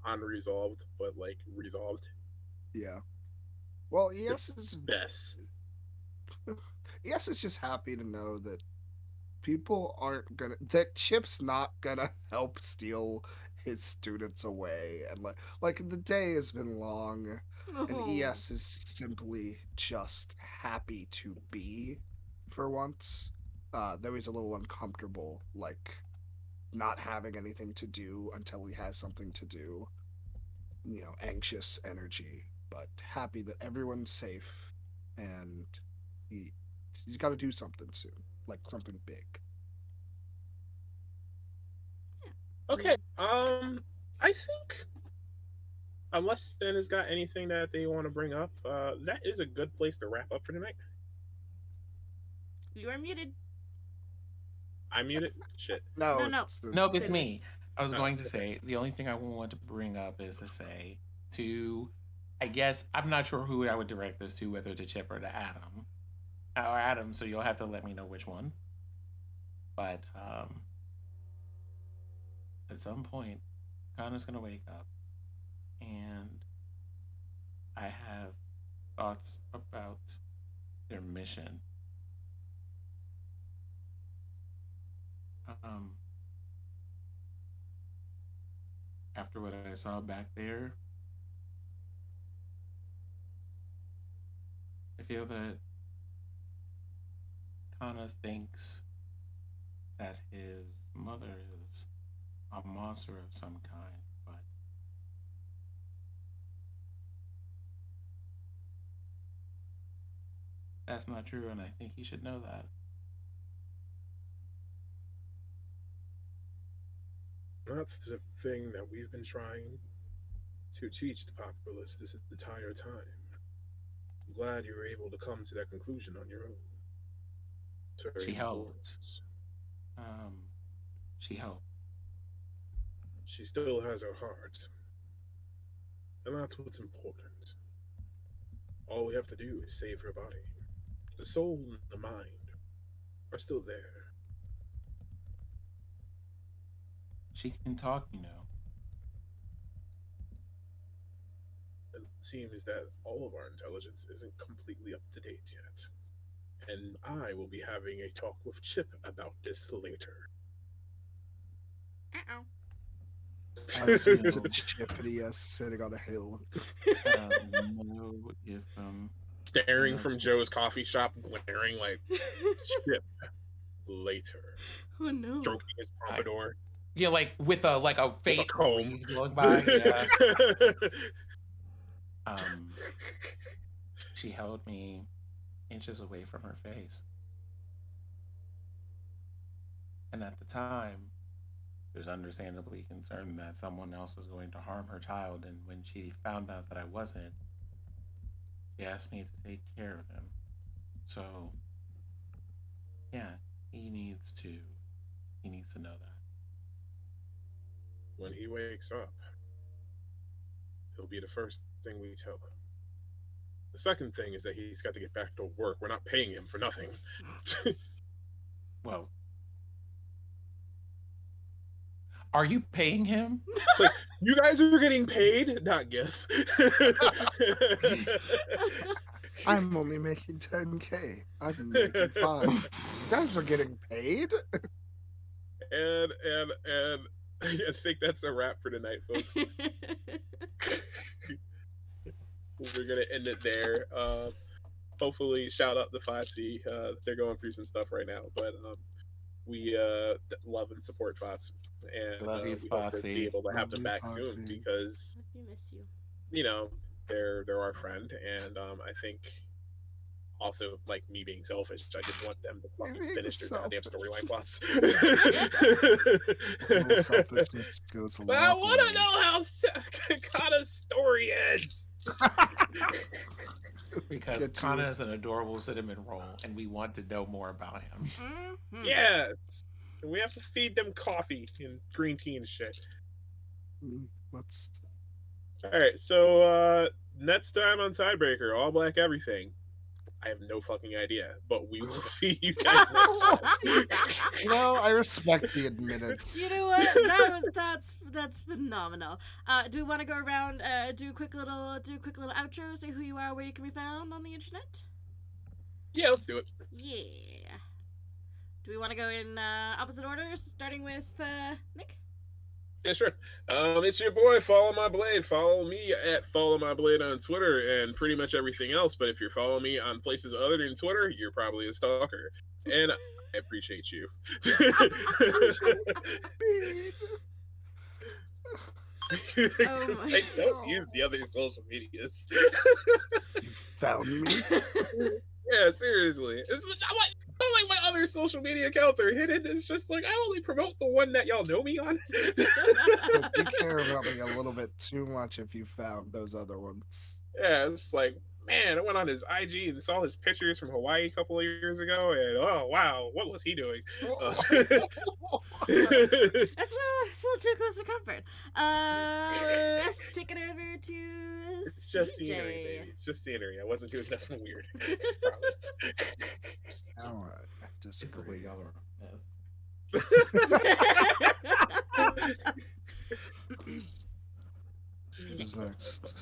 unresolved, but like resolved. Yeah. Well, ES is Best. ES is just happy to know that people aren't gonna that Chip's not gonna help steal his students away, and like the day has been long, and Oh. ES is simply just happy to be for once. Though he's a little uncomfortable, like not having anything to do until he has something to do. You know, anxious energy, but happy that everyone's safe, and he's got to do something soon, like something big. Okay. I think unless Sin has got anything that they want to bring up, that is a good place to wrap up for tonight. You are muted. I muted. Shit. No, No. Nope, it's Cities. me. I was Oh, going to okay. say the only thing I want to bring up is to say to, I guess I'm not sure who I would direct this to, whether to Chip or to Adam, or Adam. So you'll have to let me know which one. But at some point, Kana's gonna wake up, and I have thoughts about their mission. Um, after what I saw back there, I feel that Kana thinks that his mother is a monster of some kind, but that's not true, and I think he should know that. That's the thing that we've been trying to teach the populace this entire time. I'm glad you were able to come to that conclusion on your own. It's very She important. helped. Um, she helped. she still has her heart. And that's what's important. All we have to do is save her body. The soul and the mind are still there. She can talk, you know. It seems that all of our intelligence isn't completely up to date yet. And I will be having a talk with Chip about this later. Uh-oh. I see it's a chippity sitting on a hill. Know if Staring from Joe's coffee shop, glaring like, Chip later. Oh no. Stroking his pompadour. yeah, like with a With a faint comb. breeze blowing by. Yeah. She held me inches away from her face. And at the time, she was understandably concerned that someone else was going to harm her child. And when she found out that I wasn't, she asked me to take care of him. So, yeah, he needs to know that. When he wakes up, he'll be the first thing we tell him. The second thing is that he's got to get back to work. We're not paying him for nothing. Well, are you paying him? Like, you guys are getting paid, not GIF. I'm only making 10K. I'm making 5. You guys are getting paid? And I think that's a wrap for tonight, folks. We're gonna end it there. Hopefully, shout out to 5C. They're going through some stuff right now, but we love and support Fox, and Love you, we hope to be Foxy. able to have Love them you, back soon Foxy. because We miss you. you know they're our friend, and I think also like me being selfish, I just want them to fucking You're finish their goddamn selfish. storyline plots. A little selfishness goes a But I long want to way. know how Kana's story ends. Because Get you. Kana is an adorable cinnamon roll, and we want to know more about him. Mhm. Yes, and we have to feed them coffee and green tea and shit. Let's. All right, so next time on TideBreaker, all black everything. I have no fucking idea, but we will see you guys next time. You know, I respect the admittance. You know what? That's phenomenal. Do we want to go around, do a quick little outro, say who you are, where you can be found on the internet? Yeah, let's do it. Yeah. Do we want to go in opposite order, starting with Nick? Yeah, sure. It's your boy, Follow My Blade. Follow me at Follow My Blade on Twitter and pretty much everything else. But if you're following me on places other than Twitter, you're probably a stalker. And I appreciate you. Because I don't use the other social medias. You found me? Yeah, seriously. It's not like my other social media accounts are hidden. It's just like I only promote the one that y'all know me on. But you care about me a little bit too much if you found those other oons. Yeah, it's just like, man, I went on his IG and saw his pictures from Hawaii a couple of years ago, and oh wow, what was he doing? That's a little too close for comfort. Let's take it over to It's just CJ. scenery, baby. It's just scenery. I wasn't doing nothing weird. Promise. Oh, I It's the way disagree. y'all are. Yes. Who's next?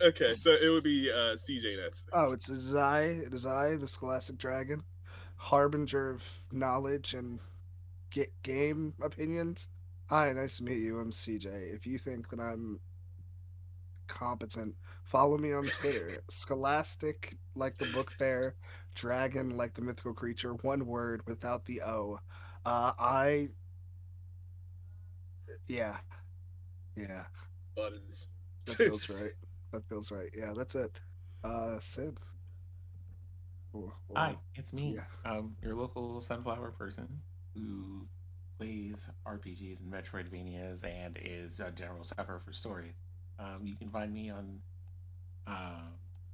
Okay, so it would be CJ next. Oh, it is I, the Scholastic Dragon, harbinger of knowledge and game opinions. Hi, nice to meet you. I'm CJ. If you think that I'm competent, follow me on Twitter. Scholastic, like the book fair, dragon, like the mythical creature, one word without the O. Yeah, yeah, Buttons. that feels right. That feels right. Yeah, that's it. Sid. Hi, it's me. Yeah. Your local sunflower person who plays RPGs and Metroidvanias and is a general supper for stories. You can find me on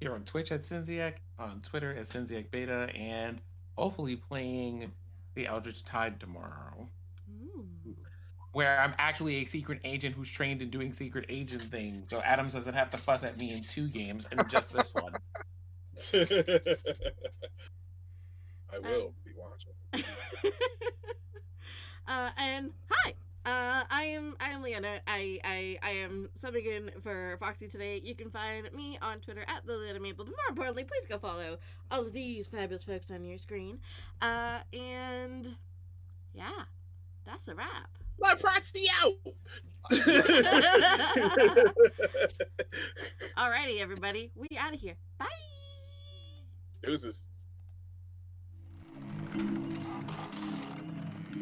here on Twitch at Cinziac, on Twitter at Cinziac Beta, and hopefully playing the Eldritch Tide tomorrow. Ooh. where I'm actually a secret agent who's trained in doing secret agent things. So Adams doesn't have to fuss at me in 2 games and just this one. I will be watching. And hi, I am Leona. I am subbing in for Foxy today. You can find me on Twitter at the Leona Maple. But more importantly, please go follow all of these fabulous folks on your screen. And yeah, that's a wrap. My proxy out. Alrighty, everybody, we out of here. Bye. Deuces.